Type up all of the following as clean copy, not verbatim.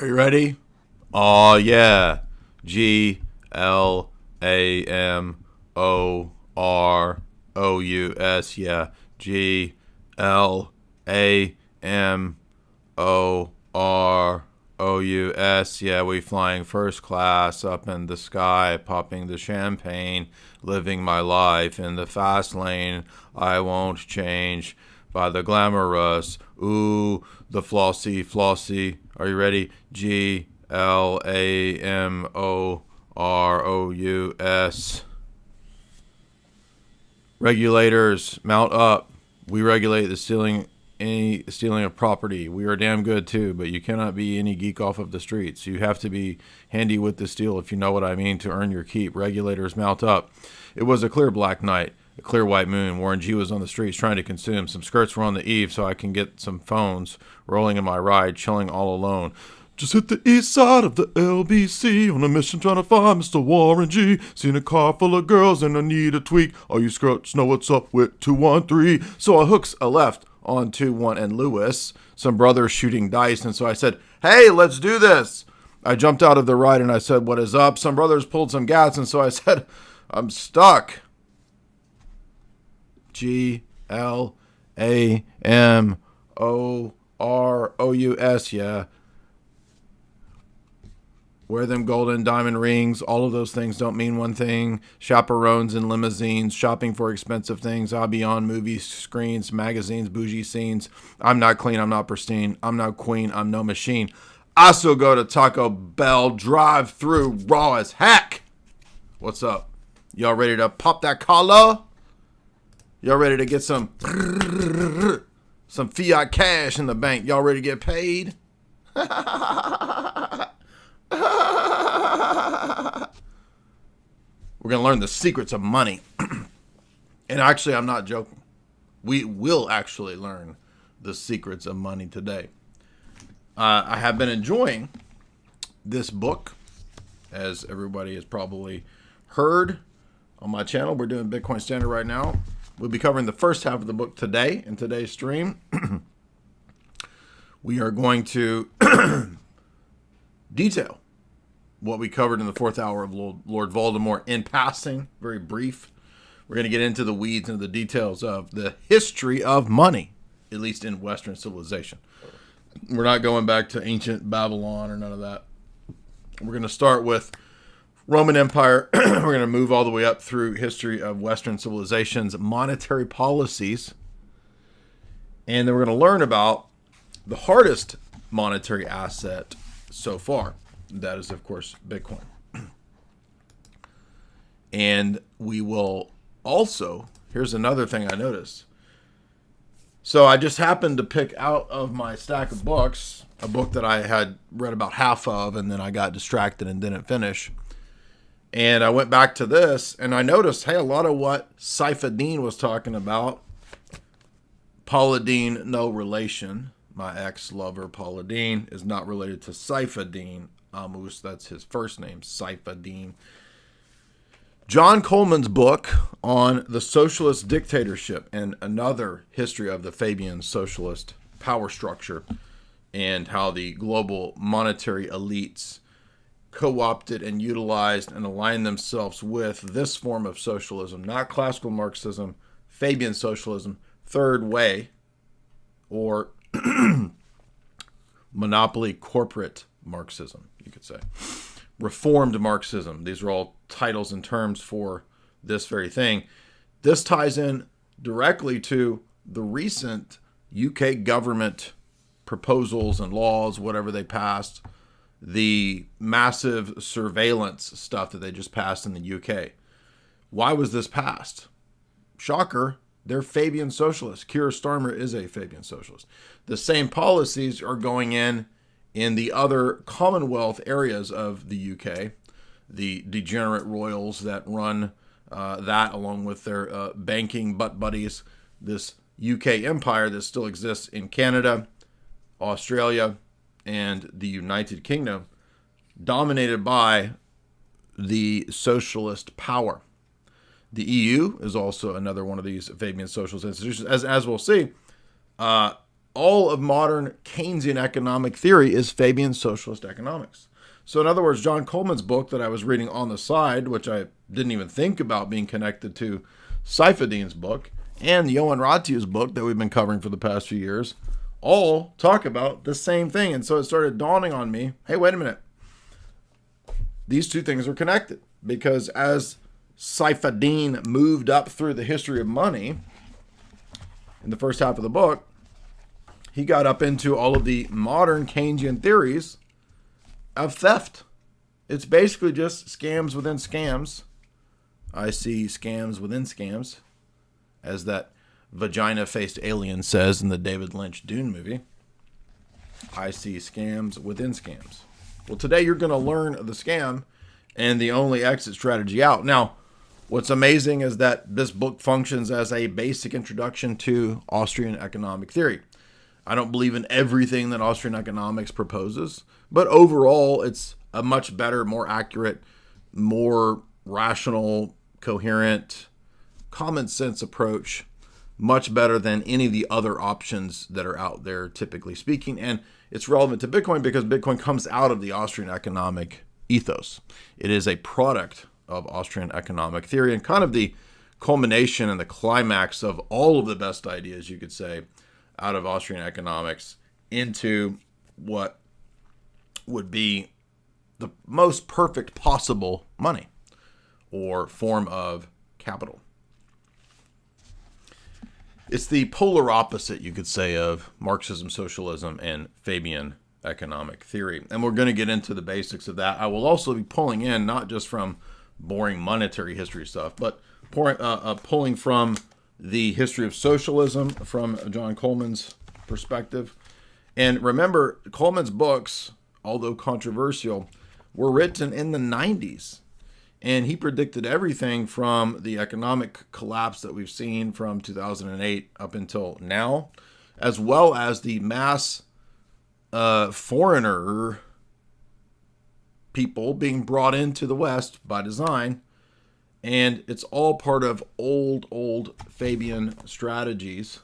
Are you ready? Oh yeah. Glamorous. Yeah. Glamorous. Yeah, we flying first class up in the sky, popping the champagne, living my life in the fast lane. I won't change by the glamorous. Ooh, the flossy. Are you ready? Glamorous. Regulators, mount up. We regulate the stealing of property. We are damn good too, but you cannot be any geek off of the streets. You have to be handy with the steel, if you know what I mean, to earn your keep. Regulators, mount up. It was a clear black night, a clear white moon. Warren G was on the streets trying to consume. Some skirts were on the eve so I can get some phones rolling in my ride, chilling all alone. Just hit the east side of the LBC on a mission trying to find Mr. Warren G. Seen a car full of girls and I need a tweak. All you skirts know what's up with 213. So I hooks a left on 21 and Lewis. Some brothers shooting dice, and so I said, hey, let's do this. I jumped out of the ride and I said, what is up? Some brothers pulled some gas, and so I said, I'm stuck. Glamorous. Yeah. Wear them golden diamond rings. All of those things don't mean one thing. Chaperones and limousines. Shopping for expensive things. I'll be on movie screens, magazines, bougie scenes. I'm not clean. I'm not pristine. I'm not queen. I'm no machine. I still go to Taco Bell. Drive through raw as heck. What's up? Y'all ready to pop that collar? Y'all ready to get some fiat cash in the bank? Y'all ready to get paid? We're going to learn the secrets of money. And actually, I'm not joking. We will actually learn the secrets of money today. I have been enjoying this book, as everybody has probably heard on my channel. We're doing Bitcoin Standard right now. We'll be covering the first half of the book today in today's stream. We are going to detail what we covered in the fourth hour of Lord Voldemort in passing, very brief. We're going to get into the weeds and the details of the history of money, at least in Western civilization. We're not going back to ancient Babylon or none of that. We're going to start with Roman Empire. We're going to move all the way up through history of Western civilization's monetary policies. And then we're going to learn about the hardest monetary asset so far. That is, of course, Bitcoin. And we will also, here's another thing I noticed. So I just happened to pick out of my stack of books, a book that I had read about half of, and then I got distracted and didn't finish. And I went back to this, and I noticed, hey, a lot of what Saifedean was talking about, Paula Deen, no relation. My ex-lover, Paula Deen, is not related to Saifedean Ammous. That's his first name, Saifedean. John Coleman's book on the socialist dictatorship and another history of the Fabian socialist power structure and how the global monetary elites co-opted and utilized and aligned themselves with this form of socialism, not classical Marxism, Fabian socialism, third way, or monopoly corporate Marxism, you could say. Reformed Marxism. These are all titles and terms for this very thing. This ties in directly to the recent UK government proposals and laws, whatever they passed, the massive surveillance stuff that they just passed in the UK. Why was this passed? Shocker, they're Fabian socialists. Keir Starmer is a Fabian socialist. The same policies are going in the other Commonwealth areas of the UK, the degenerate royals that run that along with their banking butt buddies, this UK empire that still exists in Canada, Australia, and the United Kingdom, dominated by the socialist power. The EU is also another one of these Fabian socialist institutions, as we'll see. all of modern Keynesian economic theory is Fabian's socialist economics. So in other words, John Coleman's book that I was reading on the side, which I didn't even think about being connected to Saifedean's book, and Johan Rathieu's book that we've been covering for the past few years, all talk about the same thing. And so it started dawning on me, hey, wait a minute. These two things are connected, because as Saifedean moved up through the history of money in the first half of the book, he got up into all of the modern Keynesian theories of theft. It's basically just scams within scams. I see scams within scams, as that vagina-faced alien says in the David Lynch Dune movie. I see scams within scams. Well, today you're going to learn the scam and the only exit strategy out. Now, what's amazing is that this book functions as a basic introduction to Austrian economic theory. I don't believe in everything that Austrian economics proposes, but overall it's a much better, more accurate, more rational, coherent, common sense approach, much better than any of the other options that are out there, typically speaking. And it's relevant to Bitcoin because Bitcoin comes out of the Austrian economic ethos. It is a product of Austrian economic theory and kind of the culmination and the climax of all of the best ideas, you could say, out of Austrian economics into what would be the most perfect possible money or form of capital. It's the polar opposite, you could say, of Marxism, socialism, and Fabian economic theory. And we're going to get into the basics of that. I will also be pulling in, not just from boring monetary history stuff, but pulling from the history of socialism from John Coleman's perspective. And remember, Coleman's books, although controversial, were written in the 90s. And he predicted everything from the economic collapse that we've seen from 2008 up until now, as well as the mass foreigner people being brought into the West by design. And it's all part of old Fabian strategies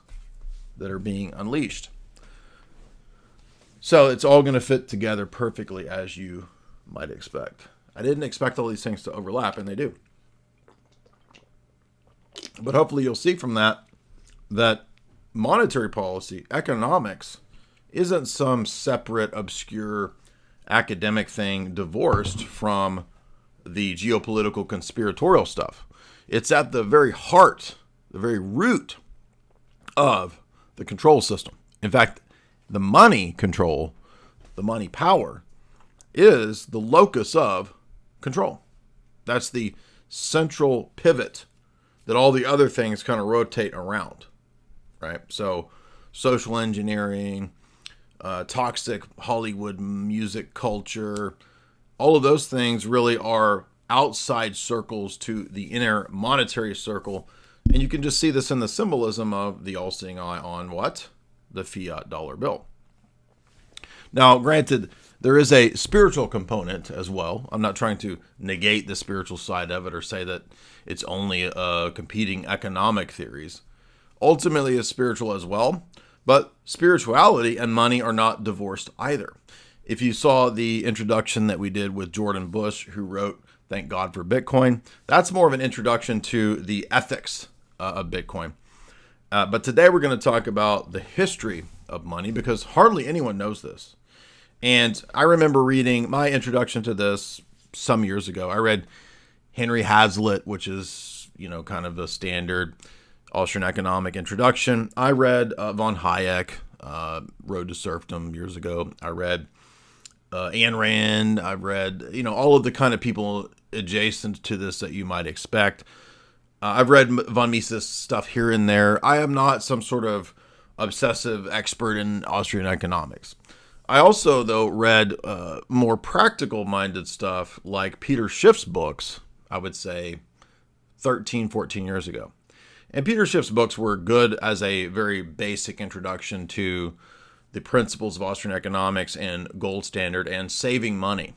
that are being unleashed. So it's all going to fit together perfectly, as you might expect. I didn't expect all these things to overlap, and they do. But hopefully you'll see from that monetary policy, economics, isn't some separate, obscure academic thing divorced from the geopolitical conspiratorial stuff. It's at the very heart, the very root of the control system. In fact, the money control, the money power, is the locus of control. That's the central pivot that all the other things kind of rotate around, right? So social engineering, toxic Hollywood music culture, all of those things really are outside circles to the inner monetary circle. And you can just see this in the symbolism of the all-seeing eye on what? The fiat dollar bill. Now, granted, there is a spiritual component as well. I'm not trying to negate the spiritual side of it or say that it's only competing economic theories. Ultimately, it's spiritual as well. But spirituality and money are not divorced either. If you saw the introduction that we did with Jordan Bush, who wrote Thank God for Bitcoin, that's more of an introduction to the ethics of Bitcoin. But today we're going to talk about the history of money because hardly anyone knows this. And I remember reading my introduction to this some years ago. I read Henry Hazlitt, which is, kind of the standard Austrian economic introduction. I read von Hayek, Road to Serfdom years ago. I read Ayn Rand. I've read, all of the kind of people adjacent to this that you might expect. I've read von Mises stuff here and there. I am not some sort of obsessive expert in Austrian economics. I also, though, read more practical-minded stuff like Peter Schiff's books, I would say 13, 14 years ago. And Peter Schiff's books were good as a very basic introduction to the principles of Austrian economics and gold standard and saving money.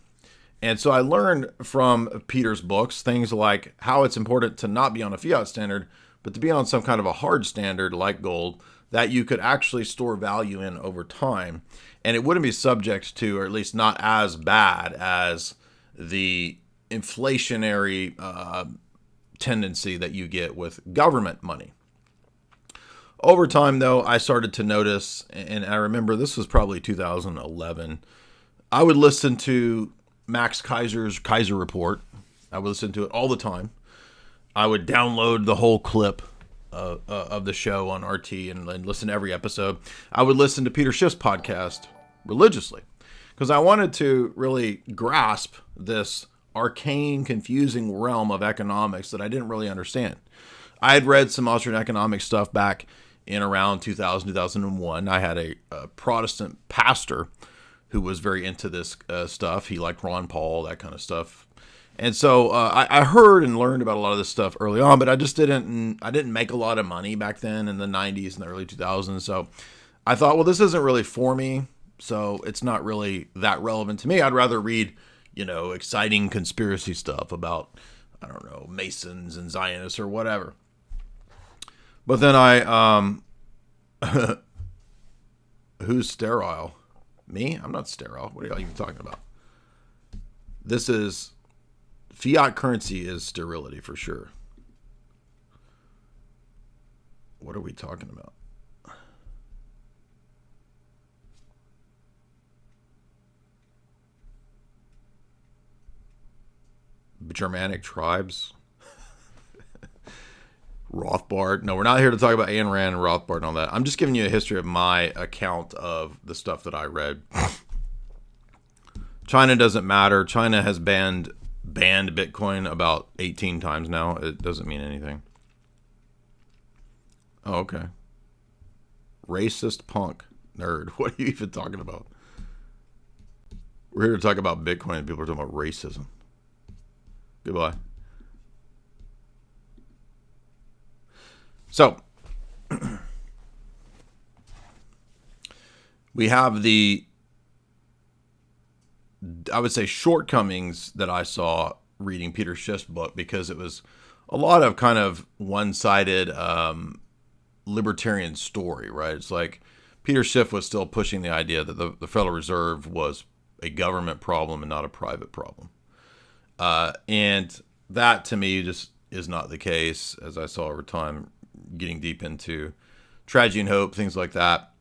And so I learned from Peter's books things like how it's important to not be on a fiat standard, but to be on some kind of a hard standard like gold that you could actually store value in over time. And it wouldn't be subject to, or at least not as bad as the inflationary tendency that you get with government money. Over time, though, I started to notice, and I remember this was probably 2011, I would listen to Max Kaiser's Kaiser Report. I would listen to it all the time. I would download the whole clip of the show on RT and listen to every episode. I would listen to Peter Schiff's podcast religiously because I wanted to really grasp this arcane, confusing realm of economics that I didn't really understand. I had read some Austrian economics stuff back in around 2000, 2001. I had a Protestant pastor who was very into this stuff. He liked Ron Paul, that kind of stuff. And so I heard and learned about a lot of this stuff early on, but I didn't make a lot of money back then in the 90s and the early 2000s. So I thought, well, this isn't really for me. So it's not really that relevant to me. I'd rather read, exciting conspiracy stuff about, I don't know, Masons and Zionists or whatever. But then who's sterile? Me? I'm not sterile. What are y'all even talking about? This is, fiat currency is sterility for sure. What are we talking about? Germanic tribes? Rothbard. No, we're not here to talk about Ayn Rand and Rothbard and all that. I'm just giving you a history of my account of the stuff that I read. China doesn't matter. China has banned Bitcoin about 18 times now. It doesn't mean anything. Oh, okay. Racist punk nerd. What are you even talking about? We're here to talk about Bitcoin and people are talking about racism. Goodbye. So, we have I would say, shortcomings that I saw reading Peter Schiff's book, because it was a lot of kind of one-sided libertarian story, right? It's like Peter Schiff was still pushing the idea that the Federal Reserve was a government problem and not a private problem. And that, to me, just is not the case, as I saw over time, getting deep into Tragedy and Hope, things like that.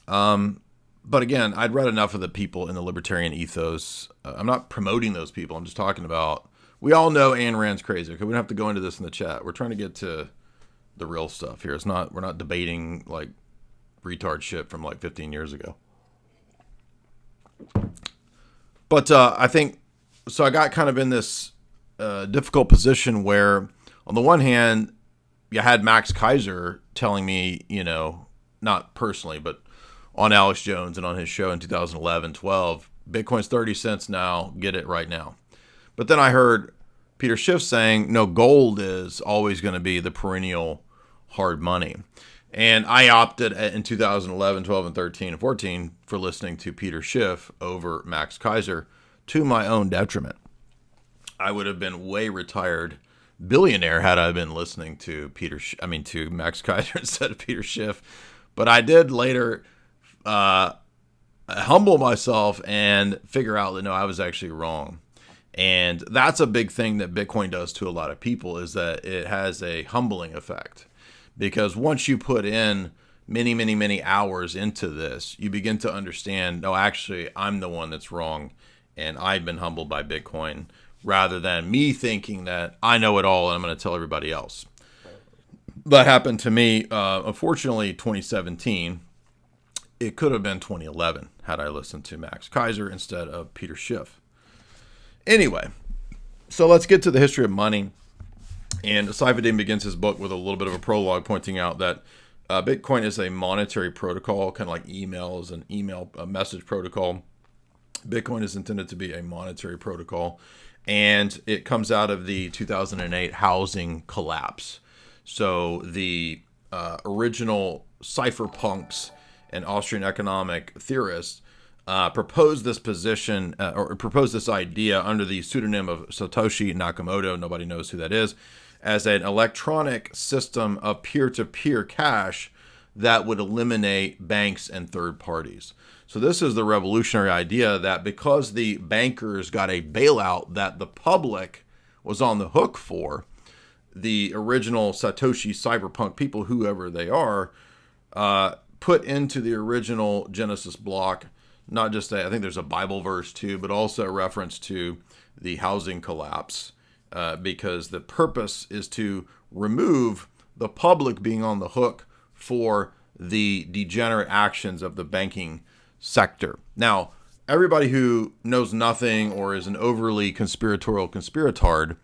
But again, I'd read enough of the people in the libertarian ethos. I'm not promoting those people. I'm just talking about, we all know Ayn Rand's crazy. Okay, we don't have to go into this in the chat. We're trying to get to the real stuff here. We're not debating like retard shit from like 15 years ago. But I think, so I got kind of in this difficult position where, on the one hand, you had Max Kaiser telling me, not personally, but on Alex Jones and on his show in 2011-12, Bitcoin's 30 cents now, get it right now. But then I heard Peter Schiff saying, no, gold is always going to be the perennial hard money. And I opted in 2011, 12, and 13, and 14 for listening to Peter Schiff over Max Kaiser, to my own detriment. I would have been way retired billionaire had I been listening to to Max Kaiser instead of Peter Schiff. But I did later humble myself and figure out that no, I was actually wrong. And that's a big thing that Bitcoin does to a lot of people, is that it has a humbling effect. Because once you put in many, many, many hours into this, you begin to understand, no, actually, I'm the one that's wrong, and I've been humbled by Bitcoin, rather than me thinking that I know it all and I'm going to tell everybody else. That happened to me, unfortunately, 2017. It could have been 2011 had I listened to Max Kaiser instead of Peter Schiff. Anyway, so let's get to the history of money. And Fabian begins his book with a little bit of a prologue pointing out that Bitcoin is a monetary protocol, kind of like email is an a message protocol. Bitcoin is intended to be a monetary protocol, and it comes out of the 2008 housing collapse. So the original cypherpunks and Austrian economic theorists proposed this position or proposed this idea under the pseudonym of Satoshi Nakamoto. Nobody knows who that is. as an electronic system of peer-to-peer cash that would eliminate banks and third parties. So this is the revolutionary idea that because the bankers got a bailout that the public was on the hook for, the original Satoshi cyberpunk people, whoever they are, put into the original Genesis block, not just that, I think there's a Bible verse too, but also a reference to the housing collapse, because the purpose is to remove the public being on the hook for the degenerate actions of the banking sector. Now, everybody who knows nothing or is an overly conspiratard,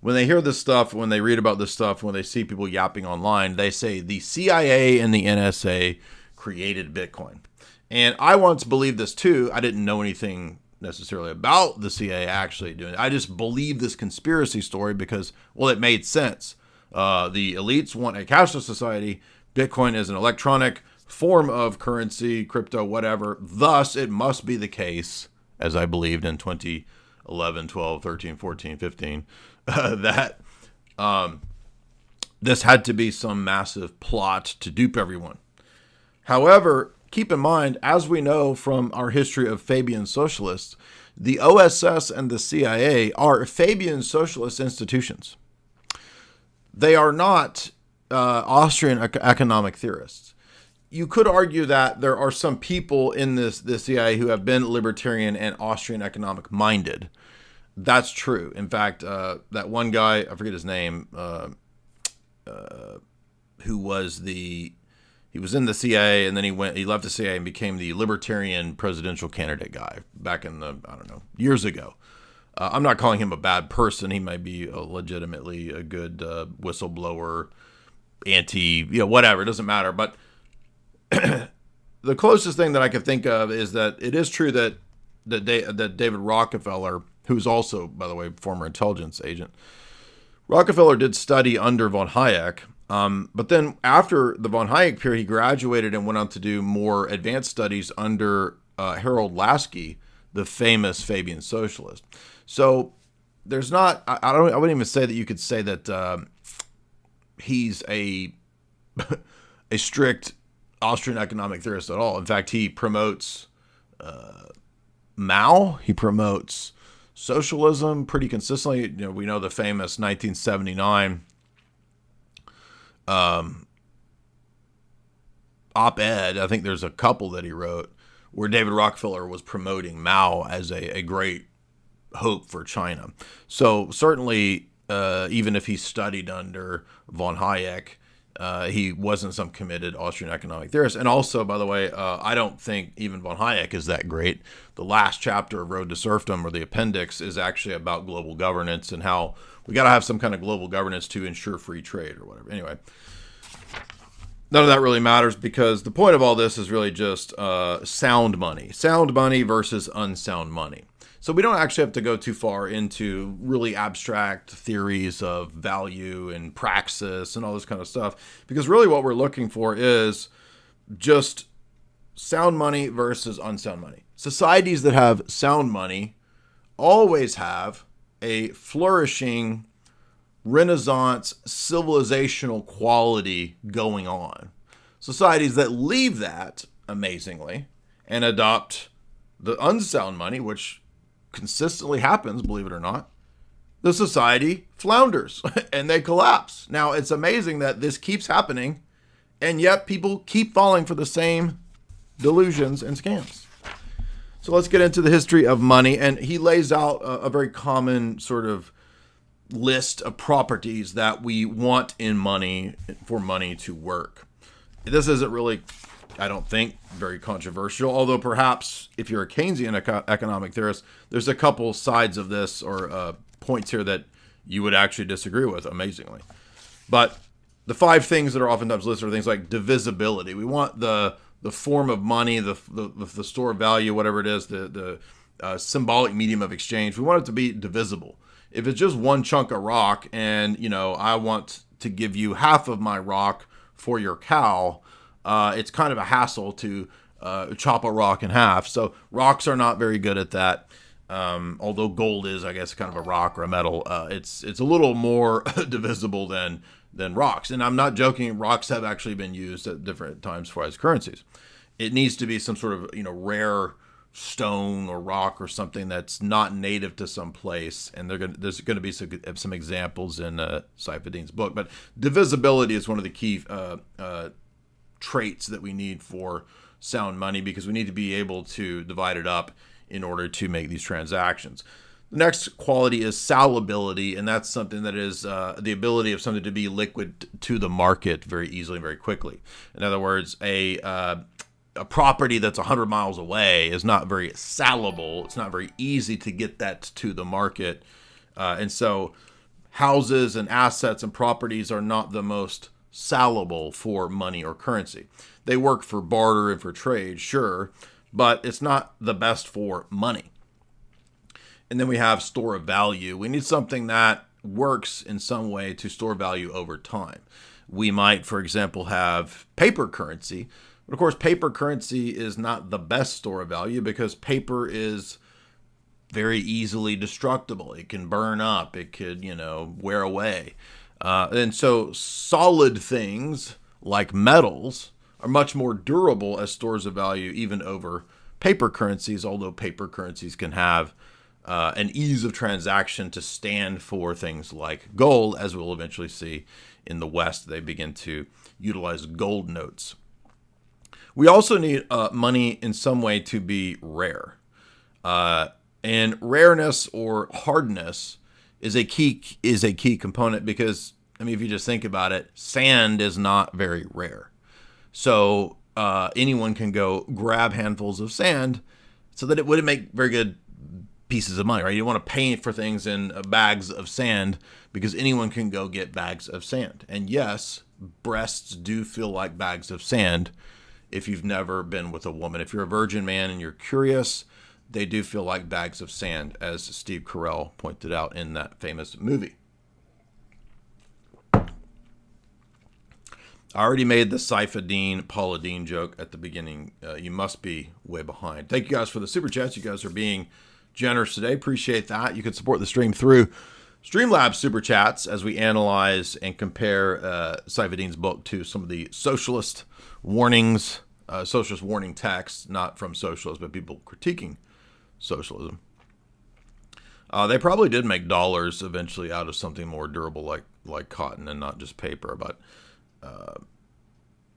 when they hear this stuff, when they read about this stuff, when they see people yapping online, they say the CIA and the NSA created Bitcoin. And I once believed this too. I didn't know anything necessarily about the CIA actually doing it. I just believed this conspiracy story because, well, it made sense. The elites want a cashless society. Bitcoin is an electronic form of currency, crypto, whatever. Thus, it must be the case, as I believed in 2011, 12, 13, 14, 15, that this had to be some massive plot to dupe everyone. However, keep in mind, as we know from our history of Fabian socialists, the OSS and the CIA are Fabian socialist institutions. They are not Austrian economic theorists. You could argue that there are some people in the CIA who have been libertarian and Austrian economic minded. That's true. In fact, that one guy, I forget his name, who was he was in the CIA and then he left the CIA and became the libertarian presidential candidate guy back in the, I don't know, years ago. I'm not calling him a bad person. He might be legitimately a good whistleblower, whatever. It doesn't matter. But the closest thing that I could think of is that it is true that David Rockefeller, who's also, by the way, former intelligence agent, Rockefeller did study under von Hayek. But then after the von Hayek period, he graduated and went on to do more advanced studies under Harold Lasky, the famous Fabian socialist. So there's not, I wouldn't even say that you could say that he's a strict Austrian economic theorist at all. In fact, he promotes Mao. He promotes socialism pretty consistently. We know the famous 1979 op-ed. I think there's a couple that he wrote where David Rockefeller was promoting Mao as a great hope for China. So certainly, even if he studied under von Hayek, he wasn't some committed Austrian economic theorist. And also, by the way, I don't think even von Hayek is that great. The last chapter of Road to Serfdom, or the appendix, is actually about global governance and how we got to have some kind of global governance to ensure free trade or whatever. Anyway, none of that really matters because the point of all this is really just sound money versus unsound money. So we don't actually have to go too far into really abstract theories of value and praxis and all this kind of stuff, because really what we're looking for is just sound money versus unsound money. Societies that have sound money always have a flourishing Renaissance civilizational quality going on. Societies that leave that, amazingly, and adopt the unsound money, which consistently happens, believe it or not, the society flounders and they collapse. Now, it's amazing that this keeps happening, and yet people keep falling for the same delusions and scams. So let's get into the history of money. And he lays out a very common sort of list of properties that we want in money for money to work. This isn't really, I don't think, very controversial, although perhaps if you're a Keynesian economic theorist, there's a couple sides of this or points here that you would actually disagree with, amazingly. But the 5 things that are oftentimes listed are things like divisibility. We want the form of money, the store of value, whatever it is, the symbolic medium of exchange. We want it to be divisible. If it's just one chunk of rock and, I want to give you half of my rock for your cow, it's kind of a hassle to chop a rock in half. So rocks are not very good at that. Although gold is, I guess, kind of a rock or a metal, it's a little more divisible than rocks. And I'm not joking. Rocks have actually been used at different times for as currencies. It needs to be some sort of rare stone or rock or something that's not native to some place. And there's going to be some examples in Saifedean's book. But divisibility is one of the key traits that we need for sound money, because we need to be able to divide it up in order to make these transactions. The next quality is salability, and that's something that is the ability of something to be liquid to the market very easily and very quickly. In other words, a property that's 100 miles away is not very salable. It's not very easy to get that to the market. And so houses and assets and properties are not the most salable for money or currency. They work for barter and for trade, sure, but it's not the best for money. And then we have store of value. We need something that works in some way to store value over time. We might, for example, have paper currency. But of course, paper currency is not the best store of value because paper is very easily destructible. It can burn up. It could, wear away. And so solid things like metals are much more durable as stores of value, even over paper currencies, although paper currencies can have an ease of transaction to stand for things like gold, as we'll eventually see in the West. They begin to utilize gold notes. We also need money in some way to be rare. And rareness or hardness is a key component because, if you just think about it, sand is not very rare. So anyone can go grab handfuls of sand so that it wouldn't make very good pieces of money, right? You don't want to pay for things in bags of sand because anyone can go get bags of sand. And yes, breasts do feel like bags of sand if you've never been with a woman. If you're a virgin man and you're curious, they do feel like bags of sand, as Steve Carell pointed out in that famous movie. I already made the Saifedean, Paula Deen joke at the beginning. You must be way behind. Thank you guys for the super chats. You guys are being generous today. Appreciate that. You can support the stream through Streamlabs super chats as we analyze and compare Saifedean's book to some of the socialist warnings, socialist warning texts, not from socialists, but people critiquing socialism. They probably did make dollars eventually out of something more durable like cotton and not just paper, but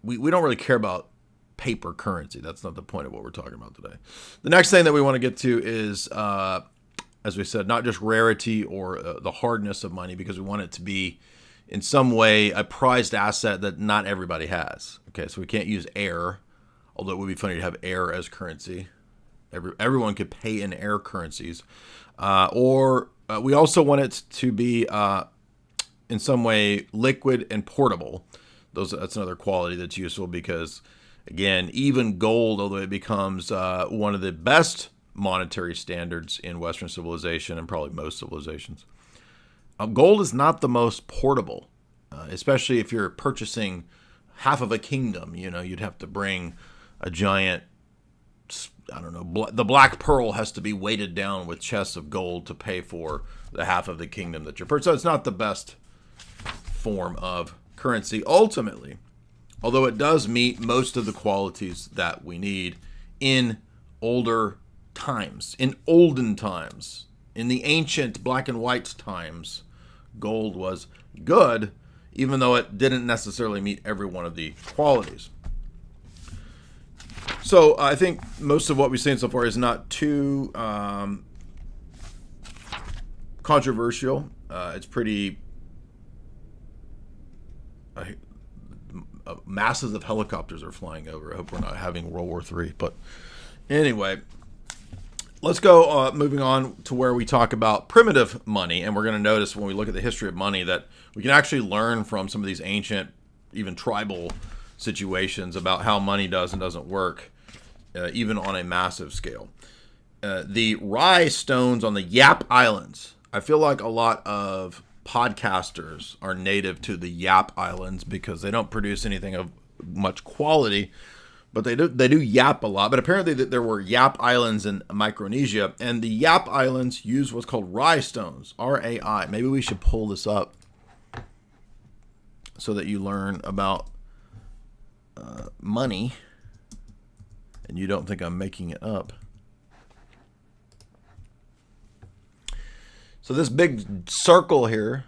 we don't really care about paper currency. That's not the point of what we're talking about today. The next thing that we want to get to is, as we said, not just rarity or the hardness of money, because we want it to be in some way a prized asset that not everybody has. Okay, so we can't use air, although it would be funny to have air as currency. Everyone could pay in air currencies. Or we also want it to be in some way liquid and portable. That's another quality that's useful because, again, even gold, although it becomes one of the best monetary standards in Western civilization and probably most civilizations, gold is not the most portable, especially if you're purchasing half of a kingdom. You'd have to bring a giant, the black pearl has to be weighted down with chests of gold to pay for the half of the kingdom that you're purchasing. So it's not the best form of currency ultimately, although it does meet most of the qualities that we need in older times, in olden times, in the ancient black and white times. Gold was good, even though it didn't necessarily meet every one of the qualities. So I think most of what we've seen so far is not too controversial. It's pretty masses of helicopters are flying over. I hope we're not having World War III. But anyway, let's go moving on to where we talk about primitive money. And we're going to notice when we look at the history of money that we can actually learn from some of these ancient, even tribal situations about how money does and doesn't work, even on a massive scale. The rye stones on the Yap Islands. I feel like a lot of podcasters are native to the Yap Islands because they don't produce anything of much quality, But they do Yap a lot. But apparently there were Yap Islands in Micronesia, and the Yap Islands use what's called Rai stones, RAI. Maybe we should pull this up so that you learn about money, and you don't think I'm making it up. So this big circle here,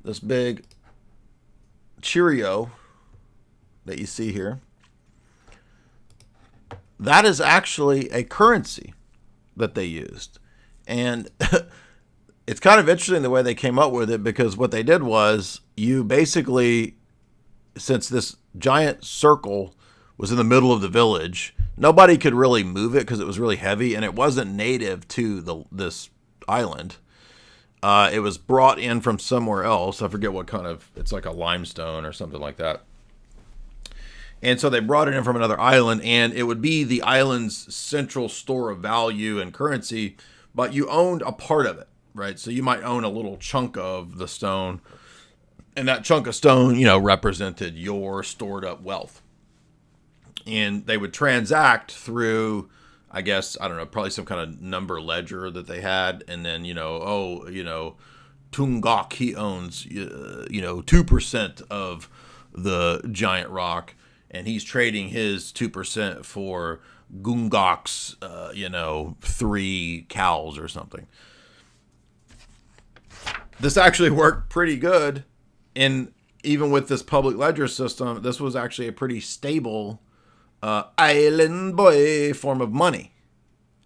this big Cheerio that you see here, that is actually a currency that they used. And it's kind of interesting the way they came up with it, because what they did was, you basically, since this giant circle was in the middle of the village, nobody could really move it because it was really heavy, and it wasn't native to this island. It was brought in from somewhere else. I forget what kind of, it's like a limestone or something like that. And so they brought it in from another island, and it would be the island's central store of value and currency, but you owned a part of it, right? So you might own a little chunk of the stone, and that chunk of stone, represented your stored up wealth. And they would transact through, I guess, I don't know, probably some kind of number ledger that they had. And then, Tungok, he owns, 2% of the giant rock, and he's trading his 2% for Gungok's, 3 cows or something. This actually worked pretty good. And even with this public ledger system, this was actually a pretty stable island boy form of money.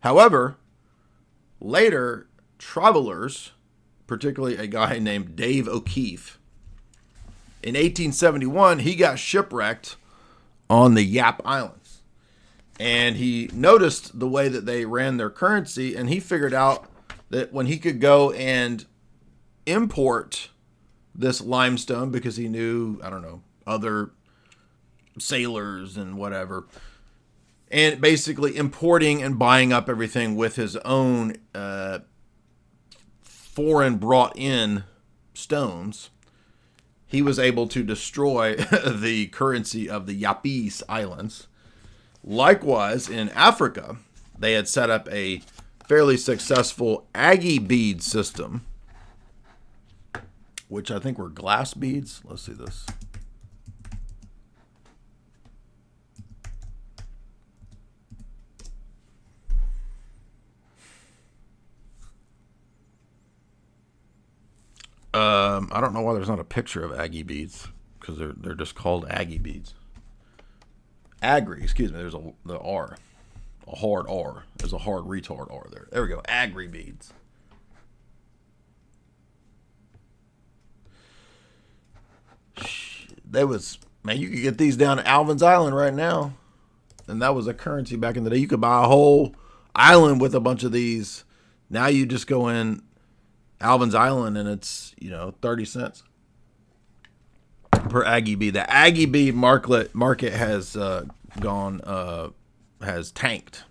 However, later, travelers, particularly a guy named Dave O'Keefe, in 1871, he got shipwrecked on the Yap Islands. And he noticed the way that they ran their currency, and he figured out that when he could go and import this limestone, because he knew, I don't know, other sailors and whatever, and basically importing and buying up everything with his own foreign brought in stones, he was able to destroy the currency of the Yapese Islands. Likewise, in Africa, they had set up a fairly successful Aggie bead system, which I think were glass beads. Let's see this. I don't know why there's not a picture of Aggie beads, because they're just called Aggie beads. Agri, excuse me. There's the R, a hard R. There's a hard retard R there. There we go. Agri beads. Man, you could get these down at Alvin's Island right now, and that was a currency back in the day. You could buy a whole island with a bunch of these. Now you just go in Alvin's Island, and it's 30 cents per Aggie bead. The Aggie bead market has has tanked,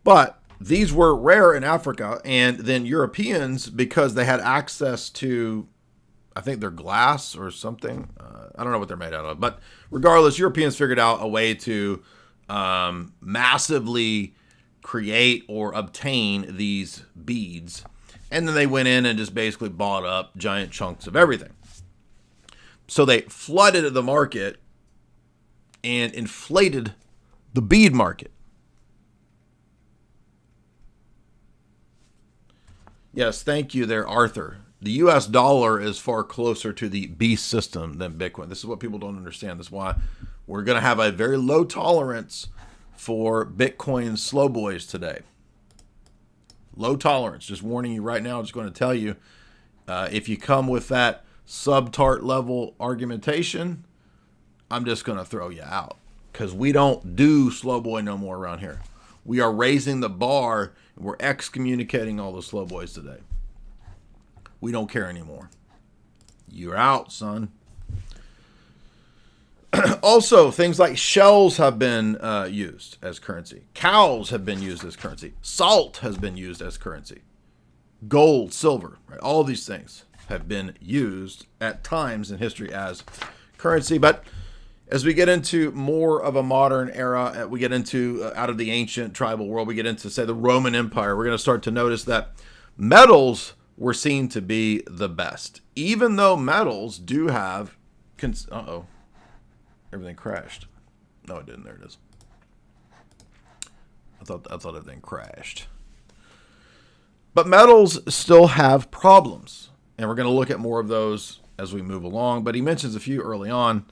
but these were rare in Africa, and then Europeans, because they had access to, I think they're glass or something. I don't know what they're made out of, but regardless, Europeans figured out a way to massively create or obtain these beads. And then they went in and just basically bought up giant chunks of everything. So they flooded the market and inflated the bead market. Yes, thank you there, Arthur. The US dollar is far closer to the beast system than Bitcoin. This is what people don't understand. That's why we're going to have a very low tolerance for Bitcoin slow boys today. Low tolerance. Just warning you right now. I'm just going to tell you, if you come with that sub-tart level argumentation, I'm just going to throw you out. Because we don't do slow boy no more around here. We are raising the bar, and we're excommunicating all the slow boys today. We don't care anymore. You're out, son. Also, things like shells have been used as currency. Cows have been used as currency. Salt has been used as currency. Gold, silver, right? All these things have been used at times in history as currency. But As we get into more of a modern era, we get into out of the ancient tribal world, we get into, say, the Roman Empire, we're going to start to notice that metals were seen to be the best. Even though metals do have... Uh-oh. Everything crashed. No, it didn't. There it is. I thought everything crashed. But metals still have problems. And we're going to look at more of those as we move along. But he mentions a few early on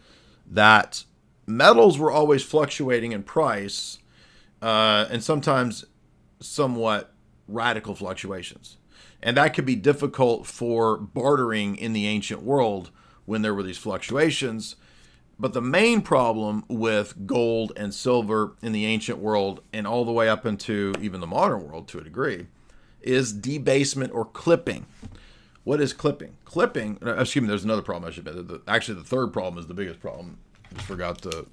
that metals were always fluctuating in price, and sometimes somewhat radical fluctuations. And that could be difficult for bartering in the ancient world when there were these fluctuations. But the main problem with gold and silver in the ancient world, and all the way up into even the modern world to a degree, is debasement or clipping. What is clipping? Clipping, excuse me, there's another problem I should mention. Actually, the third problem is the biggest problem. I just forgot to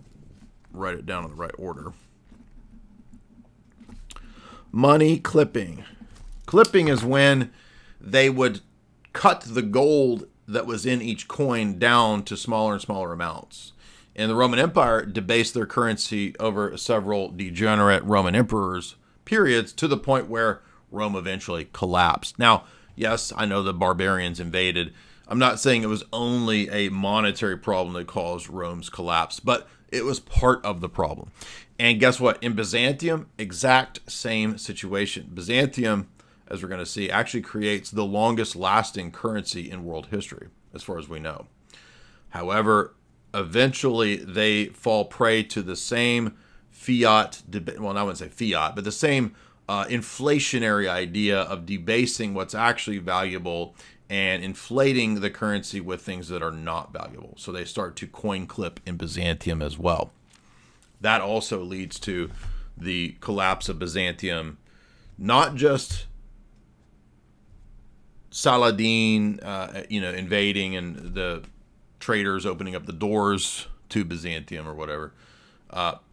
write it down in the right order. Money clipping. Clipping is when they would cut the gold that was in each coin down to smaller and smaller amounts. And the Roman Empire debased their currency over several degenerate Roman emperors periods to the point where Rome eventually collapsed. Now, yes, I know the barbarians invaded. I'm not saying it was only a monetary problem that caused Rome's collapse, but it was part of the problem. And guess what? In Byzantium, exact same situation. Byzantium, as we're going to see, actually creates the longest lasting currency in world history, as far as we know. However, eventually they fall prey to the same fiat, well, I wouldn't say fiat, but the same inflationary idea of debasing what's actually valuable and inflating the currency with things that are not valuable. So they start to coin clip in Byzantium as well. That also leads to the collapse of Byzantium, not just Saladin, invading and the traders opening up the doors to Byzantium or whatever.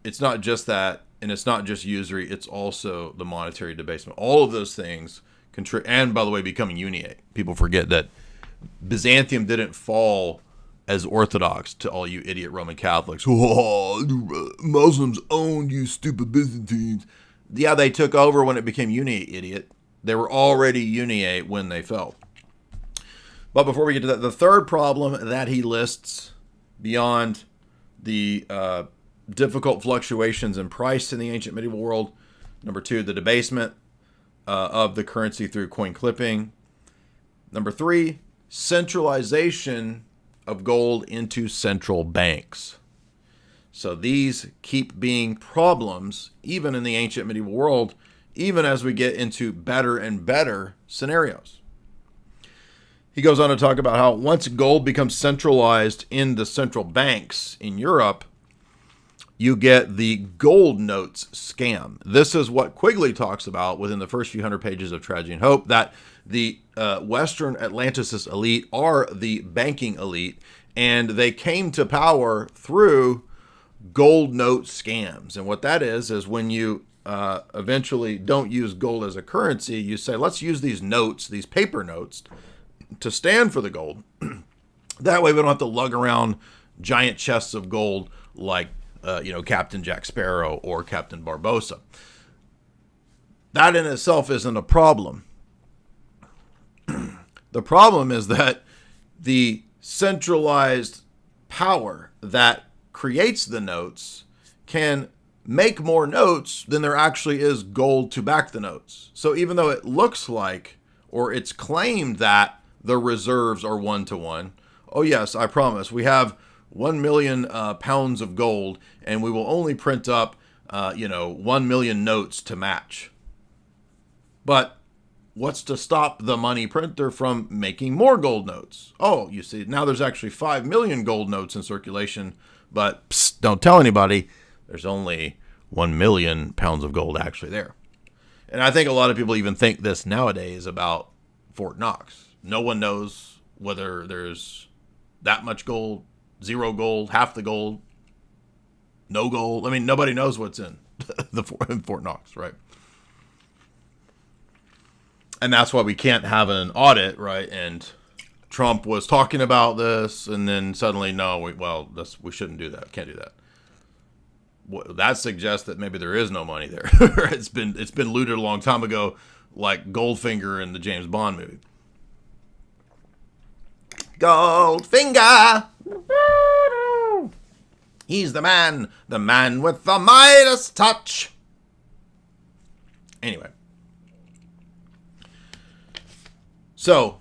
It's not just that, and it's not just usury, it's also the monetary debasement. All of those things and by the way, becoming uniate. People forget that Byzantium didn't fall as orthodox to all you idiot Roman Catholics. Oh, Muslims owned you stupid Byzantines. Yeah, they took over when it became uniate, idiot. They were already uniate when they fell. But before we get to that, the third problem that he lists beyond the difficult fluctuations in price in the ancient medieval world, number 2, the debasement of the currency through coin clipping. Number 3, centralization of gold into central banks. So these keep being problems even in the ancient medieval world, even as we get into better and better scenarios. He goes on to talk about how once gold becomes centralized in the central banks in Europe, you get the gold notes scam. This is what Quigley talks about within the first few hundred pages of Tragedy and Hope, that the Western Atlanticist elite are the banking elite, and they came to power through gold note scams. And what that is when you eventually don't use gold as a currency, you say, let's use these notes, these paper notes, to stand for the gold. That way we don't have to lug around giant chests of gold like Captain Jack Sparrow or Captain Barbossa. That in itself isn't a problem. The problem is that the centralized power that creates the notes can make more notes than there actually is gold to back the notes. So even though it looks like, or it's claimed that the reserves are 1-to-1, oh yes, I promise, we have 1 million pounds of gold, and we will only print up, 1 million notes to match. But what's to stop the money printer from making more gold notes? Oh, you see, now there's actually 5 million gold notes in circulation, but psst, don't tell anybody, there's only 1 million pounds of gold actually there. And I think a lot of people even think this nowadays about Fort Knox. No one knows whether there's that much gold, 0 gold, half the gold, no gold. I mean, nobody knows what's in in Fort Knox, right? And that's why we can't have an audit, right? And Trump was talking about this, and then suddenly, no, we shouldn't do that. Can't do that. That suggests that maybe there is no money there. It's been looted a long time ago, like Goldfinger in the James Bond movie. Goldfinger, he's the man with the Midas touch. Anyway, so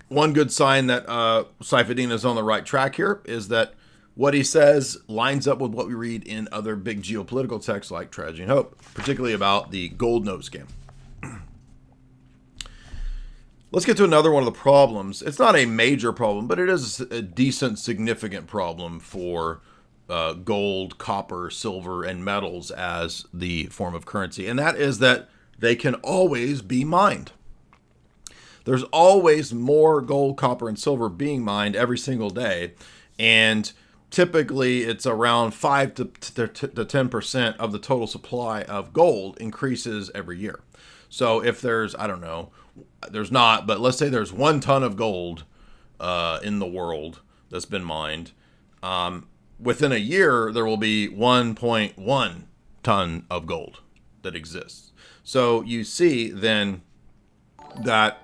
one good sign that Saifedean is on the right track here is that what he says lines up with what we read in other big geopolitical texts like Tragedy and Hope, particularly about the gold note scam. Let's get to another one of the problems. It's not a major problem, but it is a decent, significant problem for gold, copper, silver, and metals as the form of currency. And that is that they can always be mined. There's always more gold, copper, and silver being mined every single day. And typically it's around 5 to 10% of the total supply of gold increases every year. So if there's, I don't know, there's not, but let's say there's 1 ton of gold in the world that's been mined. Within a year, there will be 1.1 ton of gold that exists. So you see then that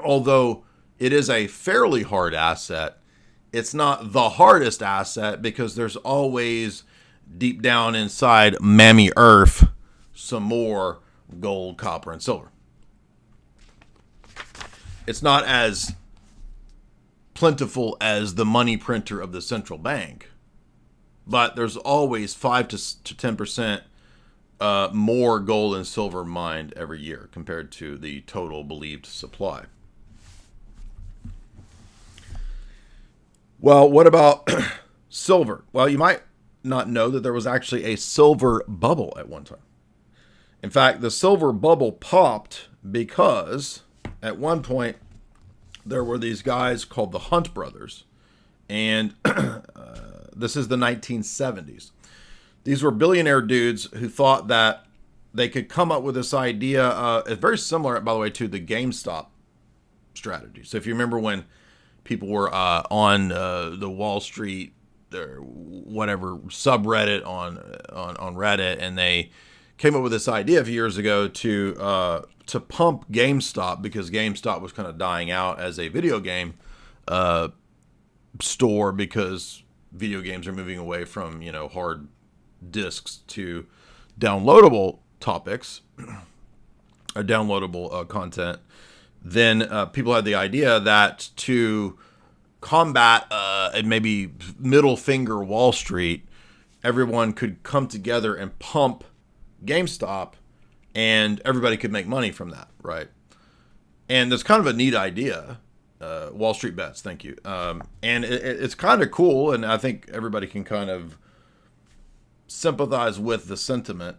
although it is a fairly hard asset, it's not the hardest asset because there's always deep down inside Mammy Earth some more gold, copper, and silver. It's not as plentiful as the money printer of the central bank, but there's always 5 to 10% more gold and silver mined every year compared to the total believed supply. Well, what about silver? Well, you might not know that there was actually a silver bubble at one time. In fact, the silver bubble popped because at one point there were these guys called the Hunt brothers, and this is the 1970s. These were billionaire dudes who thought that they could come up with this idea. It's very similar, by the way, to the GameStop strategy. So if you remember when people were on the Wall Street or whatever subreddit on Reddit, and they came up with this idea a few years ago to pump GameStop because GameStop was kind of dying out as a video game store because video games are moving away from hard discs to downloadable topics or downloadable content. Then people had the idea that to combat and maybe middle finger Wall Street, everyone could come together and pump GameStop and everybody could make money from that, right? And that's kind of a neat idea. Wall Street bets, thank you. And it's kind of cool, and I think everybody can kind of sympathize with the sentiment.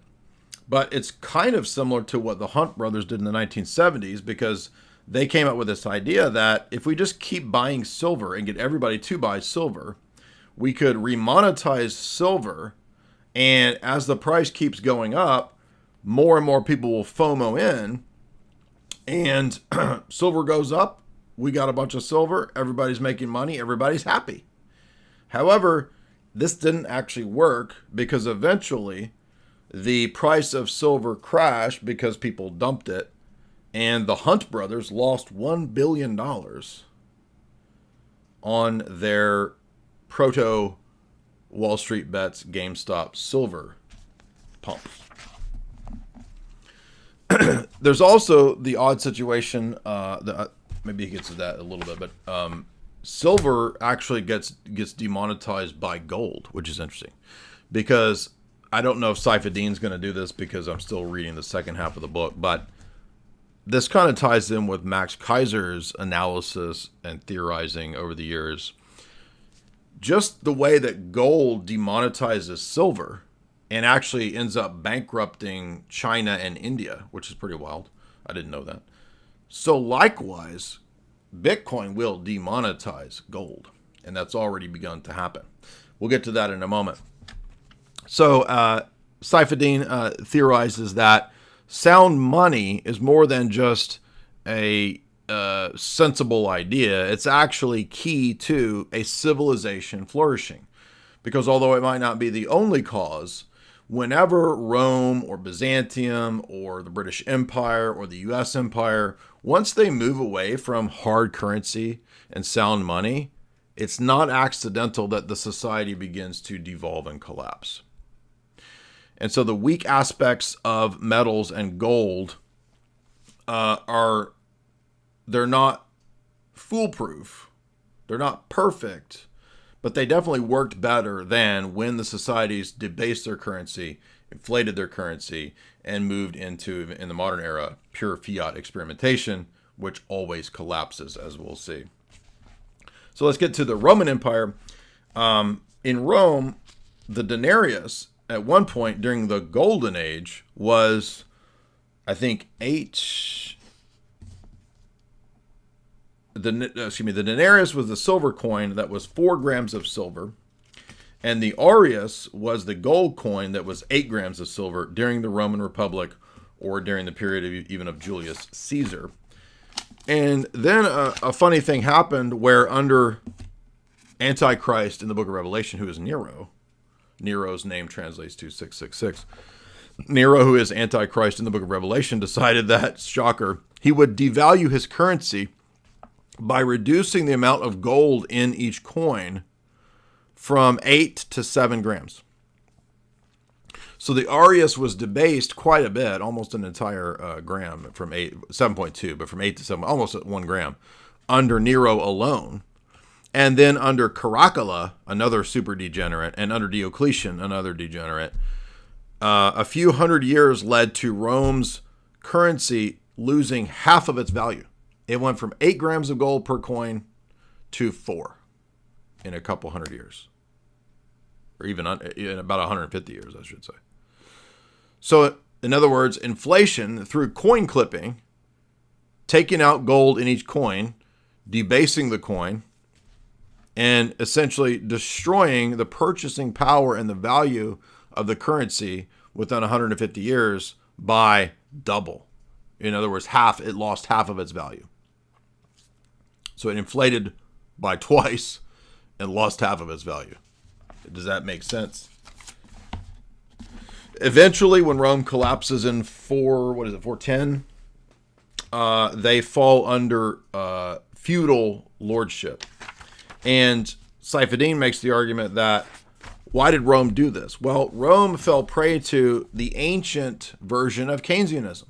But it's kind of similar to what the Hunt brothers did in the 1970s, because they came up with this idea that if we just keep buying silver and get everybody to buy silver, we could remonetize silver, and as the price keeps going up, more and more people will FOMO in, and silver goes up, we got a bunch of silver, everybody's making money, everybody's happy. However, this didn't actually work because eventually the price of silver crashed because people dumped it, and the Hunt brothers lost $1 billion on their proto Wall Street bets GameStop silver pump. There's also the odd situation that maybe he gets to that a little bit, but silver actually gets demonetized by gold, which is interesting, because I don't know if Saifedean's going to do this because I'm still reading the second half of the book, but this kind of ties in with Max Kaiser's analysis and theorizing over the years. Just the way that gold demonetizes silver and actually ends up bankrupting China and India, which is pretty wild. I didn't know that. So likewise, Bitcoin will demonetize gold, and that's already begun to happen. We'll get to that in a moment. So Saifedean theorizes that sound money is more than just a sensible idea. It's actually key to a civilization flourishing. Because although it might not be the only cause, whenever Rome or Byzantium or the British Empire or the US Empire, once they move away from hard currency and sound money, it's not accidental that the society begins to devolve and collapse. And so the weak aspects of metals and gold they're not foolproof. They're not perfect, but they definitely worked better than when the societies debased their currency, inflated their currency, and moved into, in the modern era, pure fiat experimentation, which always collapses, as we'll see. So let's get to the Roman Empire. In Rome, the denarius, at one point during the Golden Age, was, I think, the denarius was the silver coin that was 4 grams of silver, and the aureus was the gold coin that was 8 grams of silver during the Roman Republic, or during the period even of Julius Caesar. And then a funny thing happened where under Antichrist in the book of Revelation, who is Nero, Nero's name translates to 666. Nero, who is Antichrist in the book of Revelation, decided that, shocker, he would devalue his currency by reducing the amount of gold in each coin from 8 to 7 grams. So the aureus was debased quite a bit, almost an entire gram, from 7.2, but from 8 to 7, almost at 1 gram, under Nero alone. And then under Caracalla, another super degenerate, and under Diocletian, another degenerate, a few hundred years led to Rome's currency losing half of its value. It went from 8 grams of gold per coin to 4 in a couple hundred years. Or even in about 150 years, I should say. So, in other words, inflation through coin clipping, taking out gold in each coin, debasing the coin, and essentially destroying the purchasing power and the value of the currency within 150 years by double. In other words, it lost half of its value. So it inflated by twice and lost half of its value. Does that make sense? Eventually, when Rome collapses in 410, they fall under feudal lordship. And Saifuddin makes the argument that, why did Rome do this? Well, Rome fell prey to the ancient version of Keynesianism.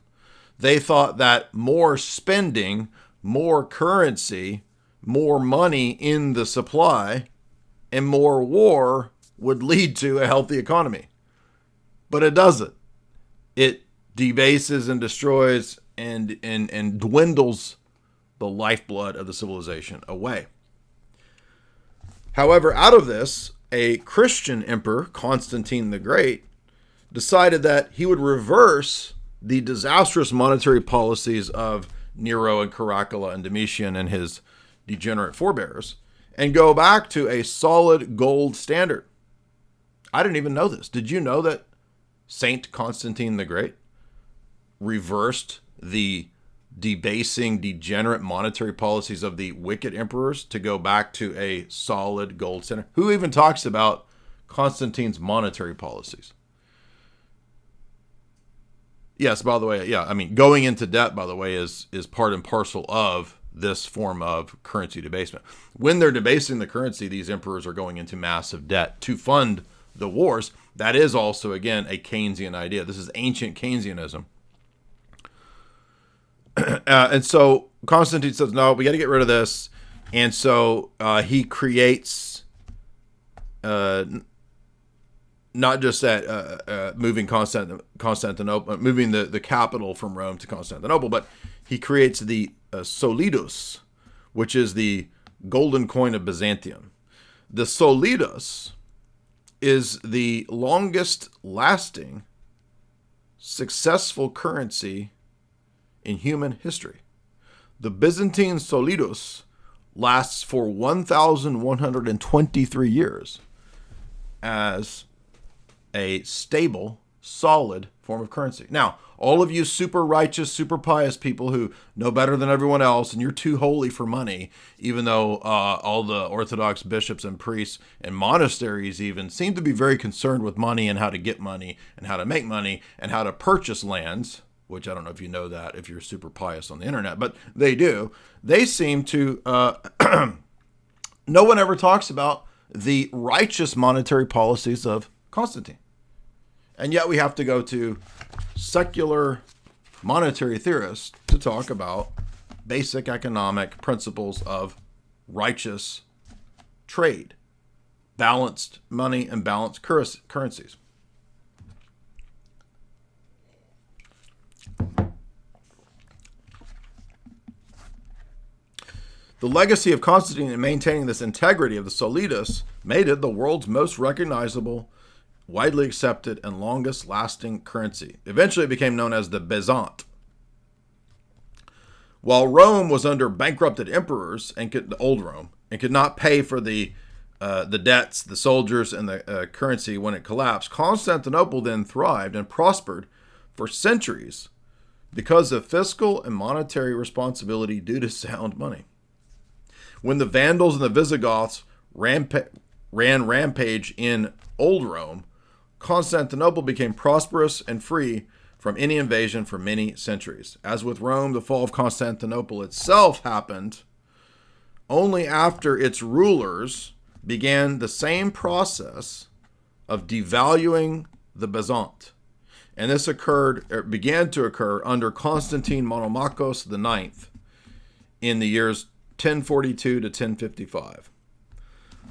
They thought that more spending, more currency, more money in the supply, and more war would lead to a healthy economy. But it doesn't. It debases and destroys and dwindles the lifeblood of the civilization away. However, out of this, a Christian emperor, Constantine the Great, decided that he would reverse the disastrous monetary policies of Nero and Caracalla and Domitian and his degenerate forebears and go back to a solid gold standard. I didn't even know this. Did you know that Saint Constantine the Great reversed the debasing, degenerate monetary policies of the wicked emperors to go back to a solid gold standard? Who even talks about Constantine's monetary policies? Yes, by the way, yeah, I mean, going into debt, by the way, is part and parcel of this form of currency debasement. When they're debasing the currency, these emperors are going into massive debt to fund the wars. That is also, again, a Keynesian idea. This is ancient Keynesianism. And so Constantine says, no, we got to get rid of this. And so he creates not just that moving Constantinople, moving the capital from Rome to Constantinople, but he creates the Solidus, which is the golden coin of Byzantium. The Solidus is the longest lasting successful currency in human history. The Byzantine Solidus lasts for 1,123 years as a stable solid form of currency. Now, all of you super righteous, super pious people who know better than everyone else, and you're too holy for money, even though all the Orthodox bishops and priests and monasteries even seem to be very concerned with money and how to get money and how to make money and how to purchase lands, which I don't know if you know that if you're super pious on the internet, but they do. They seem to, no one ever talks about the righteous monetary policies of Constantine. And yet we have to go to secular monetary theorists to talk about basic economic principles of righteous trade, balanced money, and balanced currencies. The legacy of Constantine in maintaining this integrity of the Solidus made it the world's most recognizable, widely accepted, and longest lasting currency. Eventually it became known as the Byzant. While Rome was under bankrupted emperors, the old Rome, and could not pay for the debts, the soldiers, and the currency when it collapsed, Constantinople then thrived and prospered for centuries because of fiscal and monetary responsibility due to sound money. When the Vandals and the Visigoths ran rampage in Old Rome, Constantinople became prosperous and free from any invasion for many centuries. As with Rome, the fall of Constantinople itself happened only after its rulers began the same process of devaluing the Byzant. And this began to occur under Constantine Monomachos IX in the years 1042 to 1055.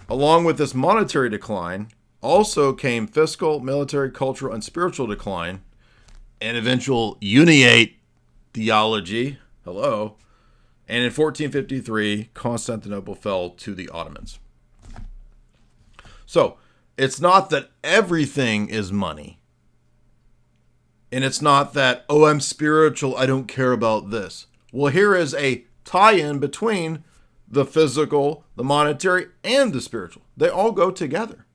Along with this monetary decline, also came fiscal, military, cultural, and spiritual decline, and eventual uniate theology. Hello. And in 1453, Constantinople fell to the Ottomans. So, it's not that everything is money. And it's not that, oh, I'm spiritual, I don't care about this. Well, here is a tie-in between the physical, the monetary, and the spiritual. They all go together.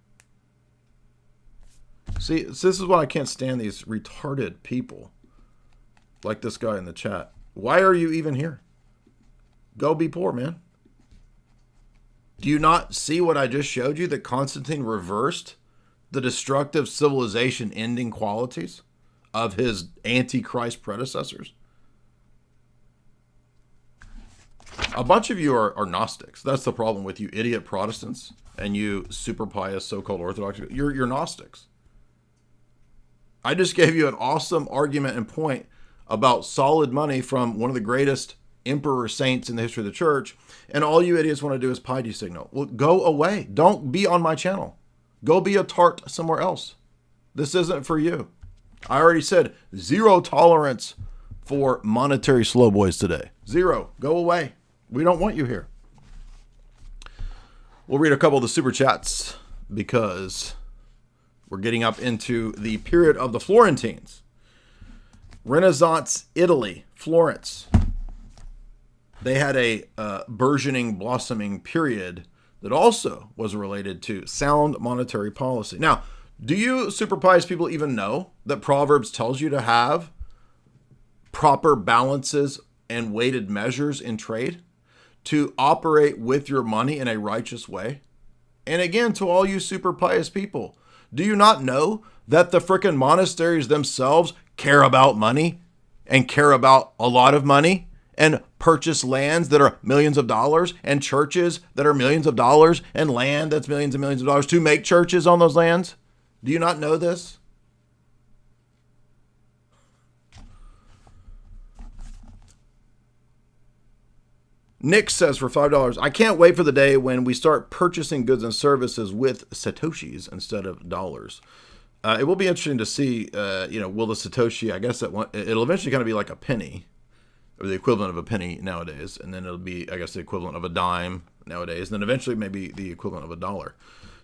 See, this is why I can't stand these retarded people like this guy in the chat. Why are you even here? Go be poor, man. Do you not see what I just showed you? That Constantine reversed the destructive civilization ending qualities of his antichrist predecessors? A bunch of you are Gnostics. That's the problem with you idiot Protestants and you super pious so-called Orthodox. You're Gnostics. I just gave you an awesome argument and point about solid money from one of the greatest emperor saints in the history of the church, and all you idiots want to do is piety signal. Well, go away. Don't be on my channel. Go be a tart somewhere else. This isn't for you. I already said zero tolerance for monetary slow boys today. Zero. Go away. We don't want you here. We'll read a couple of the super chats because we're getting up into the period of the Florentines. Renaissance Italy, Florence. They had a burgeoning, blossoming period that also was related to sound monetary policy. Now, do you super pious people even know that Proverbs tells you to have proper balances and weighted measures in trade to operate with your money in a righteous way? And again, to all you super pious people, do you not know that the frickin' monasteries themselves care about money and care about a lot of money and purchase lands that are millions of dollars and churches that are millions of dollars and land that's millions and millions of dollars to make churches on those lands? Do you not know this? Nick says for $5, I can't wait for the day when we start purchasing goods and services with Satoshis instead of dollars. It will be interesting to see, will the Satoshi, I guess it'll eventually kind of be like a penny, or the equivalent of a penny nowadays. And then it'll be, I guess, the equivalent of a dime nowadays. And then eventually maybe the equivalent of a dollar.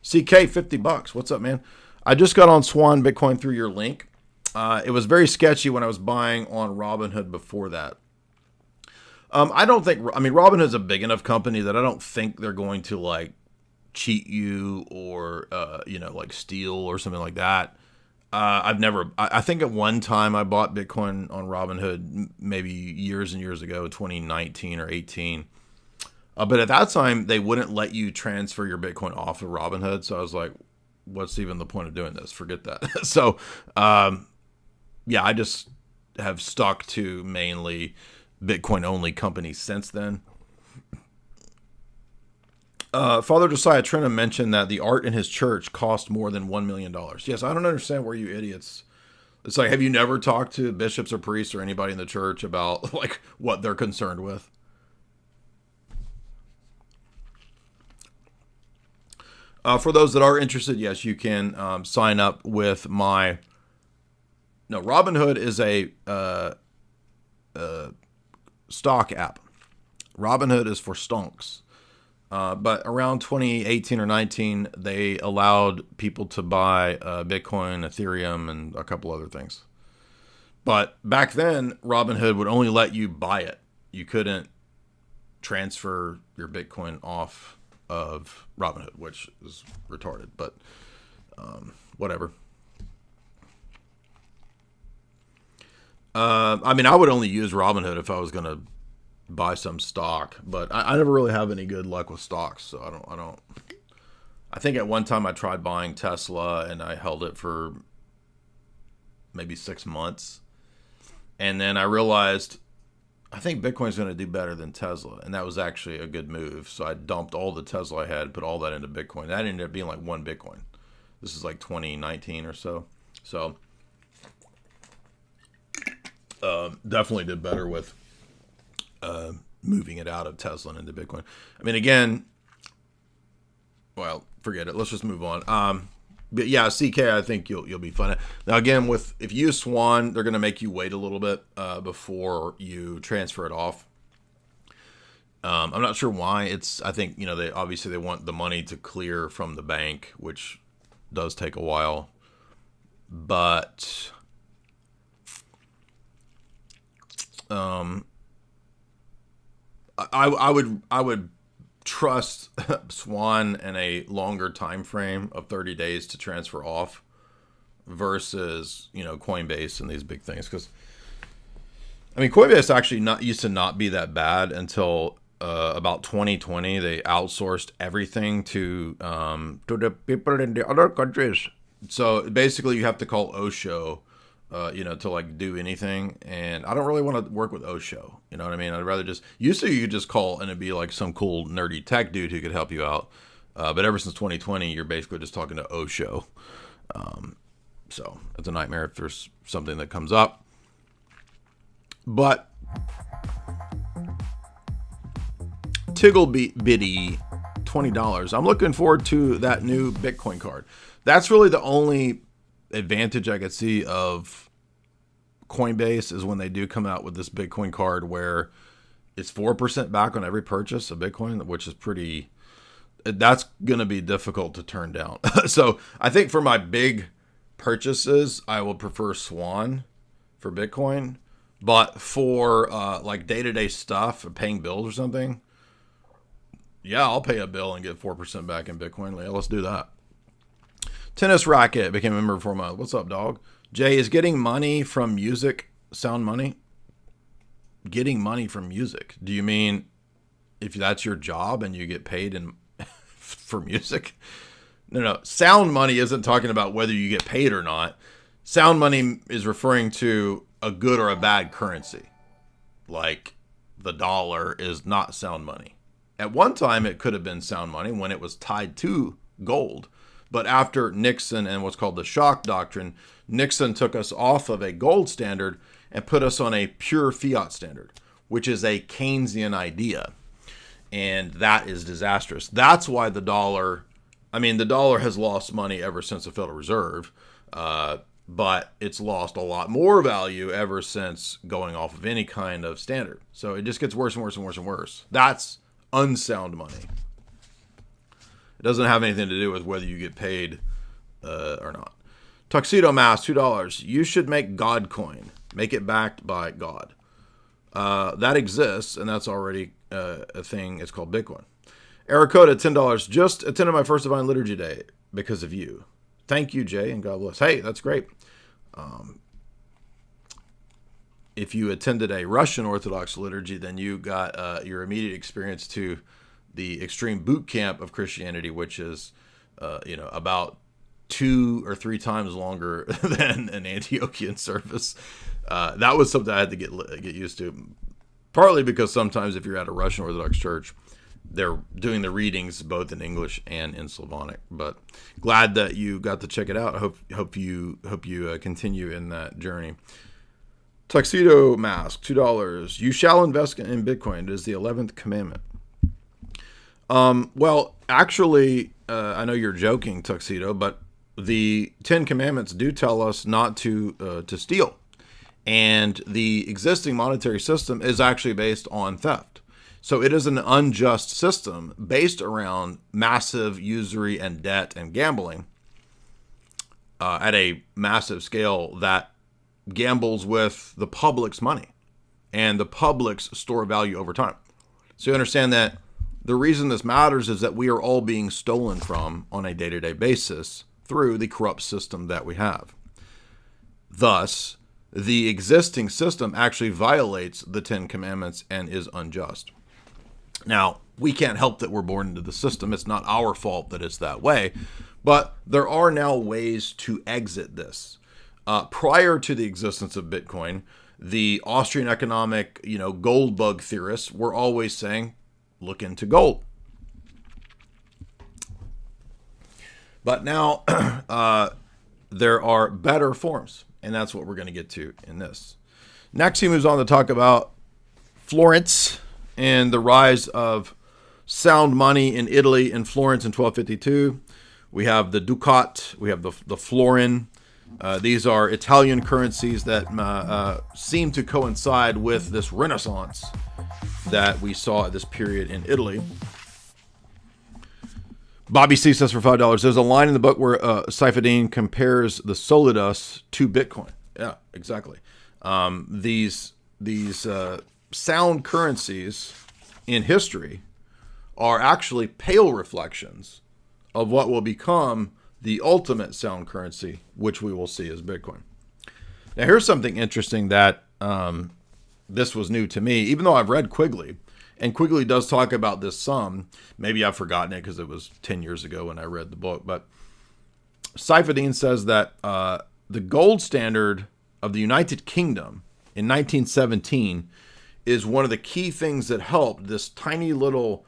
CK, $50. What's up, man? I just got on Swan Bitcoin through your link. It was very sketchy when I was buying on Robinhood before that. Robinhood's a big enough company that I don't think they're going to like cheat you or, like steal or something like that. I think at one time I bought Bitcoin on Robinhood, maybe years and years ago, 2019 or 18. But at that time, they wouldn't let you transfer your Bitcoin off of Robinhood. So I was like, what's even the point of doing this? Forget that. So, yeah, I just have stuck to mainly Bitcoin only companies since then. Father Josiah Trenum mentioned that the art in his church cost more than $1 million. Yes, I don't understand where you idiots. It's like, have you never talked to bishops or priests or anybody in the church about like what they're concerned with? For those that are interested, yes, you can sign up with my. No, Robinhood is a stock app. Robinhood is for stonks. But around 2018 or 19, they allowed people to buy Bitcoin, Ethereum, and a couple other things. But back then, Robinhood would only let you buy it. You couldn't transfer your Bitcoin off of Robinhood, which is retarded, but whatever. I mean, I would only use Robinhood if I was going to buy some stock, but I never really have any good luck with stocks, so I don't. I think at one time I tried buying Tesla and I held it for maybe 6 months, and then I realized I think Bitcoin's going to do better than Tesla, and that was actually a good move. So I dumped all the Tesla I had, put all that into Bitcoin. That ended up being like one Bitcoin. This is like 2019 or so. So definitely did better with moving it out of Tesla and into Bitcoin. I mean, again, well, forget it. Let's just move on. But yeah, CK, I think you'll be fine. Now, again, if you use Swan, they're going to make you wait a little bit before you transfer it off. I'm not sure why. I think they want the money to clear from the bank, which does take a while. But I would trust Swan in a longer time frame of 30 days to transfer off versus Coinbase and these big things, because I mean Coinbase actually used to not be that bad until about 2020. They outsourced everything to the people in the other countries. So basically you have to call Osho to like do anything, and I don't really want to work with Osho. You know what I mean? I'd rather you could just call and it'd be like some cool nerdy tech dude who could help you out. But ever since 2020, you're basically just talking to Osho. So it's a nightmare if there's something that comes up. But Tiggle Biddy, $20. I'm looking forward to that new Bitcoin card. That's really the only advantage I could see of Coinbase is when they do come out with this Bitcoin card where it's 4% back on every purchase of Bitcoin, which is that's going to be difficult to turn down. So I think for my big purchases, I will prefer Swan for Bitcoin, but for like day-to-day stuff, or paying bills or something, yeah, I'll pay a bill and get 4% back in Bitcoin. Yeah, let's do that. Tennis Racket became a member for a month. What's up, dog? Jay, is getting money from music sound money? Getting money from music? Do you mean if that's your job and you get paid for music? No. Sound money isn't talking about whether you get paid or not. Sound money is referring to a good or a bad currency. Like the dollar is not sound money. At one time, it could have been sound money when it was tied to gold. But after Nixon and what's called the shock doctrine, Nixon took us off of a gold standard and put us on a pure fiat standard, which is a Keynesian idea. And that is disastrous. That's why the dollar has lost money ever since the Federal Reserve, but it's lost a lot more value ever since going off of any kind of standard. So it just gets worse and worse and worse and worse. That's unsound money. It doesn't have anything to do with whether you get paid or not. Tuxedo Mask, $2. You should make God coin. Make it backed by God. That exists, and that's already a thing. It's called Bitcoin. Ericoda, $10. Just attended my first Divine Liturgy Day because of you. Thank you, Jay, and God bless. Hey, that's great. If you attended a Russian Orthodox liturgy, then you got your immediate experience to the extreme boot camp of Christianity, which is, about 2 or 3 times longer than an Antiochian service. That was something I had to get used to, partly because sometimes if you're at a Russian Orthodox church, they're doing the readings both in English and in Slavonic. But glad that you got to check it out. I hope you continue in that journey. Tuxedo Mask, $2. You shall invest in Bitcoin. It is the 11th commandment. Well, actually, I know you're joking, Tuxedo, but the 10 commandments do tell us not to steal. And the existing monetary system is actually based on theft. So it is an unjust system based around massive usury and debt and gambling at a massive scale that gambles with the public's money and the public's store value over time. So you understand that the reason this matters is that we are all being stolen from on a day-to-day basis through the corrupt system that we have. Thus, the existing system actually violates the 10 commandments and is unjust. Now, we can't help that we're born into the system. It's not our fault that it's that way. But there are now ways to exit this. Prior to the existence of Bitcoin, the Austrian economic, gold bug theorists were always saying, look into gold. But now there are better forms, and that's what we're going to get to in this. Next, he moves on to talk about Florence and the rise of sound money in Italy in Florence in 1252. We have the ducat, we have the florin. These are Italian currencies that seem to coincide with this Renaissance that we saw at this period in Italy. Bobby C says for $5, there's a line in the book where Fabian compares the Solidus to Bitcoin. Yeah, exactly. These sound currencies in history are actually pale reflections of what will become the ultimate sound currency, which we will see as Bitcoin. Now, here's something interesting that this was new to me, even though I've read Quigley, and Quigley does talk about this some. Maybe I've forgotten it because it was 10 years ago when I read the book, but Fabian says that the gold standard of the United Kingdom in 1917 is one of the key things that helped this tiny little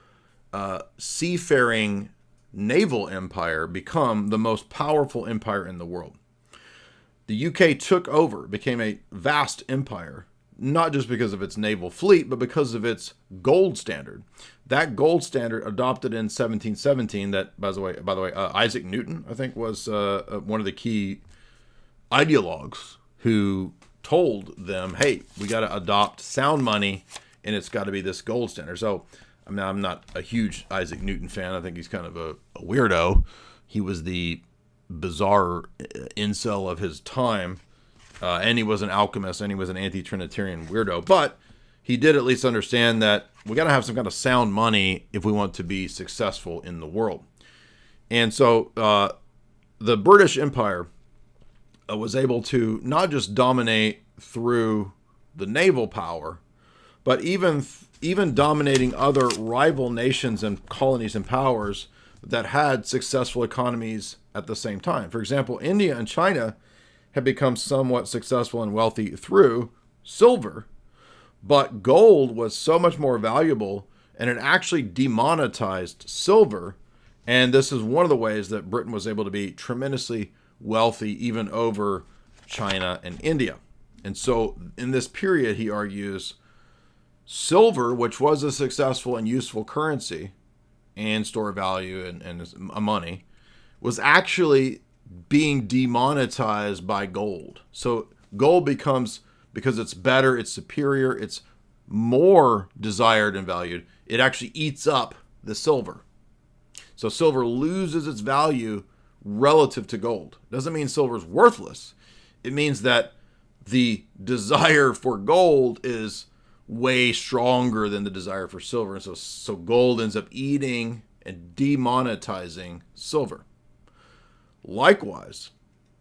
seafaring naval empire become the most powerful empire in the world. The UK took over, became a vast empire, not just because of its naval fleet, but because of its gold standard. That gold standard adopted in 1717, that, by the way, Isaac Newton, I think, was one of the key ideologues who told them, hey, we got to adopt sound money, and it's got to be this gold standard. So, I mean, I'm not a huge Isaac Newton fan. I think he's kind of a weirdo. He was the bizarre incel of his time, and he was an alchemist, and he was an anti-Trinitarian weirdo. But he did at least understand that we got to have some kind of sound money if we want to be successful in the world. And so the British Empire was able to not just dominate through the naval power, but even dominating other rival nations and colonies and powers that had successful economies at the same time. For example, India and China had become somewhat successful and wealthy through silver, but gold was so much more valuable, and it actually demonetized silver. And this is one of the ways that Britain was able to be tremendously wealthy even over China and India. And so in this period, he argues, silver, which was a successful and useful currency and store of value and money, was actually being demonetized by gold. So gold becomes, because it's better, it's superior, it's more desired and valued, it actually eats up the silver. So silver loses its value relative to gold. Doesn't mean silver is worthless. It means that the desire for gold is way stronger than the desire for silver. And so gold ends up eating and demonetizing silver. Likewise,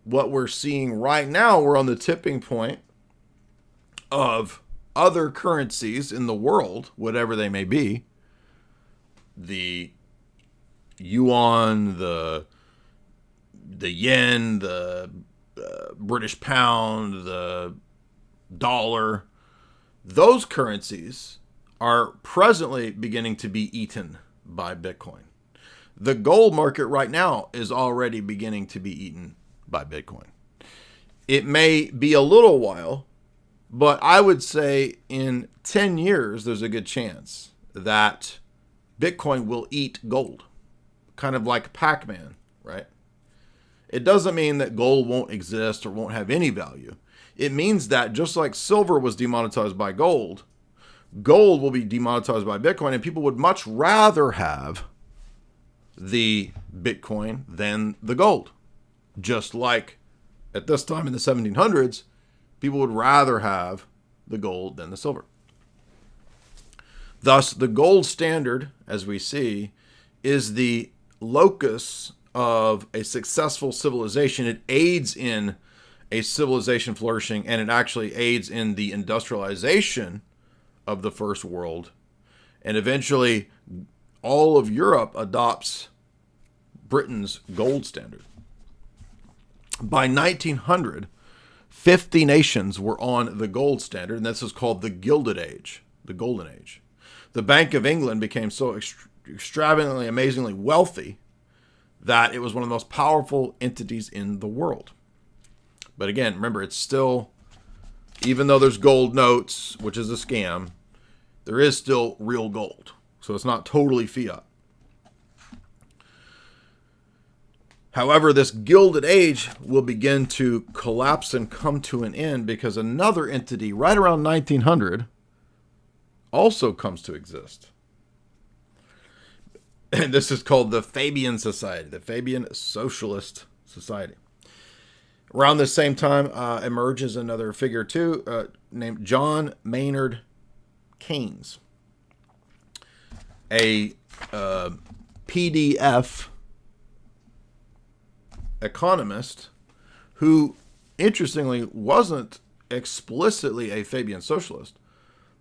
what we're seeing right now, we're on the tipping point of other currencies in the world, whatever they may be, the yuan, the yen, the British pound, the dollar, those currencies are presently beginning to be eaten by Bitcoin. The gold market right now is already beginning to be eaten by Bitcoin. It may be a little while, but I would say in 10 years, there's a good chance that Bitcoin will eat gold, kind of like Pac-Man, right? It doesn't mean that gold won't exist or won't have any value. It means that just like silver was demonetized by gold, gold will be demonetized by Bitcoin, and people would much rather have the Bitcoin than the gold. Just like at this time in the 1700s, people would rather have the gold than the silver. Thus, the gold standard, as we see, is the locus of a successful civilization. It aids in a civilization flourishing, and it actually aids in the industrialization of the first world. And eventually, all of Europe adopts Britain's gold standard. By 1900, 50 nations were on the gold standard, and this is called the Gilded Age, the Golden Age. The Bank of England became so extravagantly, amazingly wealthy that it was one of the most powerful entities in the world. But again, remember, it's still, even though there's gold notes, which is a scam, there is still real gold. So it's not totally fiat. However, this Gilded Age will begin to collapse and come to an end because another entity right around 1900 also comes to exist. And this is called the Fabian Society, the Fabian Socialist Society. Around the same time emerges another figure too, named John Maynard Keynes, a PDF economist who, interestingly, wasn't explicitly a Fabian socialist,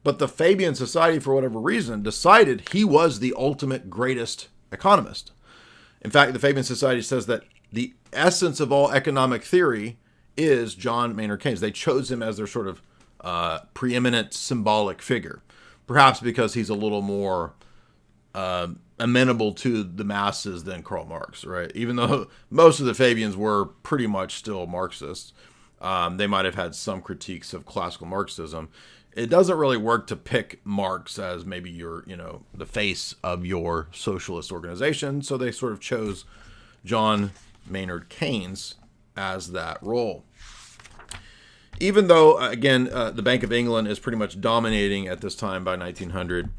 but the Fabian Society, for whatever reason, decided he was the ultimate greatest economist. In fact, the Fabian Society says that the essence of all economic theory is John Maynard Keynes. They chose him as their sort of preeminent symbolic figure, perhaps because he's a little more amenable to the masses than Karl Marx, right? Even though most of the Fabians were pretty much still Marxists, they might have had some critiques of classical Marxism. It doesn't really work to pick Marx as maybe your, the face of your socialist organization. So they sort of chose John Maynard Keynes as that role. Even though, again, the Bank of England is pretty much dominating at this time by 1900,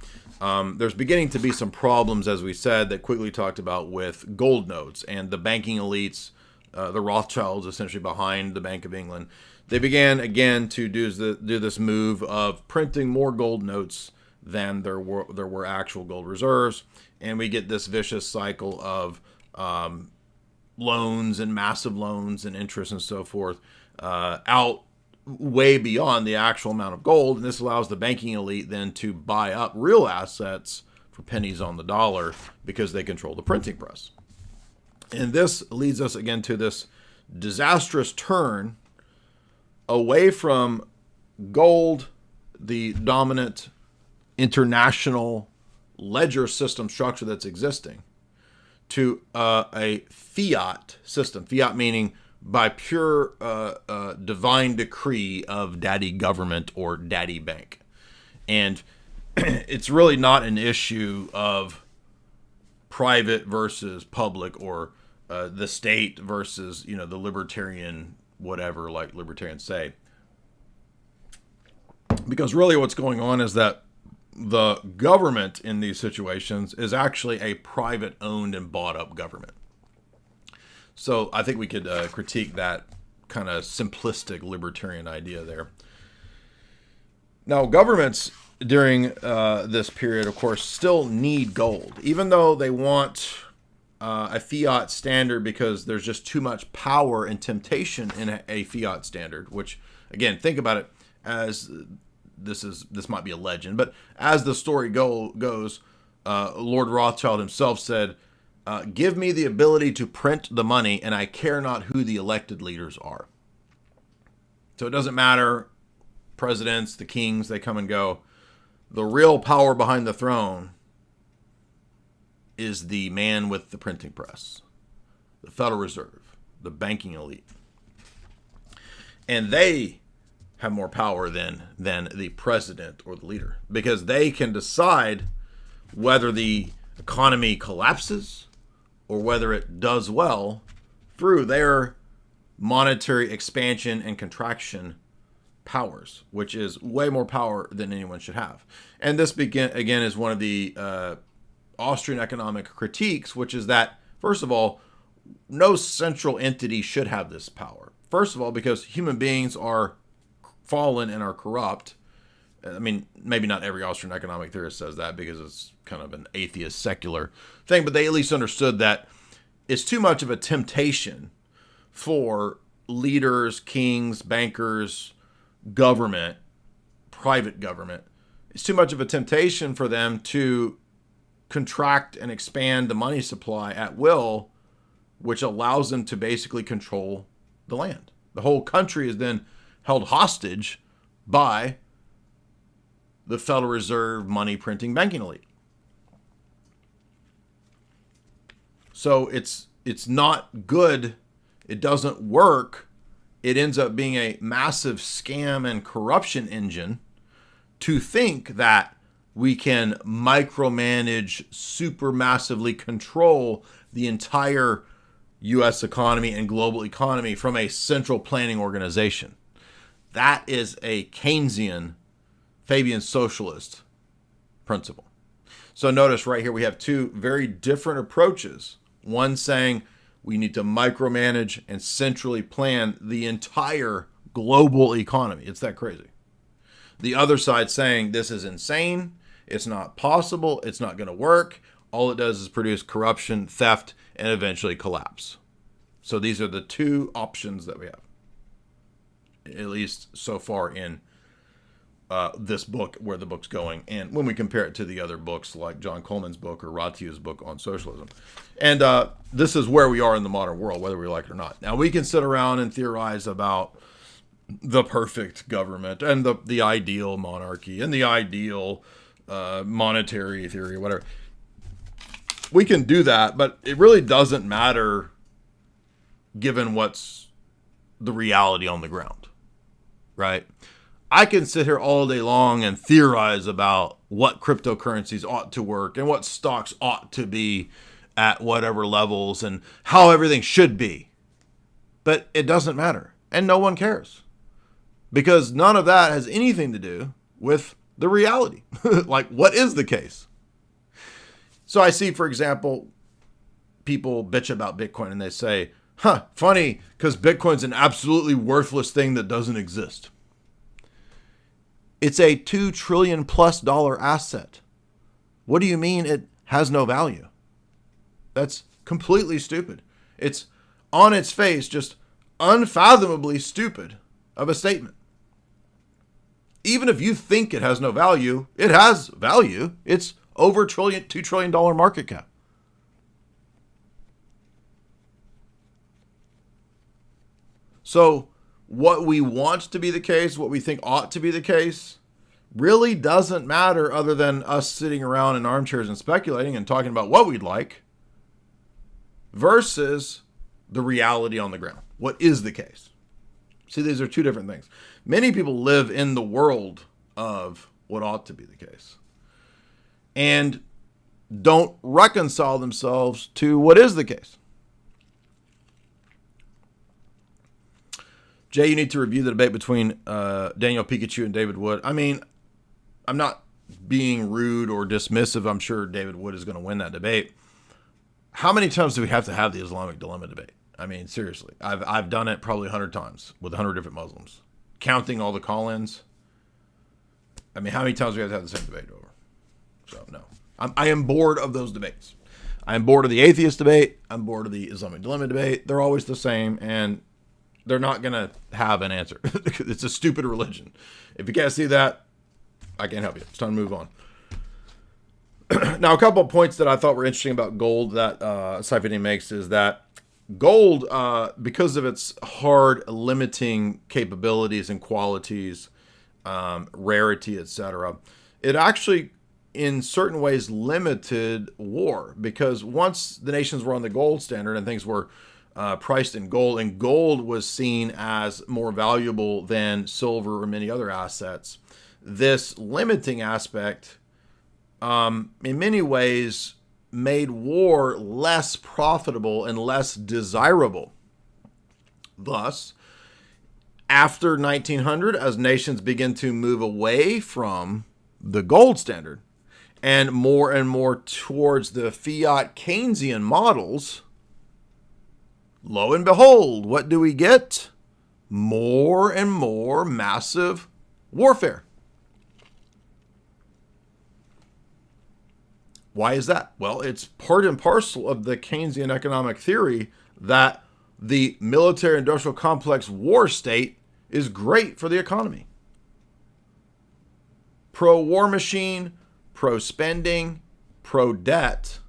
there's beginning to be some problems, as we said, that quickly talked about with gold notes and the banking elites, the Rothschilds essentially behind the Bank of England. They began again to do this move of printing more gold notes than there were actual gold reserves, and we get this vicious cycle of loans and massive loans and interest and so forth out way beyond the actual amount of gold, and this allows the banking elite then to buy up real assets for pennies on the dollar because they control the printing press. And this leads us again to this disastrous turn away from gold, the dominant international ledger system structure that's existing, to a fiat system. Fiat meaning by pure divine decree of daddy government or daddy bank. And it's really not an issue of private versus public or the state versus, the libertarian whatever, like libertarians say. Because really what's going on is that the government in these situations is actually a private owned and bought up government. So I think we could critique that kind of simplistic libertarian idea there. Now, governments during this period, of course, still need gold, even though they want a fiat standard because there's just too much power and temptation in a fiat standard, which, again, think about it as this might be a legend, but as the story goes, Lord Rothschild himself said, give me the ability to print the money and I care not who the elected leaders are. So it doesn't matter, presidents, the kings, they come and go. The real power behind the throne is the man with the printing press, the Federal Reserve, the banking elite. And they have more power than the president or the leader, because they can decide whether the economy collapses or whether it does well through their monetary expansion and contraction powers, which is way more power than anyone should have. And this again is one of the Austrian economic critiques, which is that, first of all, no central entity should have this power. First of all, because human beings are fallen and are corrupt. I mean, maybe not every Austrian economic theorist says that because it's kind of an atheist, secular thing, but they at least understood that it's too much of a temptation for leaders, kings, bankers, government, private government. It's too much of a temptation for them to contract and expand the money supply at will, which allows them to basically control the land. The whole country is then held hostage by the Federal Reserve money printing banking elite. So it's not good. It doesn't work. It ends up being a massive scam and corruption engine to think that we can micromanage, super massively control the entire U.S. economy and global economy from a central planning organization. That is a Keynesian, Fabian socialist principle. So notice right here we have two very different approaches. One saying we need to micromanage and centrally plan the entire global economy. It's that crazy. The other side saying this is insane. It's not possible. It's not going to work. All it does is produce corruption, theft, and eventually collapse. So these are the two options that we have, at least so far in this book, where the book's going, and when we compare it to the other books like John Coleman's book or Ratiu's book on socialism. And this is where we are in the modern world, whether we like it or not. Now, we can sit around and theorize about the perfect government and the ideal monarchy and the ideal monetary theory, whatever. We can do that, but it really doesn't matter given what's the reality on the ground, right? I can sit here all day long and theorize about what cryptocurrencies ought to work and what stocks ought to be at whatever levels and how everything should be. But it doesn't matter. And no one cares. Because none of that has anything to do with the reality. Like, what is the case? So I see, for example, people bitch about Bitcoin and they say, funny, because Bitcoin's an absolutely worthless thing that doesn't exist. It's a $2 trillion plus asset. What do you mean it has no value? That's completely stupid. It's on its face just unfathomably stupid of a statement. Even if you think it has no value, it has value. It's over $2 trillion market cap. So what we want to be the case, what we think ought to be the case, really doesn't matter other than us sitting around in armchairs and speculating and talking about what we'd like versus the reality on the ground. What is the case? See, these are two different things. Many people live in the world of what ought to be the case and don't reconcile themselves to what is the case. Jay, you need to review the debate between Daniel Pikachu and David Wood. I mean, I'm not being rude or dismissive. I'm sure David Wood is going to win that debate. How many times do we have to have the Islamic dilemma debate? I mean, seriously, I've done it probably 100 times with 100 different Muslims, counting all the call-ins. I mean, how many times do we have to have the same debate over? So, no. I am bored of those debates. I'm bored of the atheist debate. I'm bored of the Islamic dilemma debate. They're always the same, and they're not going to have an answer. It's a stupid religion. If you can't see that, I can't help you. It's time to move on. Now, a couple of points that I thought were interesting about gold that Fabian makes is that gold, because of its hard limiting capabilities and qualities, rarity, etc., it actually, in certain ways, limited war. Because once the nations were on the gold standard and things were priced in gold, and gold was seen as more valuable than silver or many other assets, this limiting aspect, in many ways, made war less profitable and less desirable. Thus, after 1900, as nations begin to move away from the gold standard and more towards the fiat Keynesian models, lo and behold, what do we get? More and more massive warfare. Why is that? Well, it's part and parcel of the Keynesian economic theory that the military-industrial complex war state is great for the economy. Pro-war machine, pro-spending, pro-debt,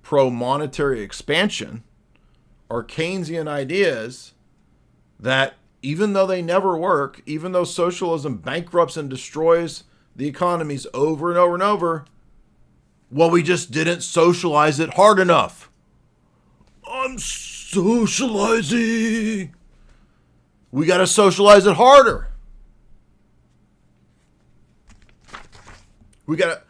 pro-monetary expansion are Keynesian ideas that, even though they never work, even though socialism bankrupts and destroys the economies over and over and over, well, we just didn't socialize it hard enough. I'm socializing. We got to socialize it harder. We got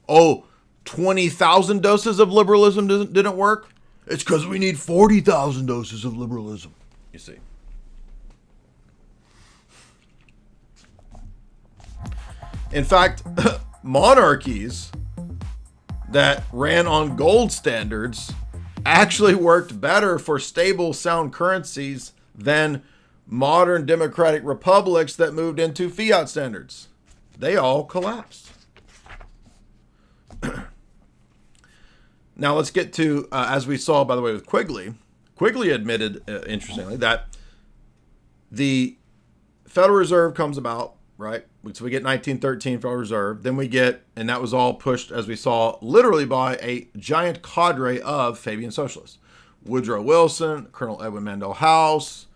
to, 20,000 doses of liberalism didn't work. It's because we need 40,000 doses of liberalism. You see. In fact, monarchies that ran on gold standards actually worked better for stable, sound currencies than modern democratic republics that moved into fiat standards. They all collapsed. Now let's get to, as we saw, by the way, with Quigley. Quigley admitted, interestingly, that the Federal Reserve comes about, right? So we get 1913 Federal Reserve. Then we get, and that was all pushed, as we saw, literally by a giant cadre of Fabian socialists. Woodrow Wilson, Colonel Edwin Mandell House,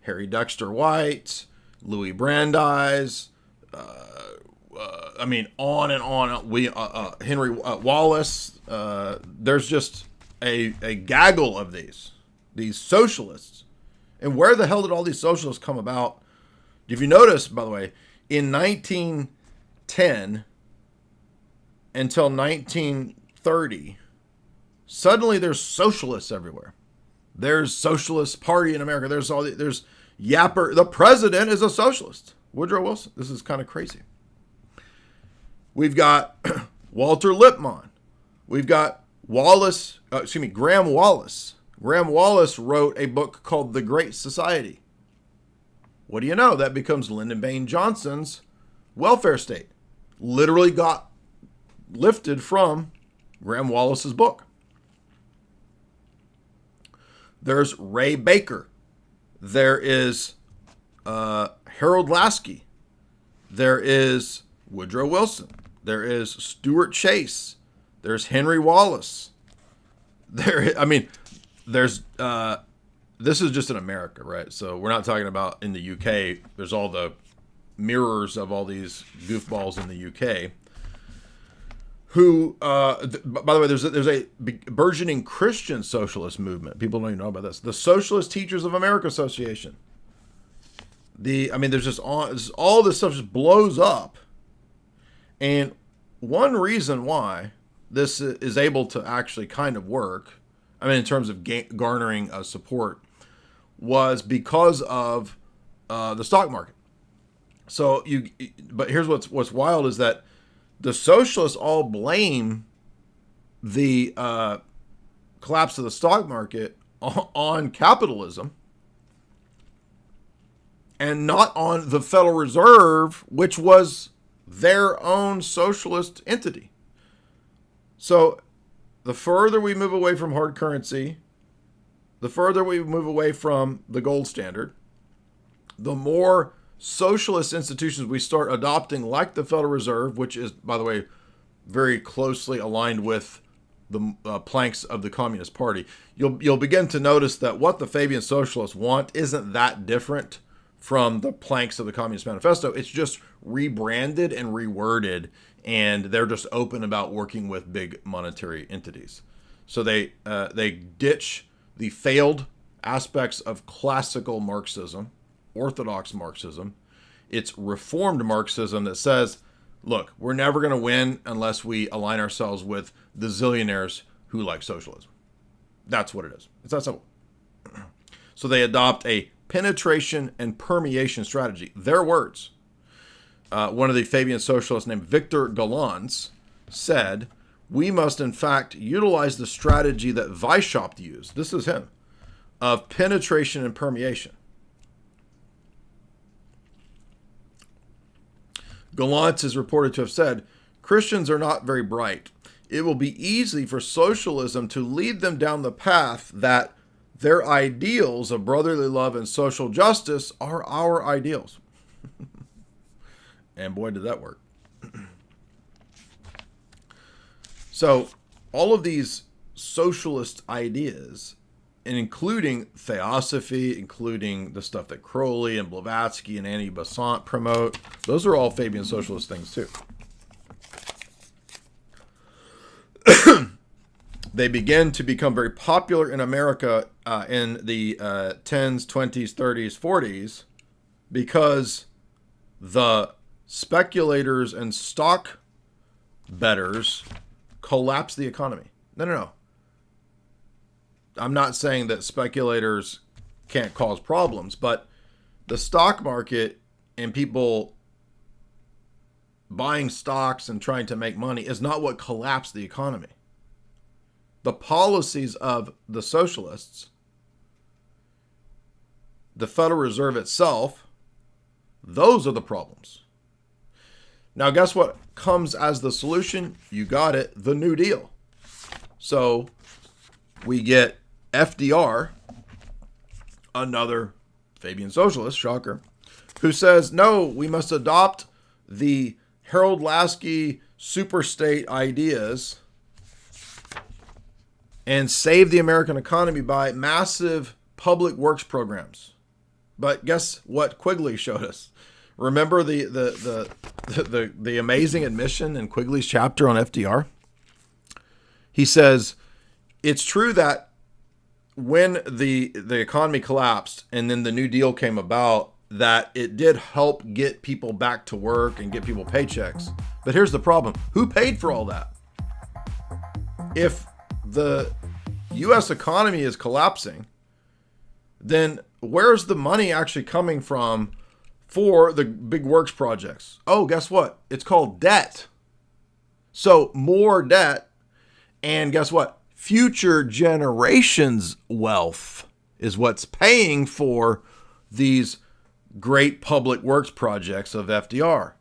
Harry Dexter White, Louis Brandeis, on and on. Henry Wallace. There's just a gaggle of these socialists. And where the hell did all these socialists come about? If you notice, by the way, in 1910 until 1930, suddenly there's socialists everywhere. There's Socialist Party in America. There's Yapper. The president is a socialist. Woodrow Wilson. This is kind of crazy. We've got Walter Lippmann. We've got Graham Wallace. Graham Wallace wrote a book called The Great Society. What do you know? That becomes Lyndon Baines Johnson's welfare state. Literally got lifted from Graham Wallace's book. There's Ray Baker. There is Harold Lasky. There is Woodrow Wilson. There is Stuart Chase. There's Henry Wallace. There's this is just in America, right? So we're not talking about in the UK. There's all the mirrors of all these goofballs in the UK. Who, by the way, there's a burgeoning Christian socialist movement. People don't even know about this. The Socialist Teachers of America Association. There's just all this stuff just blows up. And one reason why this is able to actually kind of work, in terms of garnering support, was because of the stock market. But here's what's wild is that the socialists all blame the collapse of the stock market on capitalism and not on the Federal Reserve, which was their own socialist entity. So the further we move away from hard currency, the further we move away from the gold standard, the more socialist institutions we start adopting, like the Federal Reserve, which is, by the way, very closely aligned with the planks of the Communist Party. You'll begin to notice that what the Fabian socialists want isn't that different from the planks of the Communist Manifesto. It's just rebranded and reworded, and they're just open about working with big monetary entities. So they ditch the failed aspects of classical Marxism, orthodox Marxism. It's reformed Marxism that says, look, we're never going to win unless we align ourselves with the zillionaires who like socialism. That's what it is. It's that simple. So they adopt a penetration and permeation strategy. Their words. One of the Fabian socialists named Victor Galland said, we must in fact utilize the strategy that Weishaupt used. This is him. Of penetration and permeation. Galland is reported to have said, Christians are not very bright. It will be easy for socialism to lead them down the path that their ideals of brotherly love and social justice are our ideals. And boy, did that work. So all of these socialist ideas, and including theosophy, including the stuff that Crowley and Blavatsky and Annie Besant promote, those are all Fabian socialist things too. They begin to become very popular in America in the 10s, 20s, 30s, 40s because the speculators and stock bettors collapse the economy. No. I'm not saying that speculators can't cause problems, but the stock market and people buying stocks and trying to make money is not what collapsed the economy. The policies of the socialists, the Federal Reserve itself, those are the problems. Now, guess what comes as the solution? You got it, the New Deal. So we get FDR, another Fabian socialist, shocker, who says, no, we must adopt the Harold Lasky superstate ideas and save the American economy by massive public works programs. But guess what Quigley showed us? Remember the amazing admission in Quigley's chapter on FDR? He says, it's true that when the economy collapsed and then the New Deal came about, that it did help get people back to work and get people paychecks. But here's the problem. Who paid for all that? If the U.S. economy is collapsing, then where's the money actually coming from for the big works projects? Oh, guess what? It's called debt. So more debt, and guess what? Future generations' wealth is what's paying for these great public works projects of FDR.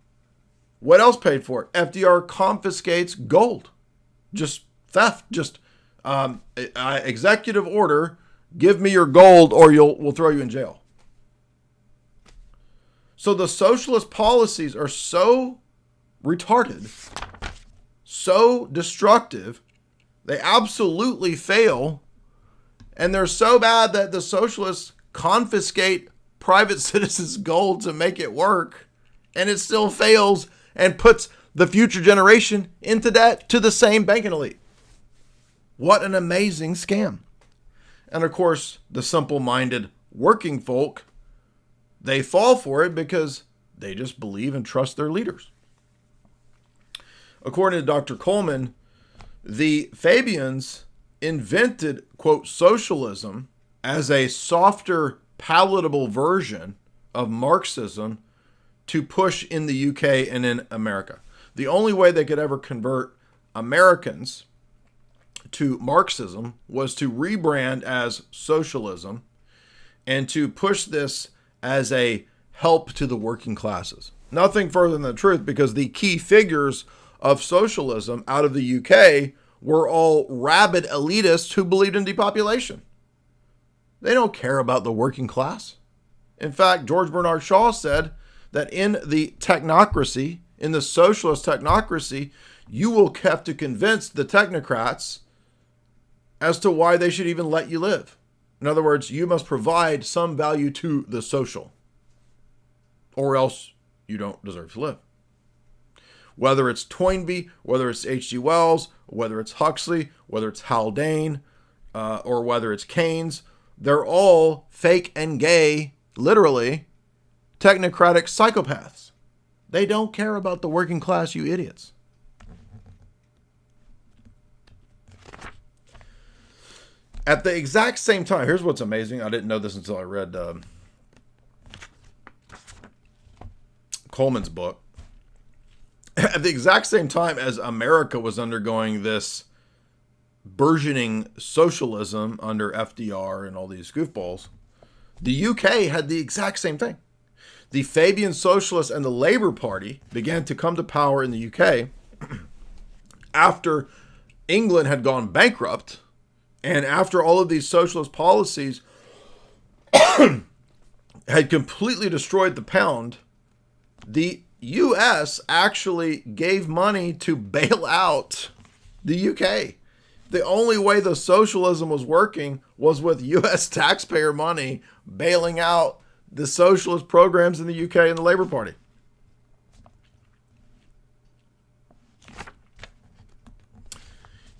What else paid for it? FDR confiscates gold. Just theft. Just executive order. Give me your gold or we'll throw you in jail. So the socialist policies are so retarded, so destructive, they absolutely fail, and they're so bad that the socialists confiscate private citizens' gold to make it work, and it still fails and puts the future generation into debt to the same banking elite. What an amazing scam. And of course, the simple-minded working folk, they fall for it because they just believe and trust their leaders. According to Dr. Coleman, the Fabians invented, quote, socialism as a softer, palatable version of Marxism to push in the UK and in America. The only way they could ever convert Americans to Marxism was to rebrand as socialism and to push this as a help to the working classes. Nothing further than the truth, because the key figures of socialism out of the UK were all rabid elitists who believed in depopulation. They don't care about the working class. In fact, George Bernard Shaw said that in the technocracy, in the socialist technocracy, you will have to convince the technocrats as to why they should even let you live. In other words, you must provide some value to the social, or else you don't deserve to live. Whether it's Toynbee, whether it's H.G. Wells, whether it's Huxley, whether it's Haldane, or whether it's Keynes, they're all fake and gay, literally, technocratic psychopaths. They don't care about the working class, you idiots. At the exact same time, here's what's amazing. I didn't know this until I read Coleman's book. At the exact same time as America was undergoing this burgeoning socialism under FDR and all these goofballs, the UK had the exact same thing. The Fabian Socialists and the Labour Party began to come to power in the UK after England had gone bankrupt, and after all of these socialist policies had completely destroyed the pound. The U.S. actually gave money to bail out the U.K. The only way the socialism was working was with U.S. taxpayer money bailing out the socialist programs in the U.K. and the Labour Party.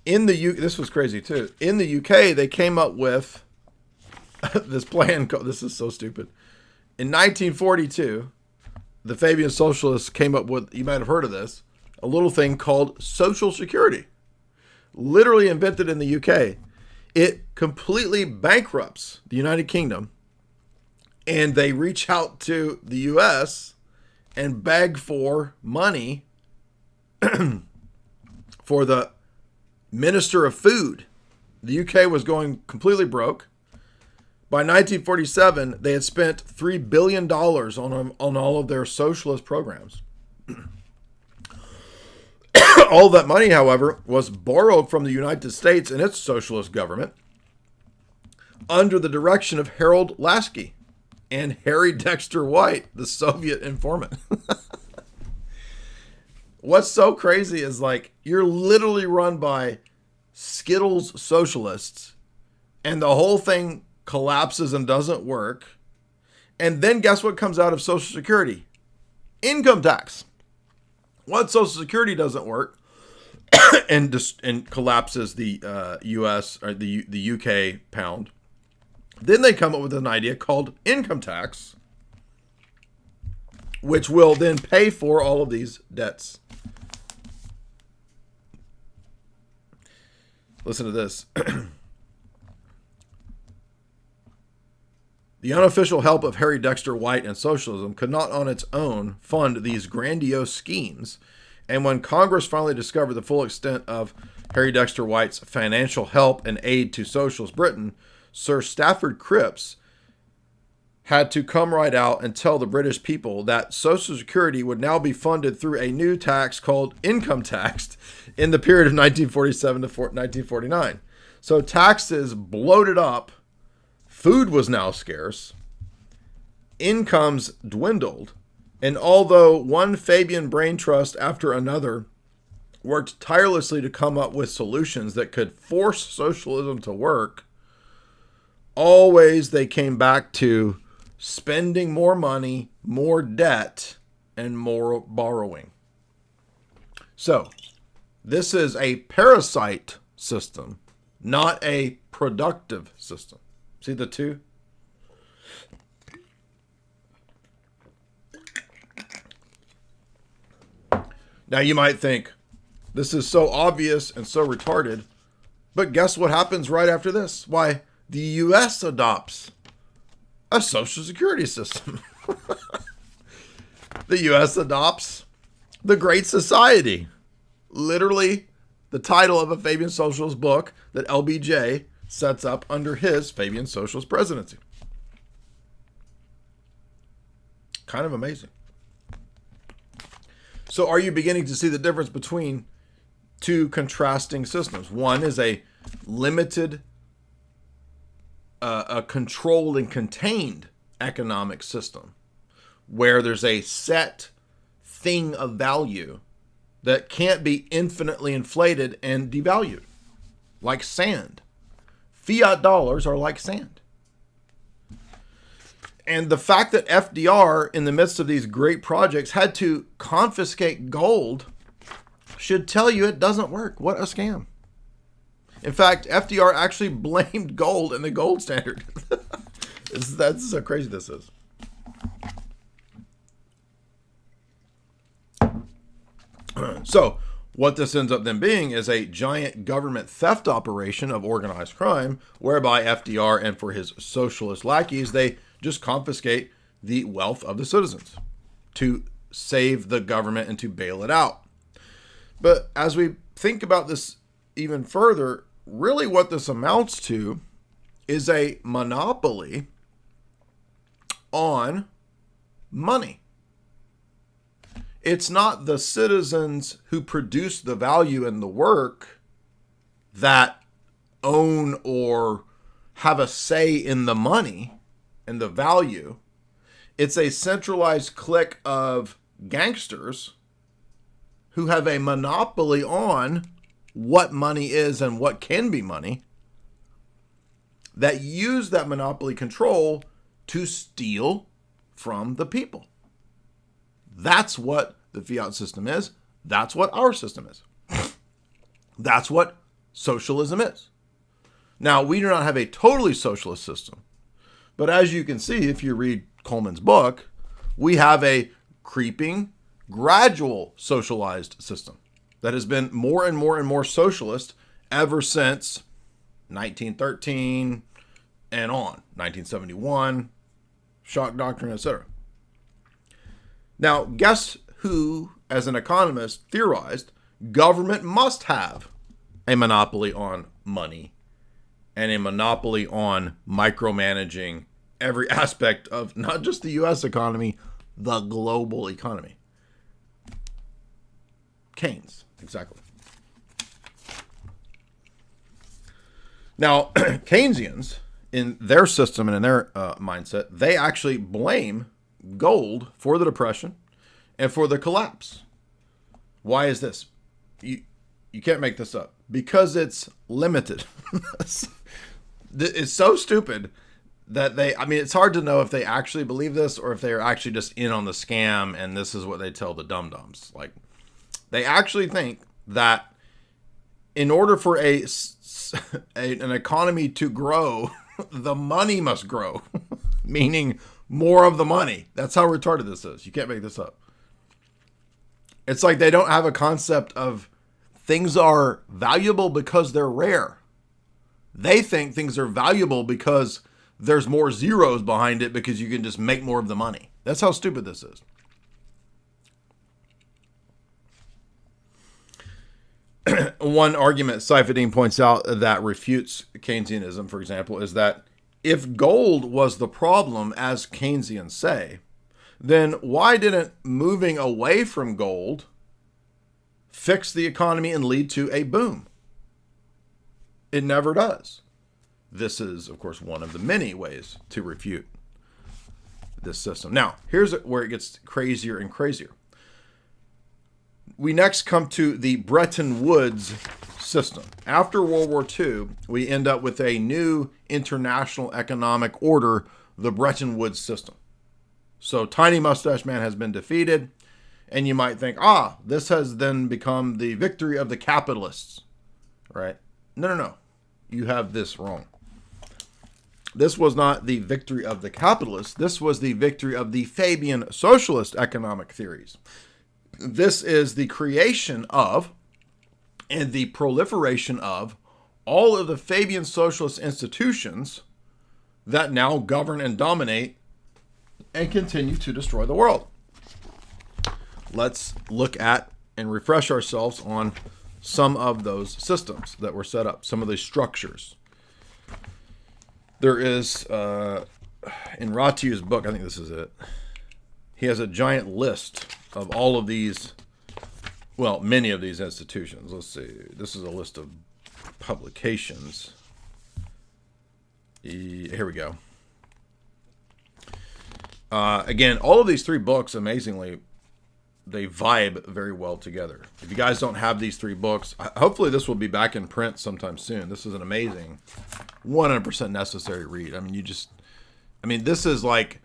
This was crazy too. In the UK, they came up with this plan. This is so stupid. In 1942, the Fabian Socialists came up with, you might have heard of this, a little thing called Social Security. Literally invented in the UK. It completely bankrupts the United Kingdom, and they reach out to the US and beg for money for the Minister of Food. The UK was going completely broke. By 1947, they had spent $3 billion on all of their socialist programs. All that money, however, was borrowed from the United States and its socialist government under the direction of Harold Lasky and Harry Dexter White, the Soviet informant. What's so crazy is, like, you're literally run by Skittles socialists, and the whole thing collapses and doesn't work. And then guess what comes out of Social Security? Income tax. Once Social Security doesn't work and collapses the U.S. or the UK pound, then they come up with an idea called income tax, which will then pay for all of these debts. Listen to this. The unofficial help of Harry Dexter White and socialism could not on its own fund these grandiose schemes. And when Congress finally discovered the full extent of Harry Dexter White's financial help and aid to socialist Britain, Sir Stafford Cripps had to come right out and tell the British people that Social Security would now be funded through a new tax called income tax in the period of 1947 to 1949. So taxes bloated up. Food was now scarce. Incomes dwindled. And although one Fabian brain trust after another worked tirelessly to come up with solutions that could force socialism to work, always they came back to spending more money, more debt, and more borrowing. So, this is a parasite system, not a productive system. See the two? Now you might think, this is so obvious and so retarded, but guess what happens right after this? Why, the U.S. adopts a Social Security system. The U.S. adopts the Great Society. Literally the title of a Fabian Socialist book that LBJ sets up under his Fabian Socialist presidency. Kind of amazing. So are you beginning to see the difference between two contrasting systems. One is a limited, a controlled and contained economic system where there's a set thing of value that can't be infinitely inflated and devalued, like sand. Fiat dollars are like sand. And the fact that FDR, in the midst of these great projects, had to confiscate gold should tell you it doesn't work. What a scam. In fact, FDR actually blamed gold and the gold standard. That's how crazy this is. So, what this ends up then being is a giant government theft operation of organized crime, whereby FDR and for his socialist lackeys, they just confiscate the wealth of the citizens to save the government and to bail it out. But as we think about this even further, really what this amounts to is a monopoly on money. It's not the citizens who produce the value and the work that own or have a say in the money and the value. It's a centralized clique of gangsters who have a monopoly on what money is and what can be money, that use that monopoly control to steal from the people. That's what the fiat system is. That's what our system is. That's what socialism is. Now, we do not have a totally socialist system, but as you can see, if you read Coleman's book, we have a creeping, gradual socialized system that has been more and more and more socialist ever since 1913 and on, 1971, shock doctrine, etc. Now, guess who, as an economist, theorized government must have a monopoly on money and a monopoly on micromanaging every aspect of not just the U.S. economy, the global economy. Keynes, exactly. Now, Keynesians, in their system and in their mindset, they actually blame gold for the depression and for the collapse. Why is this? You can't make this up. Because it's limited. It's so stupid that it's hard to know if they actually believe this or if they're actually just in on the scam and this is what they tell the dum-dums. Like, they actually think that in order for an economy to grow, the money must grow, meaning more of the money. That's how retarded this is. You can't make this up. It's like they don't have a concept of things are valuable because they're rare. They think things are valuable because there's more zeros behind it because you can just make more of the money. That's how stupid this is. One argument Seyfedin points out that refutes Keynesianism, for example, is that if gold was the problem, as Keynesians say, then why didn't moving away from gold fix the economy and lead to a boom? It never does. This is, of course, one of the many ways to refute this system. Now, here's where it gets crazier and crazier. We next come to the Bretton Woods system. After World War II, we end up with a new international economic order, the Bretton Woods system. So Tiny Mustache Man has been defeated, and you might think, this has then become the victory of the capitalists, right? No. You have this wrong. This was not the victory of the capitalists. This was the victory of the Fabian socialist economic theories. This is the creation of and the proliferation of all of the Fabian socialist institutions that now govern and dominate and continue to destroy the world. Let's look at and refresh ourselves on some of those systems that were set up, some of the structures. There is, in Ratiu's book, I think this is it, he has a giant list of all of these well, many of these institutions. Let's see. This is a list of publications. Here we go. Again, all of these three books, amazingly, they vibe very well together. If you guys don't have these three books, hopefully this will be back in print sometime soon. This is an amazing, 100% necessary read. I mean, this is like,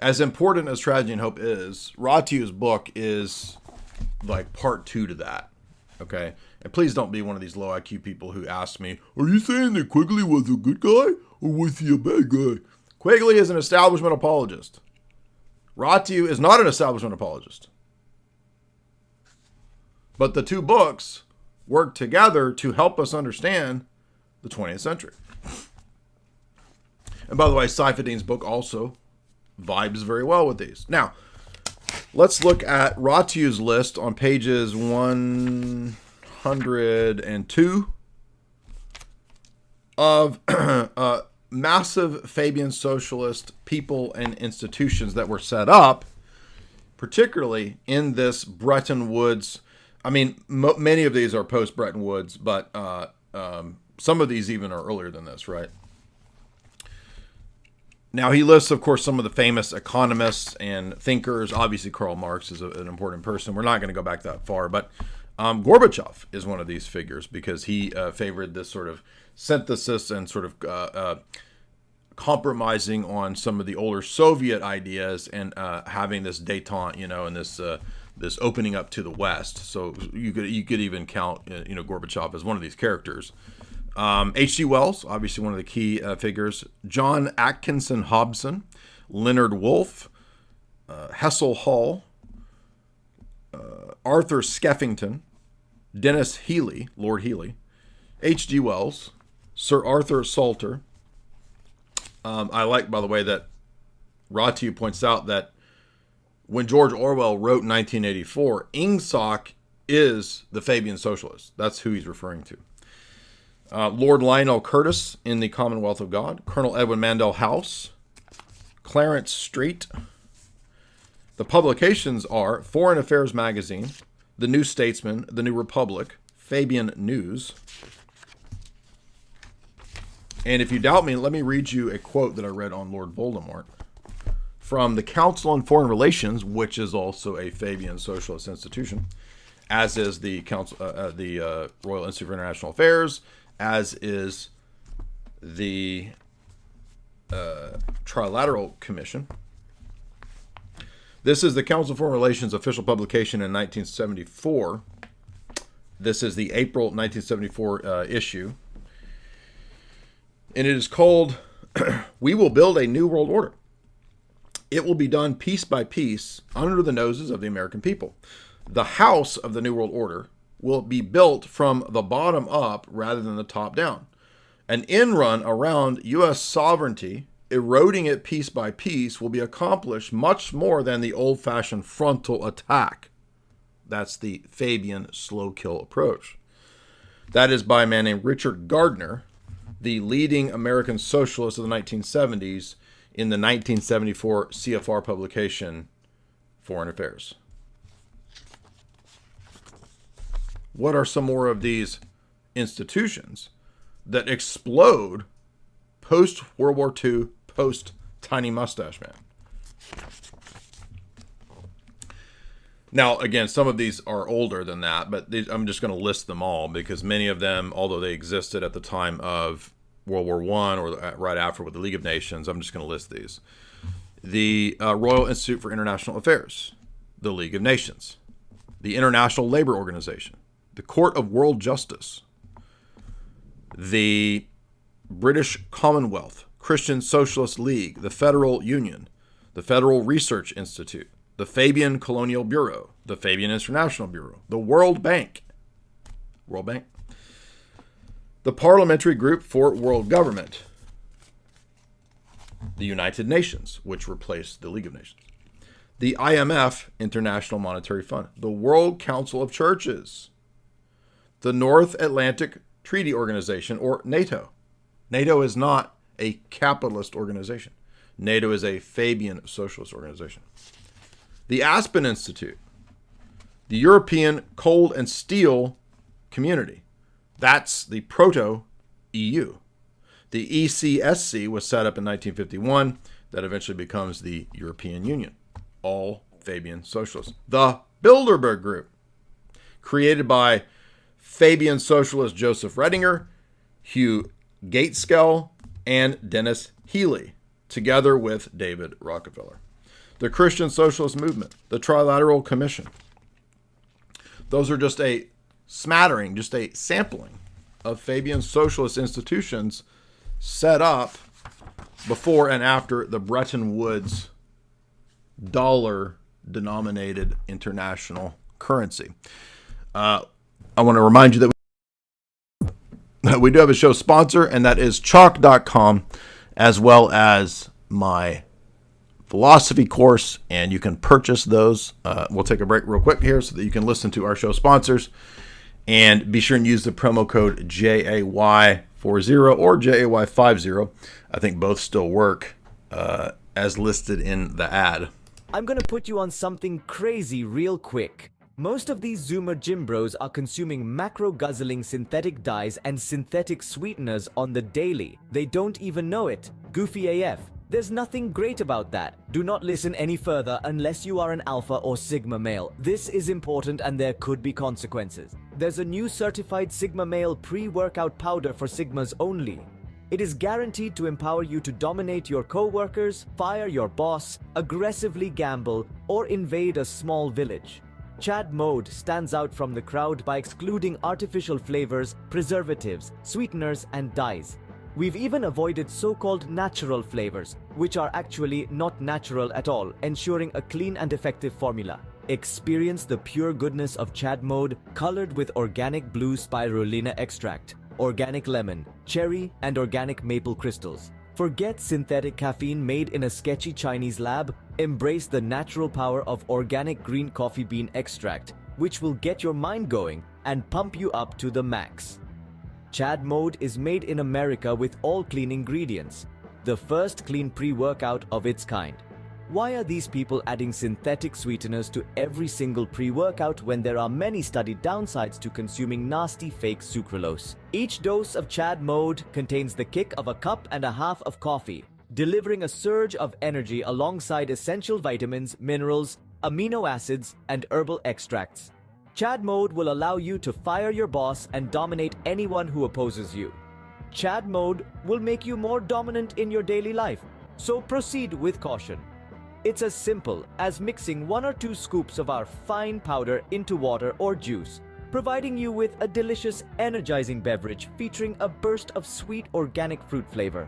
as important as Tragedy and Hope is, Ratiu's book is like part 2 to that. Okay? And please don't be one of these low IQ people who ask me, are you saying that Quigley was a good guy or was he a bad guy? Quigley is an establishment apologist. Ratiu is not an establishment apologist. But the two books work together to help us understand the 20th century. And by the way, Saifuddin's book also vibes very well with these. Now, let's look at Ratiu's list on pages 102 of massive Fabian socialist people and institutions that were set up, particularly in this Bretton Woods. I mean, many of these are post-Bretton Woods, but some of these even are earlier than this, right? Now, he lists, of course, some of the famous economists and thinkers. Obviously, Karl Marx is an important person. We're not going to go back that far, but Gorbachev is one of these figures because he favored this sort of synthesis and sort of compromising on some of the older Soviet ideas and having this détente, and this opening up to the West. So you could even count Gorbachev as one of these characters. H.G. Wells, obviously one of the key figures. John Atkinson Hobson, Leonard Woolf, Hessel Hall, Arthur Skeffington, Dennis Healy, Lord Healy, H.G. Wells, Sir Arthur Salter. I like, by the way, that Ratiu points out that when George Orwell wrote 1984, Ingsoc is the Fabian socialist. That's who he's referring to. Lord Lionel Curtis in The Commonwealth of God, Colonel Edwin Mandell House, Clarence Street. The publications are Foreign Affairs Magazine, The New Statesman, The New Republic, Fabian News. And if you doubt me, let me read you a quote that I read on Lord Voldemort from the Council on Foreign Relations, which is also a Fabian socialist institution, as is the Royal Institute for International Affairs, as is the Trilateral Commission. This is the Council on Foreign Relations official publication in 1974. This is the April 1974 issue. And it is called, We Will Build a New World Order. It will be done piece by piece under the noses of the American people. The house of the New World Order will be built from the bottom up rather than the top down. An end run around U.S. sovereignty, eroding it piece by piece, will be accomplished much more than the old-fashioned frontal attack. That's the Fabian slow kill approach. That is by a man named Richard Gardner, the leading American socialist of the 1970s, in the 1974 CFR publication, Foreign Affairs. What are some more of these institutions that explode post-World War II, post-Tiny Mustache Man? Now, again, some of these are older than that, but I'm just going to list them all because many of them, although they existed at the time of World War I or right after with the League of Nations, I'm just going to list these. The Royal Institute for International Affairs, the League of Nations, the International Labor Organization, the Court of World Justice, the British Commonwealth, Christian Socialist League, the Federal Union, the Federal Research Institute, the Fabian Colonial Bureau, the Fabian International Bureau, the World Bank, the Parliamentary Group for World Government, the United Nations, which replaced the League of Nations, the IMF, International Monetary Fund, the World Council of Churches, the North Atlantic Treaty Organization, or NATO. NATO is not a capitalist organization. NATO is a Fabian socialist organization. The Aspen Institute, the European Coal and Steel Community. That's the proto-EU. The ECSC was set up in 1951. That eventually becomes the European Union. All Fabian socialists. The Bilderberg Group, created by Fabian socialist Joseph Redinger, Hugh Gaitskell, and Dennis Healy, together with David Rockefeller. The Christian Socialist Movement, the Trilateral Commission. Those are just a smattering, just a sampling of Fabian socialist institutions set up before and after the Bretton Woods dollar-denominated international currency. I want to remind you that we do have a show sponsor, and that is chalk.com, as well as my philosophy course, and you can purchase those. We'll take a break real quick here so that you can listen to our show sponsors, and be sure and use the promo code JAY40 or JAY50. I think both still work as listed in the ad. I'm gonna put you on something crazy real quick. Most of these Zoomer gym bros are consuming macro-guzzling synthetic dyes and synthetic sweeteners on the daily. They don't even know it. Goofy AF. There's nothing great about that. Do not listen any further unless you are an alpha or sigma male. This is important and there could be consequences. There's a new certified sigma male pre-workout powder for sigmas only. It is guaranteed to empower you to dominate your co-workers, fire your boss, aggressively gamble, or invade a small village. Chad Mode stands out from the crowd by excluding artificial flavors, preservatives, sweeteners, and dyes. We've even avoided so-called natural flavors, which are actually not natural at all, ensuring a clean and effective formula. Experience the pure goodness of Chad Mode, colored with organic blue spirulina extract, organic lemon, cherry, and organic maple crystals. Forget synthetic caffeine made in a sketchy Chinese lab. Embrace the natural power of organic green coffee bean extract, which will get your mind going and pump you up to the max. Chad Mode is made in America with all clean ingredients, the first clean pre-workout of its kind. Why are these people adding synthetic sweeteners to every single pre-workout when there are many studied downsides to consuming nasty fake sucralose? Each dose of Chad Mode contains the kick of a cup and a half of coffee, delivering a surge of energy alongside essential vitamins, minerals, amino acids, and herbal extracts. Chad Mode will allow you to fire your boss and dominate anyone who opposes you. Chad Mode will make you more dominant in your daily life, so proceed with caution. It's as simple as mixing 1 or 2 scoops of our fine powder into water or juice, providing you with a delicious, energizing beverage featuring a burst of sweet organic fruit flavor.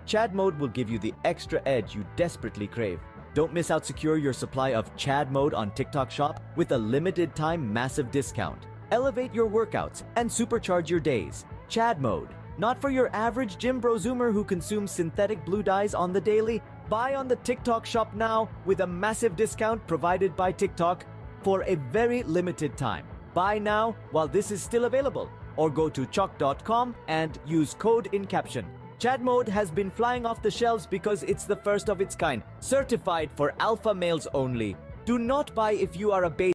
Chad Mode will give you the extra edge you desperately crave. Don't miss out. Secure your supply of Chad Mode on TikTok Shop with a limited time massive discount. Elevate your workouts and supercharge your days. Chad Mode, not for your average gym bro zoomer who consumes synthetic blue dyes on the daily. Buy on the TikTok Shop now with a massive discount provided by TikTok for a very limited time. Buy now while this is still available, or go to chalk.com and use code in caption. Chad Mode has been flying off the shelves because it's the first of its kind, certified for alpha males only. Do not buy if you are a beta.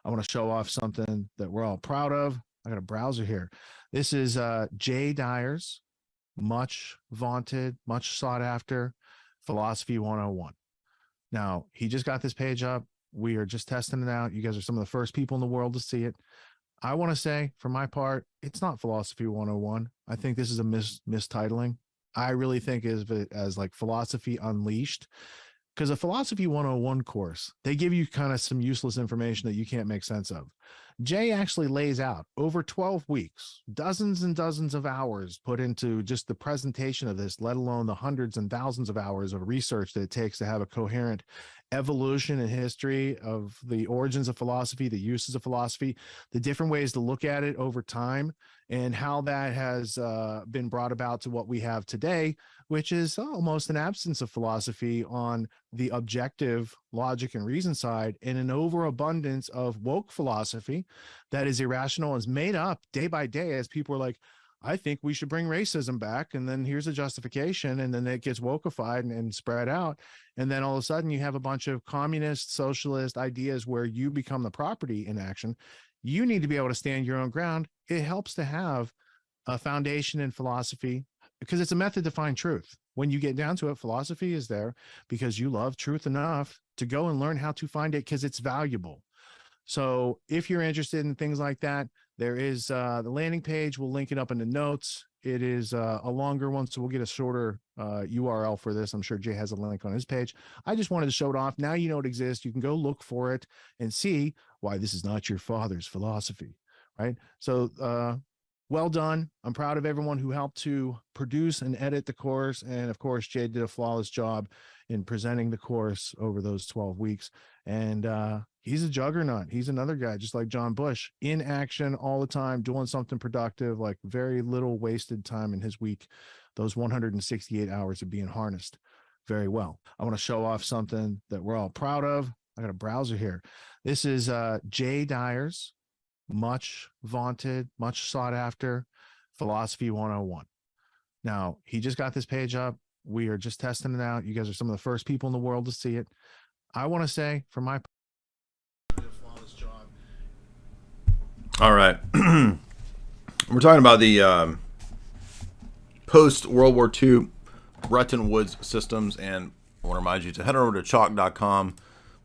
I want to show off something that we're all proud of. I got a browser here. This is Jay Dyer's much vaunted, much sought after Philosophy 101. Now, he just got this page up. We are just testing it out. You guys are some of the first people in the world to see it. I want to say, for my part, it's not Philosophy 101. I think this is a mistitling. I really think of it as like Philosophy Unleashed, because a Philosophy 101 course, they give you kind of some useless information that you can't make sense of. Jay actually lays out over 12 weeks, dozens and dozens of hours put into just the presentation of this, let alone the hundreds and thousands of hours of research that it takes to have a coherent evolution and history of the origins of philosophy, the uses of philosophy, the different ways to look at it over time, and how that has been brought about to what we have today, which is almost an absence of philosophy on the objective logic and reason side, and an overabundance of woke philosophy that is irrational and is made up day by day as people are like, I think we should bring racism back. And then here's a justification. And then it gets wokeified and spread out. And then all of a sudden you have a bunch of communist, socialist ideas where you become the property in action. You need to be able to stand your own ground. It helps to have a foundation in philosophy because it's a method to find truth. When you get down to it, philosophy is there because you love truth enough to go and learn how to find it because it's valuable. So if you're interested in things like that, there is the landing page. We'll link it up in the notes. It is a longer one, so we'll get a shorter URL for this. I'm sure Jay has a link on his page. I just wanted to show it off. Now you know it exists. You can go look for it and see why this is not your father's philosophy, right? So well done. I'm proud of everyone who helped to produce and edit the course. And of course, Jay did a flawless job in presenting the course over those 12 weeks. And he's a juggernaut. He's another guy, just like John Bush, in action all the time, doing something productive, like very little wasted time in his week. Those 168 hours of being harnessed very well. I want to show off something that we're all proud of. I got a browser here. This is Jay Dyer's much vaunted, much sought after Philosophy 101. Now, he just got this page up. We are just testing it out. You guys are some of the first people in the world to see it. I want to say, for my all right. We're talking about the post-World War II Bretton Woods systems, and I want to remind you to head over to chalk.com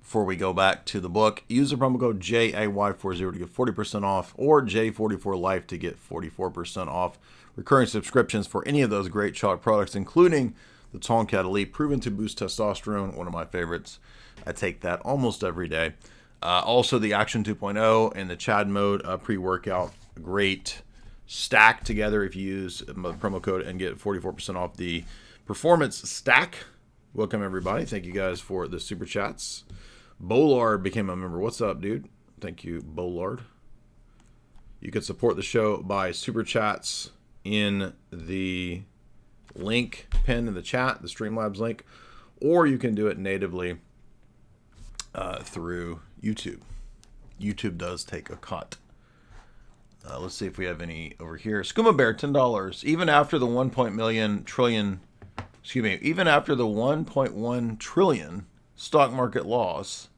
before we go back to the book. Use the promo code JAY40 to get 40% off, or J44Life to get 44% off recurring subscriptions for any of those great Chalk products, including the Tomcat Elite, proven to boost testosterone, one of my favorites. I take that almost every day. Also, the Action 2.0 and the Chad Mode pre-workout, great stack together if you use the promo code and get 44% off the Performance Stack. Welcome, everybody. Thank you guys for the super chats. Bolard became a member. What's up, dude? Thank you, Bolard. You can support the show by super chats in the link pinned in the chat, the Streamlabs link, or you can do it natively through YouTube. YouTube does take a cut. Let's see if we have any over here. Skooma Bear, $10. Even after the 1.1 trillion stock market loss.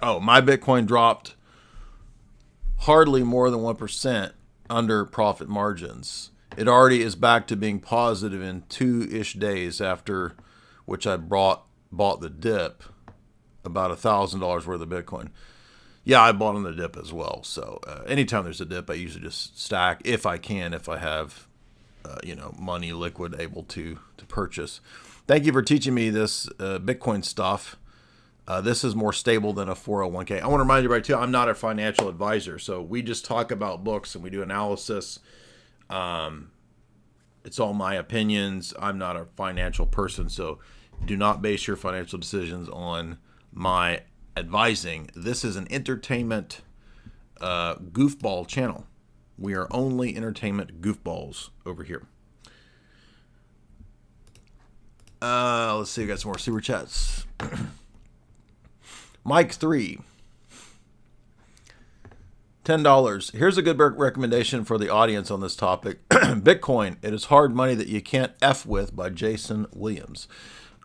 Oh, my Bitcoin dropped hardly more than 1% under profit margins. It already is back to being positive in 2-ish days after which I bought the dip, about $1,000 worth of Bitcoin. Yeah, I bought on the dip as well. So anytime there's a dip, I usually just stack if I can, if I have money liquid able to purchase. Thank you for teaching me this Bitcoin stuff. This is more stable than a 401k. I want to remind you, right, too, I'm not a financial advisor. So we just talk about books and we do analysis. It's all my opinions. I'm not a financial person. So do not base your financial decisions on my advising. This is an entertainment goofball channel. We are only entertainment goofballs over here. Let's see, we got some more super chats. Mike 3, $10. Here's a good recommendation for the audience on this topic. Bitcoin, it is hard money that you can't F with, by Jason Williams.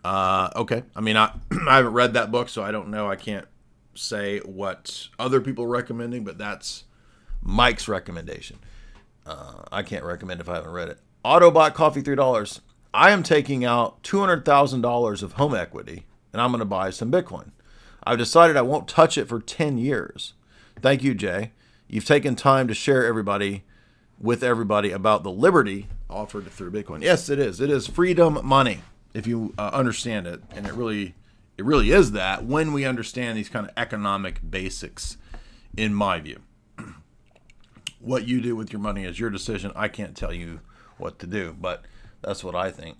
Okay. I mean, I haven't read that book, so I don't know. I can't say what other people are recommending, but that's Mike's recommendation. I can't recommend if I haven't read it. Autobot Coffee, $3. I am taking out $200,000 of home equity, and I'm going to buy some Bitcoin. I've decided I won't touch it for 10 years. Thank you, Jay. You've taken time to share with everybody about the liberty offered through Bitcoin. Yes, it is. It is freedom money, if you understand it. And it really is that when we understand these kind of economic basics, in my view. What you do with your money is your decision. I can't tell you what to do, but that's what I think.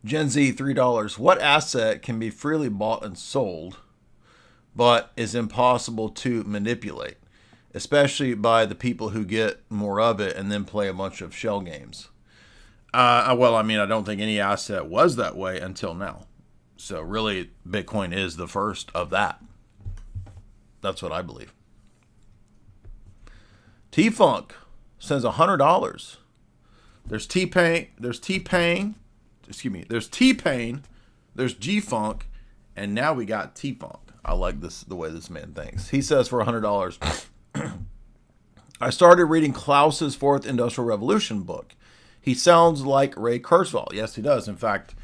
Gen Z, $3. What asset can be freely bought and sold, but is impossible to manipulate, especially by the people who get more of it and then play a bunch of shell games? Well, I mean, I don't think any asset was that way until now. So really, Bitcoin is the first of that. That's what I believe. T-Funk sends $100. There's T-Pain. There's T-Pain. Excuse me. There's T-Pain. There's G-Funk. And now we got T-Funk. I like this, the way this man thinks. He says for $100, I started reading Klaus's Fourth Industrial Revolution book. He sounds like Ray Kurzweil. Yes, he does. In fact,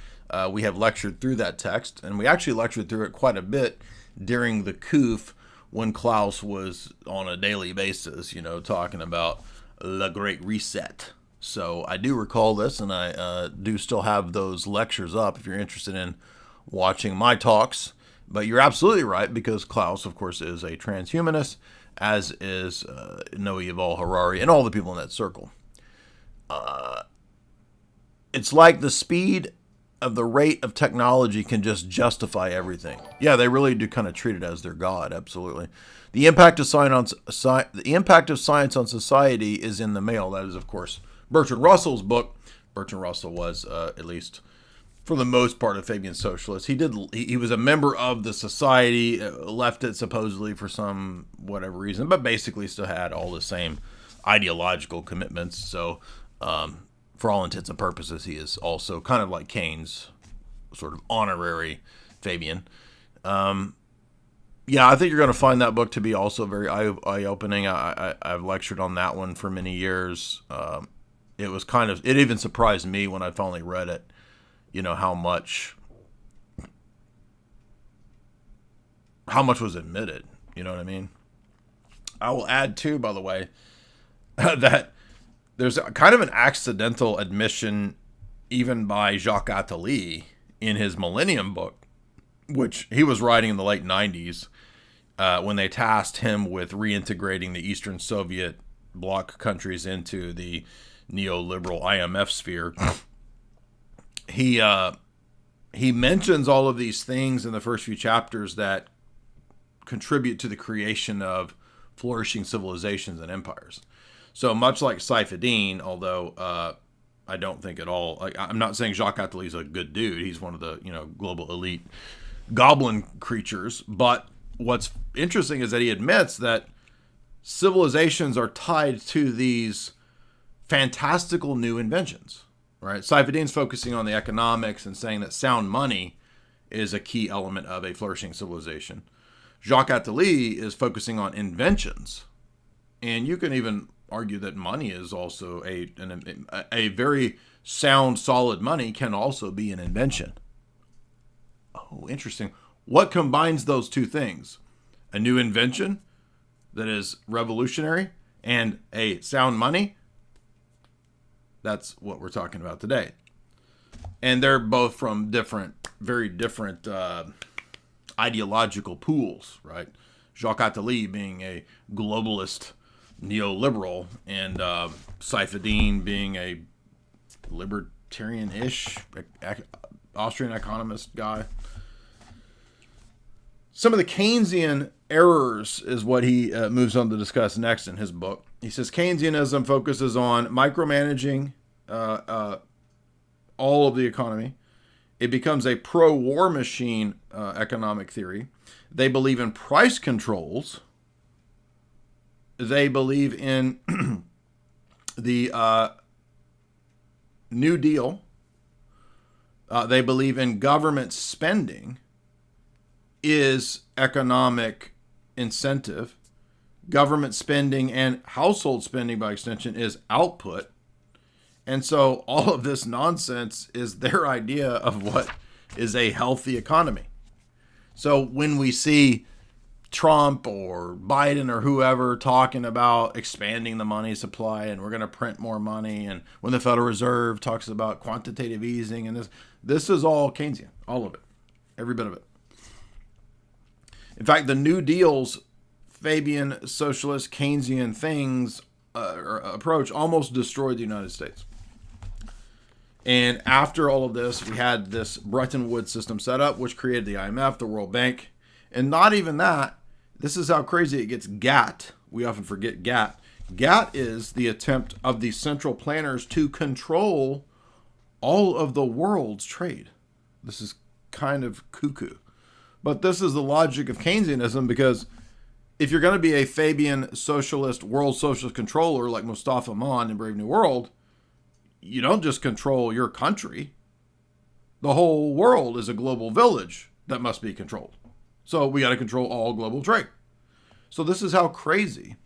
we have lectured through that text, and we actually lectured through it quite a bit during the COOF when Klaus was on a daily basis, talking about the Great Reset. So I do recall this, and I do still have those lectures up if you're interested in watching my talks. But you're absolutely right, because Klaus, of course, is a transhumanist, as is Noe Yuval Harari and all the people in that circle. It's like the speed of the rate of technology can just justify everything. Yeah, they really do kind of treat it as their god. Absolutely. The impact of science on society is in the mail. That is, of course, Bertrand Russell's book. Bertrand Russell was, at least for the most part, a Fabian socialist. He was a member of the society, left it supposedly for some whatever reason, but basically still had all the same ideological commitments. So, for all intents and purposes, he is also kind of like Keynes, sort of honorary Fabian. Yeah, I think you're going to find that book to be also very eye-opening. I've lectured on that one for many years. It even surprised me when I finally read it, how much was admitted. You know what I mean? I will add too, by the way, that there's kind of an accidental admission even by Jacques Attali in his Millennium book, which he was writing in the late 90s, when they tasked him with reintegrating the Eastern Soviet bloc countries into the neoliberal IMF sphere. He mentions all of these things in the first few chapters that contribute to the creation of flourishing civilizations and empires. So much like Saifuddin, although I don't think at all, I'm not saying Jacques Attali is a good dude. He's one of the global elite goblin creatures. But what's interesting is that he admits that civilizations are tied to these fantastical new inventions. Right? Saifuddin's focusing on the economics and saying that sound money is a key element of a flourishing civilization. Jacques Attali is focusing on inventions, and you can even argue that money is also a very sound, solid money can also be an invention. Oh, interesting. What combines those two things? A new invention that is revolutionary and a sound money? That's what we're talking about today. And they're both from very different ideological pools, right? Jacques Attali being a globalist neoliberal, and Saifuddin being a libertarian-ish Austrian economist guy. Some of the Keynesian errors is what he moves on to discuss next in his book. He says Keynesianism focuses on micromanaging all of the economy. It becomes a pro-war machine economic theory. They believe in price controls. They believe in the New Deal. They believe in government spending is economic incentive. Government spending and household spending, by extension, is output. And so all of this nonsense is their idea of what is a healthy economy. So when we see Trump or Biden or whoever talking about expanding the money supply and we're going to print more money, and when the Federal Reserve talks about quantitative easing, and this is all Keynesian, all of it, every bit of it. In fact, the New Deal's Fabian socialist Keynesian things or approach almost destroyed the United States. And after all of this, we had this Bretton Woods system set up, which created the IMF, the World Bank. And not even that, this is how crazy it gets. GATT, we often forget GATT. GATT is the attempt of the central planners to control all of the world's trade. This is kind of cuckoo. But this is the logic of Keynesianism, because if you're going to be a Fabian socialist, world socialist controller like Mustafa Aman in Brave New World, you don't just control your country. The whole world is a global village that must be controlled. So we got to control all global trade. So this is how crazy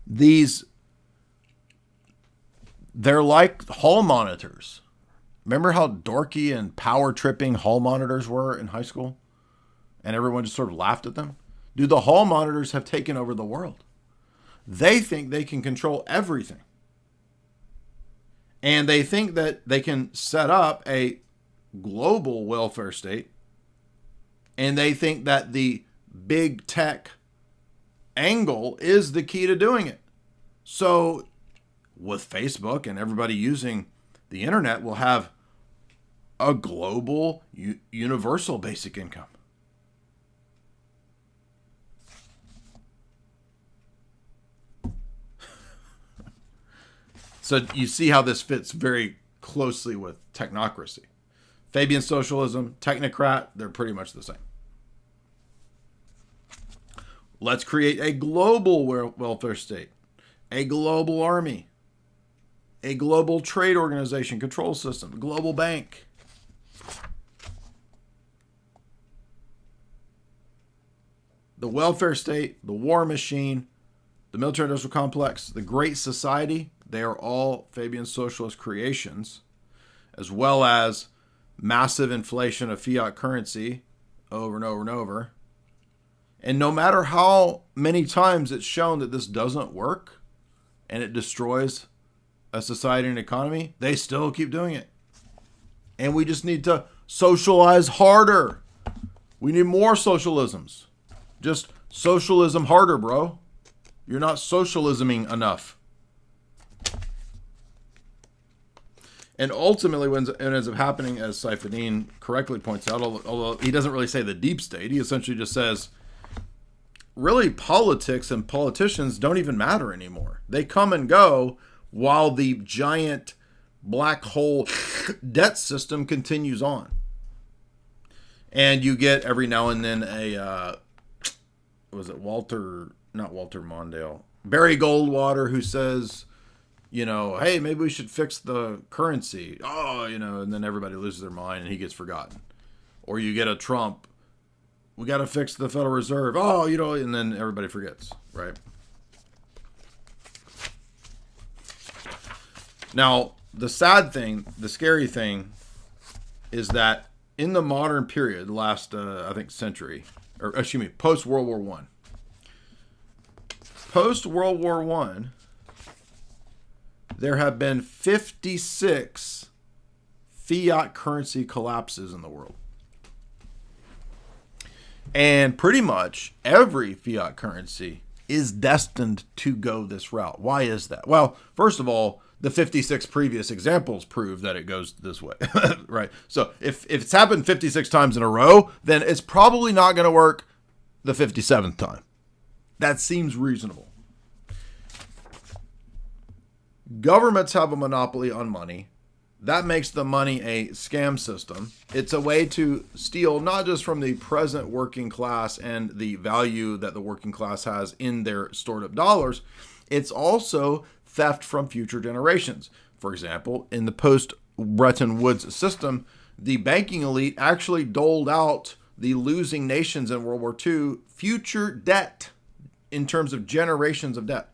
they're like hall monitors. Remember how dorky and power tripping hall monitors were in high school? And everyone just sort of laughed at them? Dude, the hall monitors have taken over the world. They think they can control everything. And they think that they can set up a global welfare state. And they think that the big tech angle is the key to doing it. So with Facebook and everybody using the internet, we'll have a global universal basic income. So you see how this fits very closely with technocracy. Fabian socialism, technocrat, they're pretty much the same. Let's create a global welfare state, a global army, a global trade organization control system, a global bank. The welfare state, the war machine, the military-industrial complex, the Great Society, they are all Fabian socialist creations, as well as massive inflation of fiat currency over and over and over. And no matter how many times it's shown that this doesn't work and it destroys a society and economy, they still keep doing it. And we just need to socialize harder. We need more socialisms. Just socialism harder, bro. You're not socialisming enough. And ultimately, what ends up happening, as Saifuddin correctly points out, although he doesn't really say the deep state, he essentially just says, really, politics and politicians don't even matter anymore. They come and go while the giant black hole debt system continues on. And you get every now and then Barry Goldwater, who says, hey, maybe we should fix the currency. And then everybody loses their mind and he gets forgotten. Or you get a Trump, we got to fix the Federal Reserve. And then everybody forgets, right? Now, the sad thing, the scary thing, is that in the modern period, the last, century, post-World War I. Post-World War I, there have been 56 fiat currency collapses in the world. And pretty much every fiat currency is destined to go this route. Why is that? Well, first of all, the 56 previous examples prove that it goes this way, right? So if it's happened 56 times in a row, then it's probably not going to work the 57th time. That seems reasonable. Governments have a monopoly on money. That makes the money a scam system. It's a way to steal not just from the present working class and the value that the working class has in their stored up dollars. It's also theft from future generations. For example, in the post-Bretton Woods system, the banking elite actually doled out the losing nations in World War II future debt in terms of generations of debt.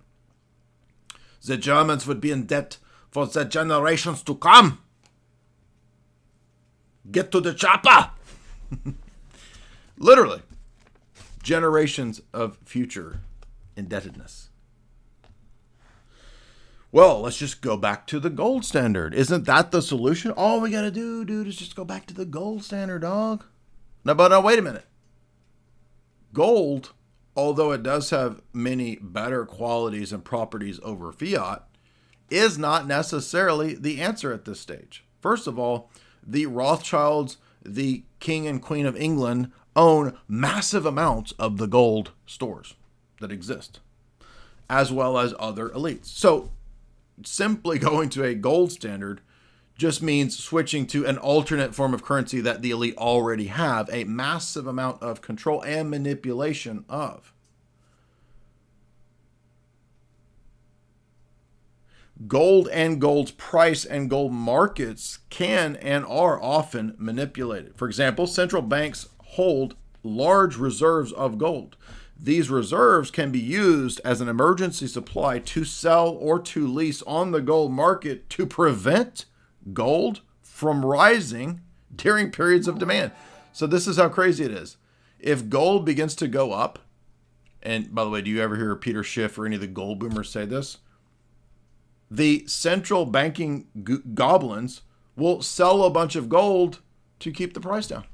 The Germans would be in debt for the generations to come. Get to the chopper. Literally. Generations of future indebtedness. Well, let's just go back to the gold standard. Isn't that the solution? All we got to do, dude, is just go back to the gold standard, dog. Now, wait a minute. Gold, although it does have many better qualities and properties over fiat, is not necessarily the answer at this stage. First of all, the Rothschilds, the King and Queen of England, own massive amounts of the gold stores that exist, as well as other elites. So simply going to a gold standard just means switching to an alternate form of currency that the elite already have a massive amount of control and manipulation of. Gold and gold's price and gold markets can and are often manipulated. For example, central banks hold large reserves of gold. These reserves can be used as an emergency supply to sell or to lease on the gold market to prevent gold from rising during periods of demand. So this is how crazy it is. If gold begins to go up, and by the way, do you ever hear Peter Schiff or any of the gold boomers say this? The central banking goblins will sell a bunch of gold to keep the price down.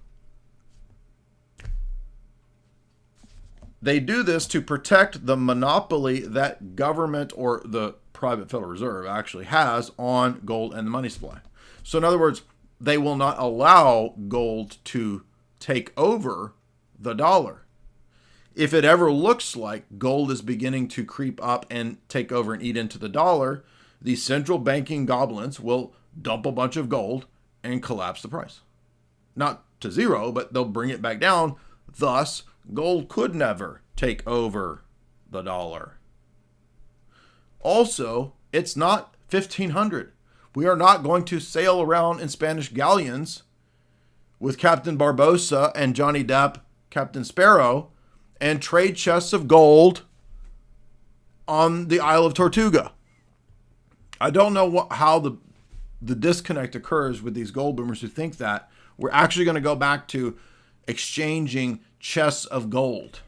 They do this to protect the monopoly that government or the private Federal Reserve actually has on gold and the money supply. So in other words, they will not allow gold to take over the dollar. If it ever looks like gold is beginning to creep up and take over and eat into the dollar, the central banking goblins will dump a bunch of gold and collapse the price. Not to zero, but they'll bring it back down. Thus, gold could never take over the dollar. Also, it's not 1500. We are not going to sail around in Spanish galleons with Captain Barbosa and Johnny Depp, Captain Sparrow, and trade chests of gold on the Isle of Tortuga. I don't know how the disconnect occurs with these gold boomers who think that we're actually going to go back to exchanging chests of gold.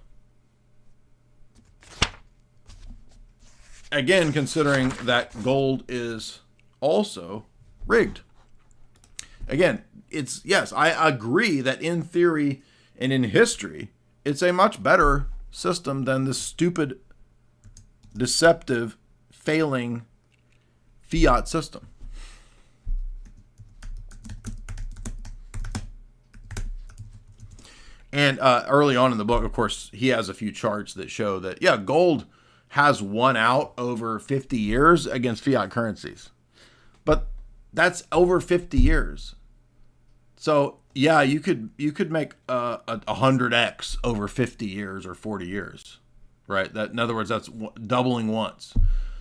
Again, considering that gold is also rigged. Again, yes, I agree that in theory and in history, it's a much better system than the stupid, deceptive, failing fiat system. And early on in the book, of course, he has a few charts that show that, yeah, gold has won out over 50 years against fiat currencies. But that's over 50 years. So, yeah, you could make a 100x over 50 years or 40 years, right? That, in other words, that's doubling once.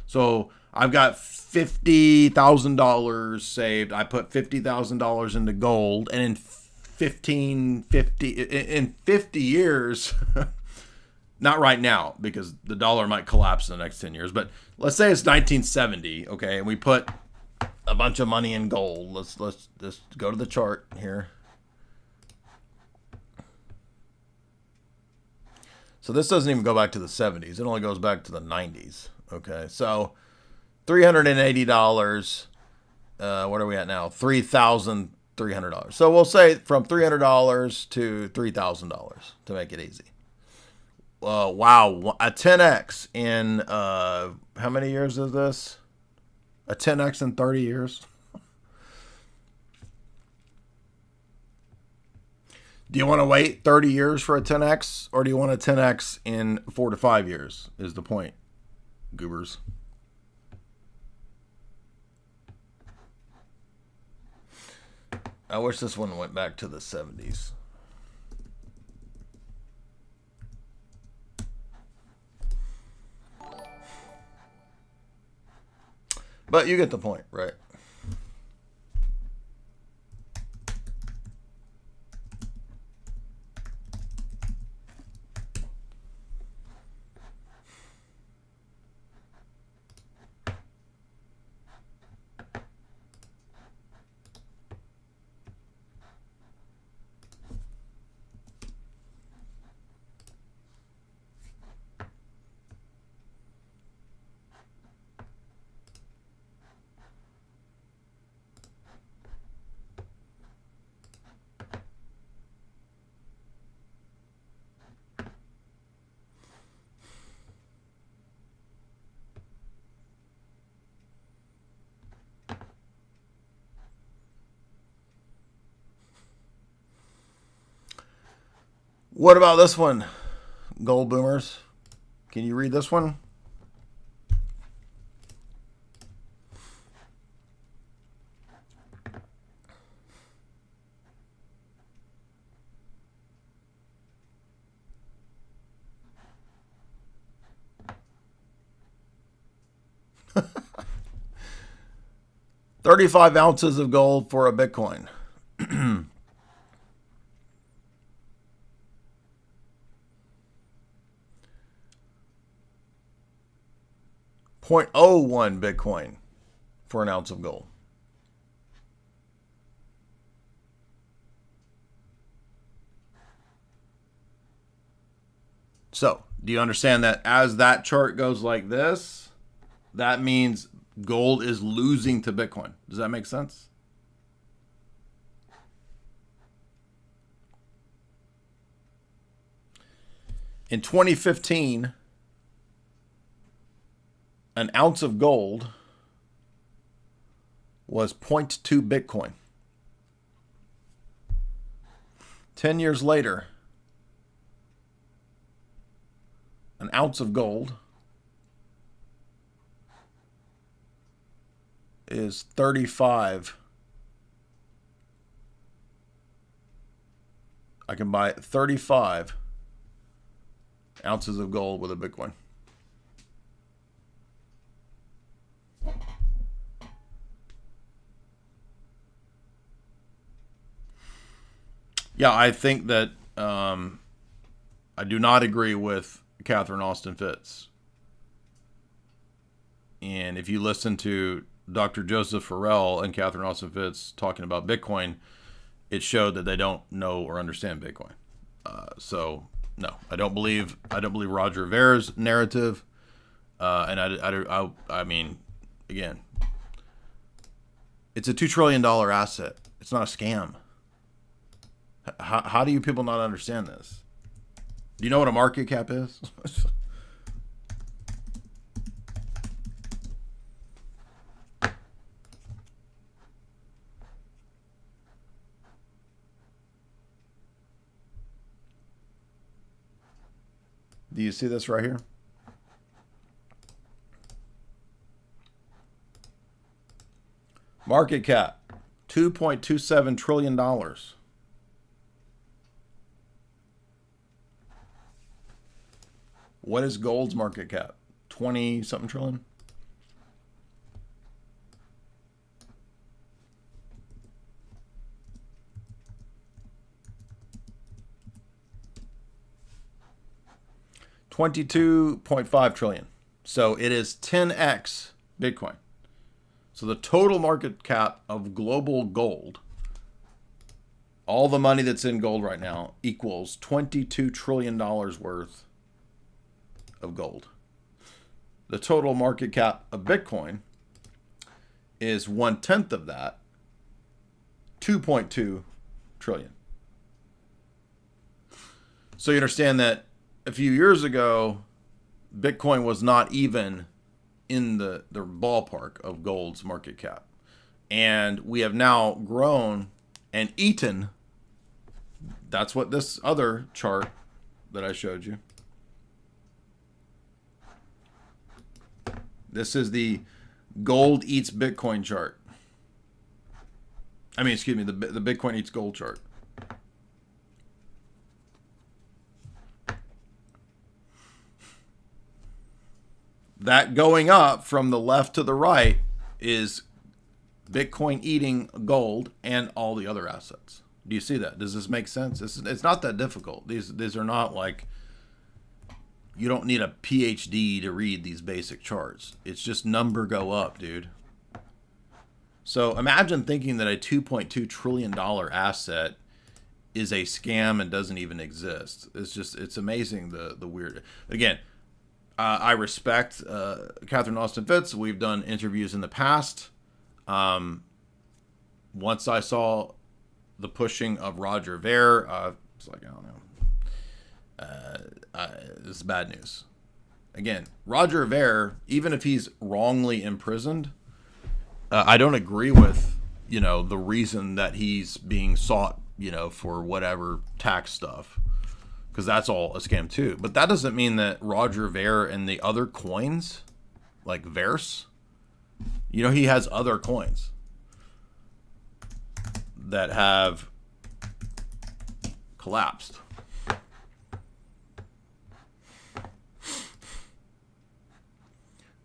So I've got $50,000 saved. I put $50,000 into gold, and in 50 years, not right now because the dollar might collapse in the next 10 years, but let's say it's 1970, okay, and we put a bunch of money in gold. Let's go to the chart here. So this doesn't even go back to the 70s. It only goes back to the 90s. Okay, so $380. What are we at now? $3,300. So we'll say from $300 to $3,000 to make it easy. Wow, a 10x in how many years is this? A 10x in 30 years? Do you want to wait 30 years for a 10x, or do you want a 10x in 4 to 5 years is the point, goobers. I wish this one went back to the 70s. But you get the point, right? What about this one, gold boomers? Can you read this one? 35 ounces of gold for a Bitcoin. 0.01 Bitcoin for an ounce of gold. So, do you understand that as that chart goes like this, that means gold is losing to Bitcoin? Does that make sense? In 2015, an ounce of gold was 0.2 Bitcoin. 10 years later, an ounce of gold is 35. I can buy 35 ounces of gold with a Bitcoin. Yeah, I think that I do not agree with Catherine Austin Fitts. And if you listen to Dr. Joseph Farrell and Catherine Austin Fitts talking about Bitcoin, it showed that they don't know or understand Bitcoin. So no, I don't believe Roger Ver's narrative. And I mean, again, it's a $2 trillion asset. It's not a scam. How do you people not understand this? Do you know what a market cap is? Do you see this right here? Market cap, $2.27 trillion. What is gold's market cap? 20 something trillion? $22.5 trillion. So it is 10x Bitcoin. So the total market cap of global gold, all the money that's in gold right now, equals $22 trillion worth of gold. The total market cap of Bitcoin is 1/10 of that, 2.2 trillion. So you understand that a few years ago, Bitcoin was not even in the ballpark of gold's market cap. And we have now grown and eaten. That's what this other chart that I showed you. This is the gold eats Bitcoin chart. I mean, excuse me, the Bitcoin eats gold chart. That going up from the left to the right is Bitcoin eating gold and all the other assets. Do you see that? Does this make sense? It's not that difficult. These are not like, you don't need a PhD to read these basic charts. It's just number go up, dude. So imagine thinking that a $2.2 trillion asset is a scam and doesn't even exist. It's amazing the weird. Again, I respect Catherine Austin Fitts. We've done interviews in the past. Once I saw the pushing of Roger Ver, it's like, I don't know. This is bad news. Again, Roger Ver, even if he's wrongly imprisoned, I don't agree with, the reason that he's being sought, for whatever tax stuff, because that's all a scam too. But that doesn't mean that Roger Ver and the other coins, like Verse, he has other coins that have collapsed.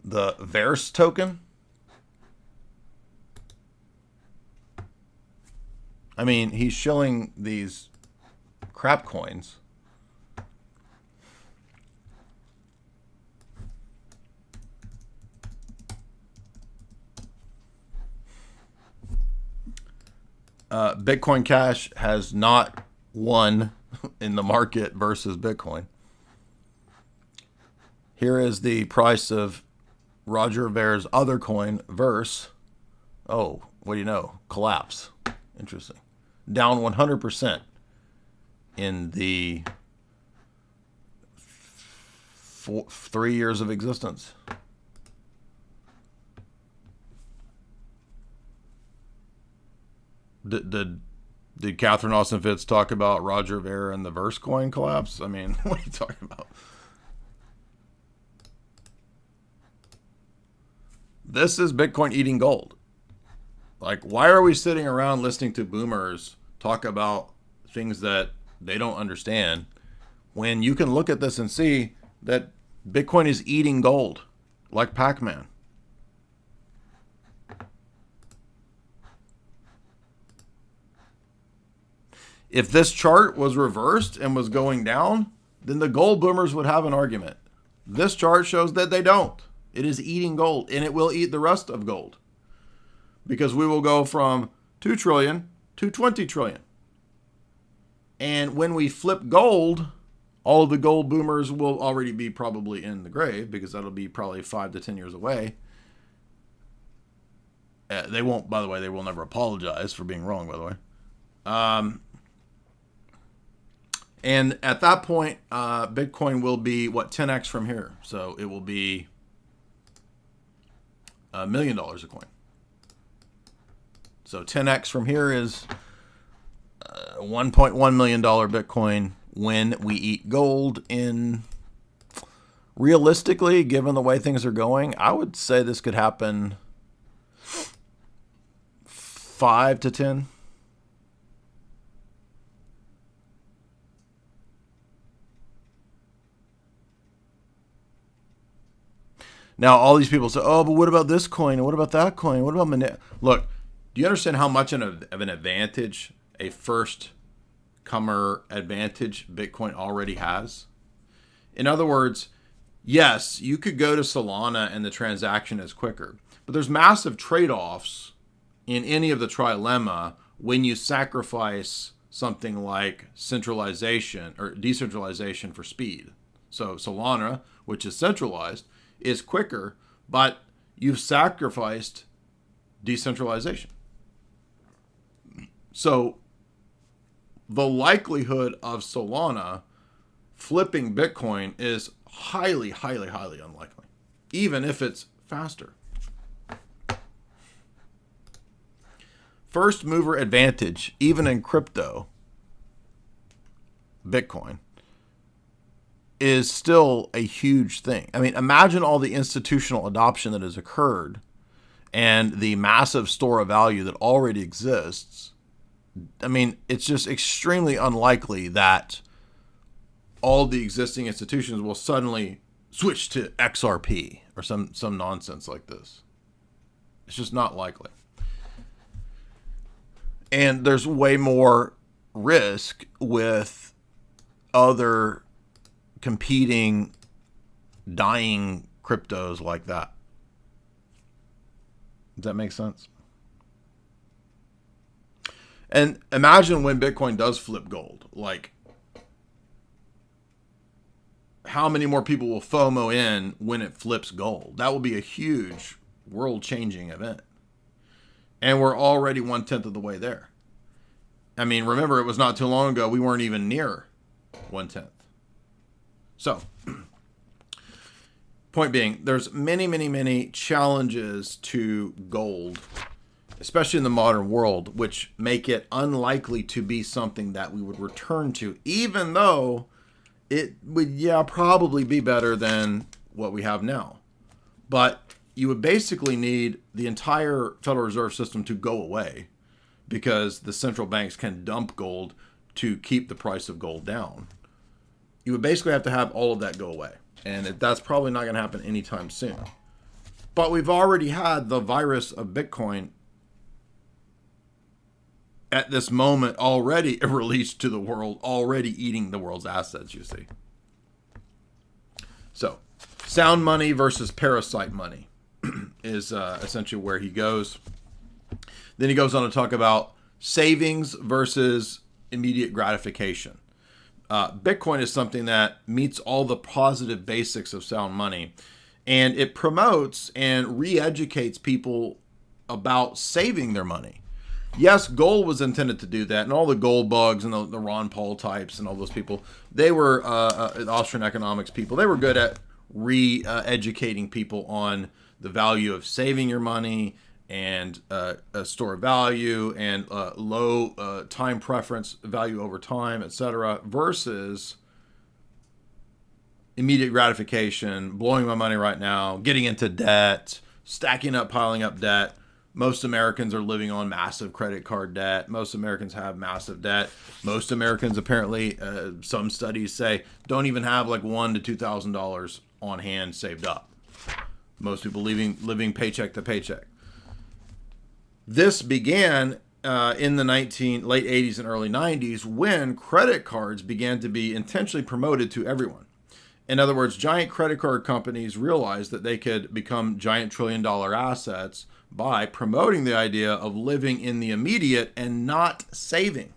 The Verse token I mean, he's shilling these crap coins. Bitcoin Cash has not won in the market versus Bitcoin. Here is the price of Roger Ver's other coin, Verse. Oh, what do you know? Collapse. Interesting. Down 100% in the 3 years of existence. Did Catherine Austin Fitts talk about Roger Ver and the Verse coin collapse? I mean, what are you talking about? This is Bitcoin eating gold. Like, why are we sitting around listening to boomers talk about things that they don't understand when you can look at this and see that Bitcoin is eating gold like Pac-Man? If this chart was reversed and was going down, then the gold boomers would have an argument. This chart shows that they don't. It is eating gold, and it will eat the rest of gold, because we will go from 2 trillion to 20 trillion. And when we flip gold, all of the gold boomers will already be probably in the grave, because that'll be probably 5 to 10 years away. They won't, by the way, they will never apologize for being wrong, by the way. And at that point, Bitcoin will be, 10x from here. So it will be $1 million a coin. So 10x from here is $1.1 million Bitcoin when we eat gold. In realistically, given the way things are going, I would say this could happen 5 to 10. Now, all these people say, oh, but what about this coin? And what about that coin? What about Look, do you understand how much of an advantage, a first comer advantage, Bitcoin already has? In other words, yes, you could go to Solana and the transaction is quicker. But there's massive trade-offs in any of the trilemma when you sacrifice something like centralization or decentralization for speed. So Solana, which is centralized, is quicker, but you've sacrificed decentralization. So the likelihood of Solana flipping Bitcoin is highly, highly, highly unlikely, even if it's faster. First mover advantage, even in crypto, Bitcoin, is still a huge thing. I mean, imagine all the institutional adoption that has occurred and the massive store of value that already exists. I mean, it's just extremely unlikely that all the existing institutions will suddenly switch to XRP or some nonsense like this. It's just not likely. And there's way more risk with other competing, dying cryptos like that. Does that make sense? And imagine when Bitcoin does flip gold, like how many more people will FOMO in when it flips gold? That will be a huge world-changing event. And we're already 1/10 of the way there. I mean, remember, it was not too long ago we weren't even near 1/10. So, point being, there's many, many, many challenges to gold, especially in the modern world, which make it unlikely to be something that we would return to, even though it would, probably be better than what we have now. But you would basically need the entire Federal Reserve System to go away, because the central banks can dump gold to keep the price of gold down. You would basically have to have all of that go away. And that's probably not going to happen anytime soon. But we've already had the virus of Bitcoin at this moment already released to the world, already eating the world's assets, you see. So, sound money versus parasite money is essentially where he goes. Then he goes on to talk about savings versus immediate gratification. Bitcoin is something that meets all the positive basics of sound money, and it promotes and re-educates people about saving their money. Yes, gold was intended to do that, and all the gold bugs and the Ron Paul types and all those people, they were Austrian economics people. They were good at re-educating people on the value of saving your money and a store value and low time preference value over time, etc., versus immediate gratification, blowing my money right now, getting into debt, stacking up, piling up debt. Most Americans are living on massive credit card debt. Most Americans have massive debt. Most Americans, apparently, some studies say, don't even have like $1,000 to $2,000 on hand saved up. Most people living paycheck to paycheck. This began in the late 80s and early 90s when credit cards began to be intentionally promoted to everyone. In other words, giant credit card companies realized that they could become giant trillion-dollar assets by promoting the idea of living in the immediate and not saving.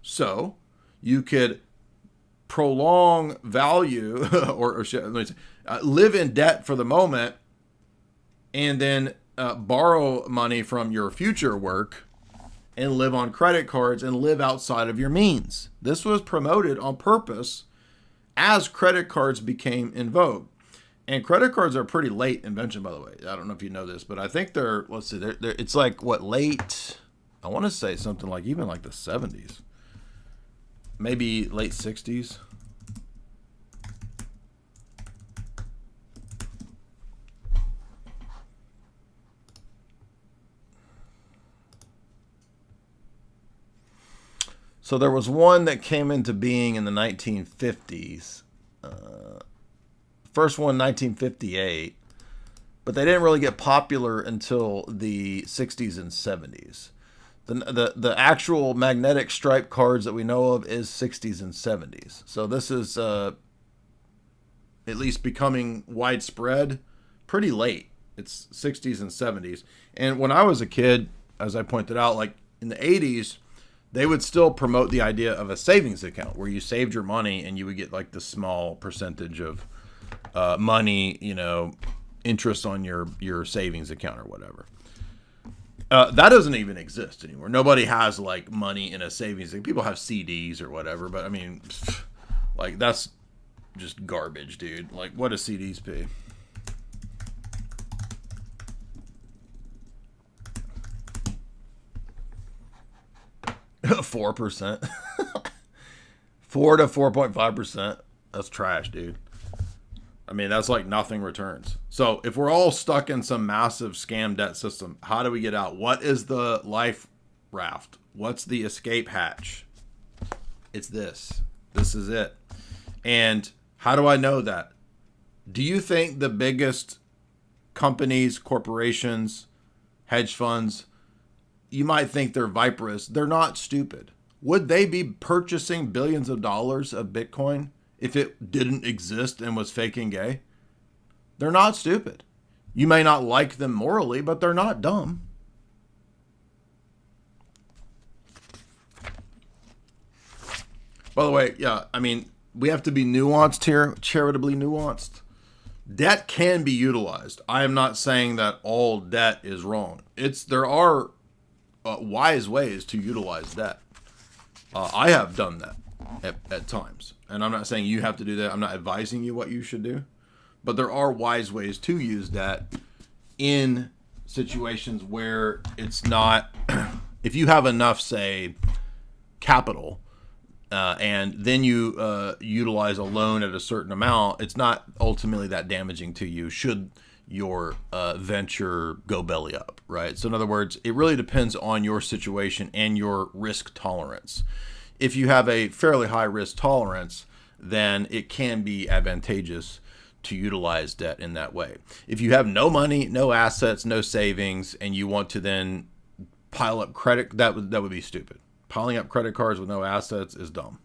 So you could prolong value live in debt for the moment and then borrow money from your future work and live on credit cards and live outside of your means. This was promoted on purpose as credit cards became in vogue. And credit cards are a pretty late invention, by the way. I don't know if you know this, but I think they're it's like late, I want to say something like even like the 70s, maybe late 60s. So there was one that came into being in the 1950s. First one, 1958. But they didn't really get popular until the 60s and 70s. The actual magnetic stripe cards that we know of is 60s and 70s. So this is at least becoming widespread pretty late. It's 60s and 70s. And when I was a kid, as I pointed out, like in the 80s, they would still promote the idea of a savings account where you saved your money and you would get like the small percentage of money, interest on your savings account or whatever. That doesn't even exist anymore. Nobody has like money in a savings account. People have CDs or whatever, but I mean, like that's just garbage, dude. Like what do CDs pay? 4%. 4 to 4.5%. That's trash, dude. I mean, that's like nothing returns. So if we're all stuck in some massive scam debt system, how do we get out? What is the life raft? What's the escape hatch? It's this. This is it. And how do I know that? Do you think the biggest companies, corporations, hedge funds, you might think they're viperists. They're not stupid. Would they be purchasing billions of dollars of Bitcoin if it didn't exist and was fake and gay? They're not stupid. You may not like them morally, but they're not dumb. By the way, yeah, I mean, we have to be nuanced here, charitably nuanced. Debt can be utilized. I am not saying that all debt is wrong. There are wise ways to utilize debt. I have done that at times. And I'm not saying you have to do that. I'm not advising you what you should do. But there are wise ways to use debt in situations where it's not, if you have enough, say, capital, and then you utilize a loan at a certain amount, it's not ultimately that damaging to you should your venture go belly up, right? So in other words, it really depends on your situation and your risk tolerance. If you have a fairly high risk tolerance, then it can be advantageous to utilize debt in that way. If you have no money, no assets, no savings, and you want to then pile up credit. That would be stupid. Piling up credit cards with no assets is dumb.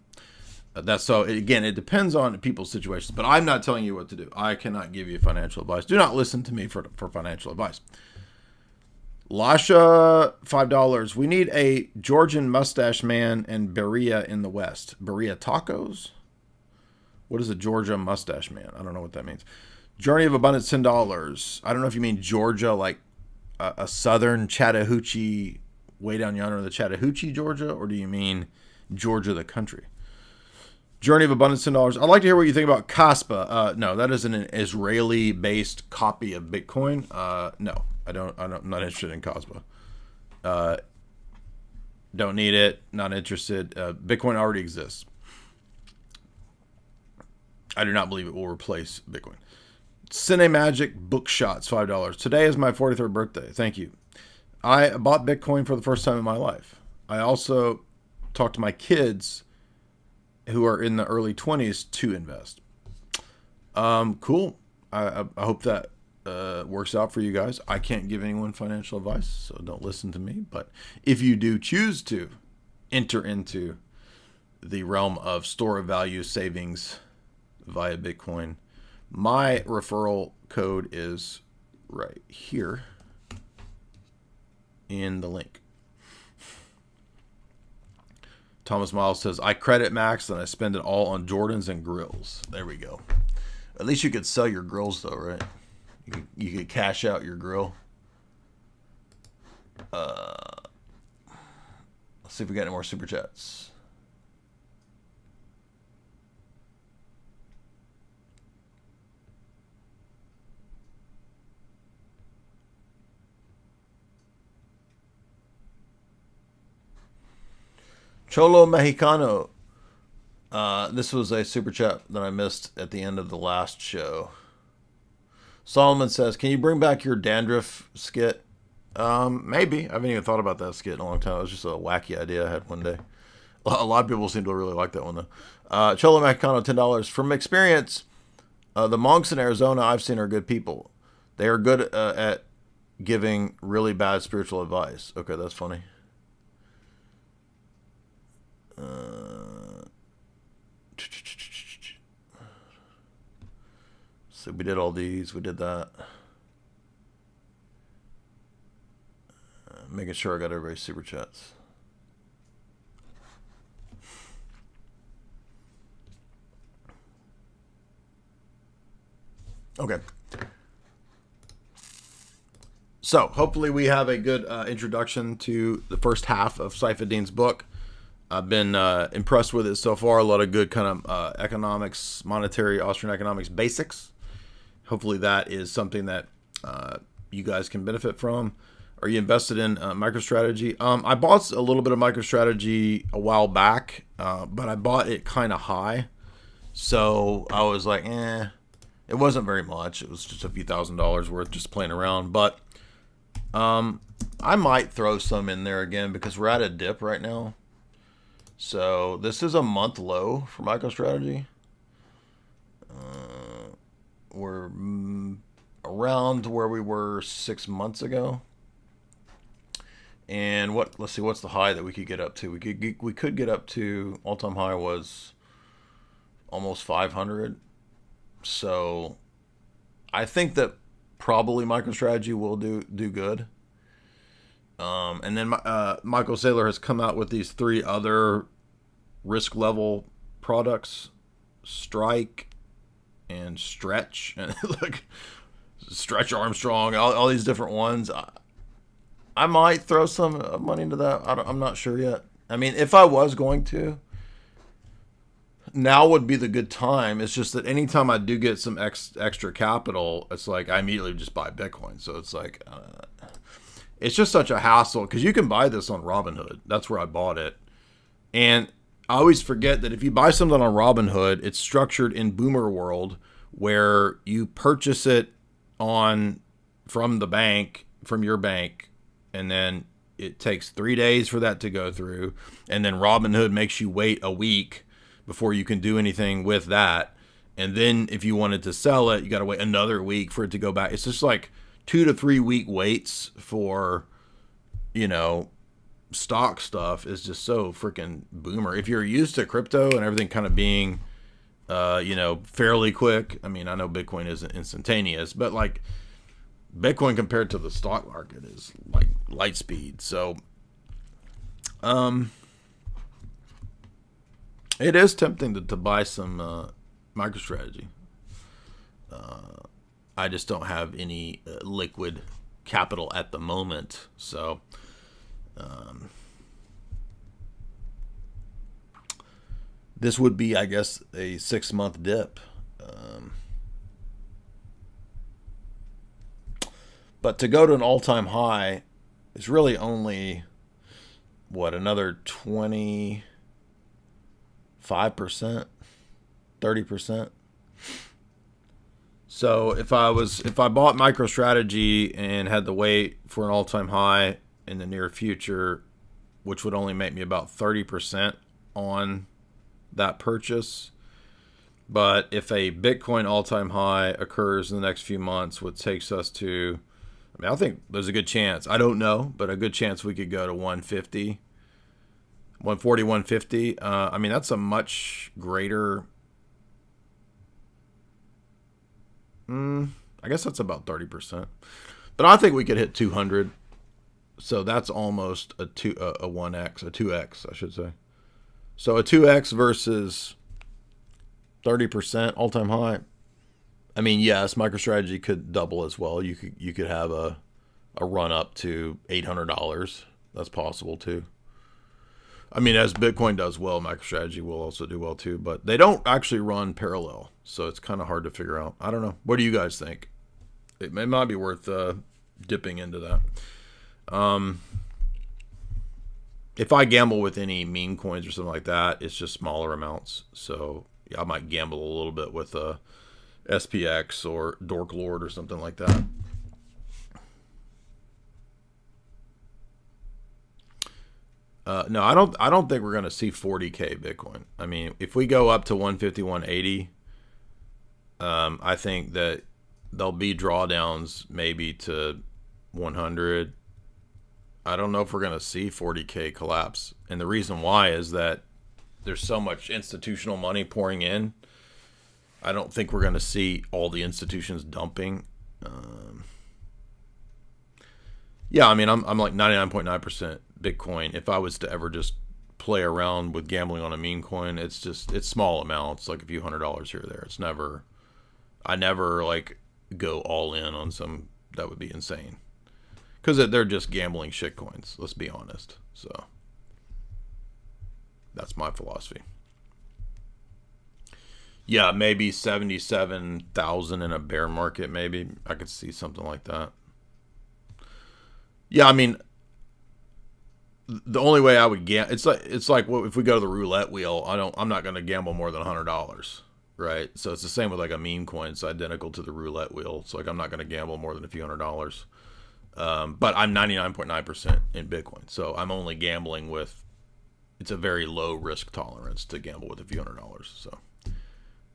That's so. Again, it depends on people's situations. But I'm not telling you what to do. I cannot give you financial advice. Do not listen to me for financial advice. Lasha, $5. We need a Georgian mustache man and birria in the West. Birria tacos? What is a Georgia mustache man? I don't know what that means. Journey of Abundance, $10. I don't know if you mean Georgia, like a southern Chattahoochee, way down yonder in the Chattahoochee, Georgia, or do you mean Georgia, the country? Journey of Abundance, $10. I'd like to hear what you think about Kaspa. No, that is an Israeli-based copy of Bitcoin. No, I'm not interested in Kaspa. Don't need it. Not interested. Bitcoin already exists. I do not believe it will replace Bitcoin. Cine Magic Bookshots, $5. Today is my 43rd birthday. Thank you. I bought Bitcoin for the first time in my life. I also talked to my kids who are in the early 20s to invest. Cool. I hope that works out for you guys. I can't give anyone financial advice, so don't listen to me. But if you do choose to enter into the realm of store of value savings via Bitcoin, my referral code is right here in the link. Thomas Miles says, I credit max and I spend it all on Jordans and grills. There we go. At least you could sell your grills though, right? You could cash out your grill. Let's see if we got any more super chats. Cholo Mexicano. This was a super chat that I missed at the end of the last show. Solomon says, can you bring back your dandruff skit? Maybe. I haven't even thought about that skit in a long time. It was just a wacky idea I had one day. A lot of people seem to really like that one, though. Cholo Mexicano, $10. From experience, the monks in Arizona I've seen are good people. They are good at giving really bad spiritual advice. Okay, that's funny. So we did all these. We did that. Making sure I got everybody's super chats. Okay. So hopefully we have a good introduction to the first half of Saifuddin's book. I've been impressed with it so far. A lot of good kind of economics, monetary, Austrian economics basics. Hopefully that is something that you guys can benefit from. Are you invested in MicroStrategy? I bought a little bit of MicroStrategy a while back, but I bought it kind of high. So I was like, it wasn't very much. It was just a few $1,000s worth just playing around. But I might throw some in there again because we're at a dip right now. So this is a month low for MicroStrategy. We're around where we were 6 months ago. And let's see, what's the high that we could get up to? We could get up to, all-time high was almost 500. So I think that probably MicroStrategy will do good. And then Michael Saylor has come out with these 3 other risk level products, Strike and Stretch, and like Stretch Armstrong, all these different ones. I might throw some money into that. I'm not sure yet. I mean, if I was going to, now would be the good time. It's just that anytime I do get some extra capital, it's like I immediately just buy Bitcoin. So it's like, it's just such a hassle because you can buy this on Robinhood. That's where I bought it. And I always forget that if you buy something on Robinhood, it's structured in Boomer World where you purchase it from the bank, from your bank, and then it takes 3 days for that to go through. And then Robinhood makes you wait a week before you can do anything with that. And then if you wanted to sell it, you got to wait another week for it to go back. It's just like 2 to 3 week waits for, stock stuff is just so freaking boomer. If you're used to crypto and everything kind of being, fairly quick. I mean, I know Bitcoin isn't instantaneous, but like Bitcoin compared to the stock market is like light speed. So, it is tempting to buy some MicroStrategy. I just don't have any liquid capital at the moment. So, this would be, I guess, a 6-month dip. But to go to an all-time high is really only, another 25%, 30%. So if I bought MicroStrategy and had to wait for an all-time high in the near future, which would only make me about 30% on that purchase. But if a Bitcoin all-time high occurs in the next few months, which takes us to, I think there's a good chance, I don't know, but a good chance we could go to 140, 150. That's a much greater, I guess that's about 30%. But I think we could hit 200. So that's almost a 1x, a 2x, I should say. So a 2x versus 30% all-time high. I mean, yes, MicroStrategy could double as well. You could have a run up to $800. That's possible too. I mean, as Bitcoin does well, MicroStrategy will also do well too, but they don't actually run parallel, so it's kind of hard to figure out. I don't know. What do you guys think? It might be worth dipping into that. If I gamble with any meme coins or something like that, it's just smaller amounts. So yeah, I might gamble a little bit with SPX or Dork Lord or something like that. No, I don't think we're going to see 40K Bitcoin. I mean, if we go up to 150, 180, I think that there'll be drawdowns maybe to 100. I don't know if we're going to see 40K collapse. And the reason why is that there's so much institutional money pouring in. I don't think we're going to see all the institutions dumping. I'm like 99.9% Bitcoin. If I was to ever just play around with gambling on a meme coin, it's small amounts, like a few $100s here or there. I never like go all in on some. That would be insane. Because they're just gambling shit coins, let's be honest. So that's my philosophy. Yeah, maybe 77,000 in a bear market, maybe. I could see something like that. Yeah, I mean, the only way I would gamble, it's like if we go to the roulette wheel, I'm not going to gamble more than $100, right? So it's the same with like a meme coin. It's identical to the roulette wheel. It's like I'm not going to gamble more than a few $100. But I'm 99.9% in Bitcoin. So I'm only gambling with, it's a very low risk tolerance to gamble with a few $100. So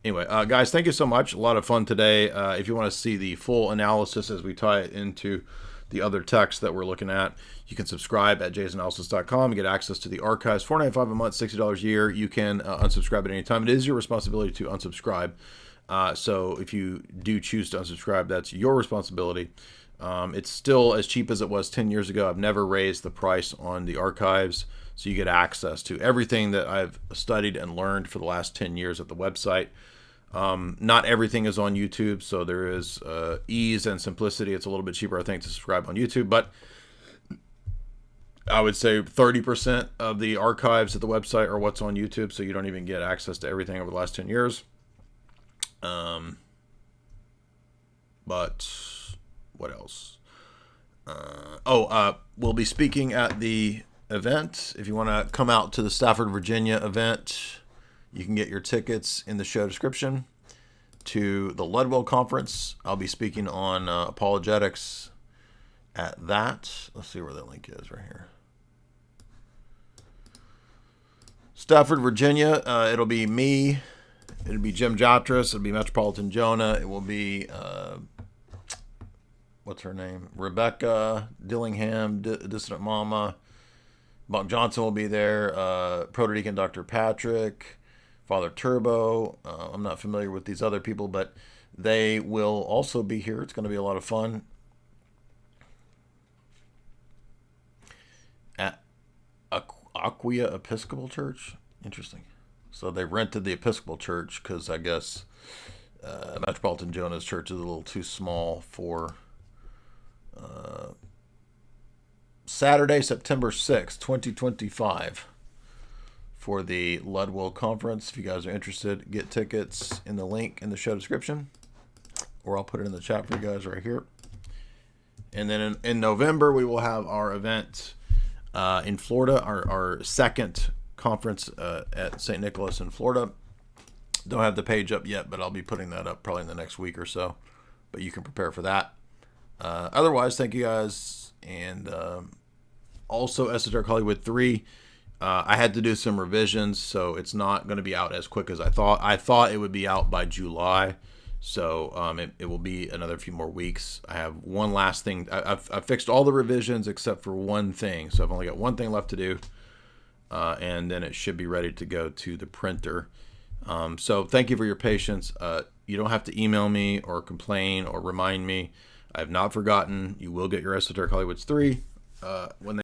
anyway, guys, thank you so much. A lot of fun today. If you want to see the full analysis as we tie it into the other text that we're looking at, you can subscribe at jaysanalysis.com and get access to the archives. $4.95 a month, $60 a year. You can unsubscribe at any time. It is your responsibility to unsubscribe. So if you do choose to unsubscribe, that's your responsibility. It's still as cheap as it was 10 years ago. I've never raised the price on the archives, so you get access to everything that I've studied and learned for the last 10 years at the website. Not everything is on YouTube, so there is ease and simplicity. It's a little bit cheaper, I think, to subscribe on YouTube, but I would say 30% of the archives at the website are what's on YouTube, so you don't even get access to everything over the last 10 years. But what else? We'll be speaking at the event. If you want to come out to the Stafford, Virginia event, you can get your tickets in the show description. To the Ludwell conference, I'll be speaking on apologetics at that. Let's see where the link is right here. Stafford, Virginia. It'll be me. It'll be Jim Jatras. It'll be Metropolitan Jonah. It will be, what's her name? Rebecca Dillingham, Dissident Mama. Monk Johnson will be there. Protodeacon Dr. Patrick, Father Turbo. I'm not familiar with these other people, but they will also be here. It's going to be a lot of fun. At Aquia Episcopal Church. Interesting. So they rented the Episcopal Church because I guess Metropolitan Jonah's Church is a little too small for Saturday, September 6th, 2025 for the Ludwell Conference. If you guys are interested, get tickets in the link in the show description, or I'll put it in the chat for you guys right here. And then in November, we will have our event in Florida, our second conference at St. Nicholas in Florida. Don't have the page up yet, but I'll be putting that up probably in the next week or so. But you can prepare for that. Otherwise, thank you guys. And also Esoteric Hollywood 3. I had to do some revisions, so it's not going to be out as quick as I thought. I thought it would be out by July. So it will be another few more weeks. I have one last thing. I've fixed all the revisions except for one thing. So I've only got one thing left to do. And then it should be ready to go to the printer. So thank you for your patience. You don't have to email me or complain or remind me. I have not forgotten. You will get your Esoteric Hollywoods 3 when they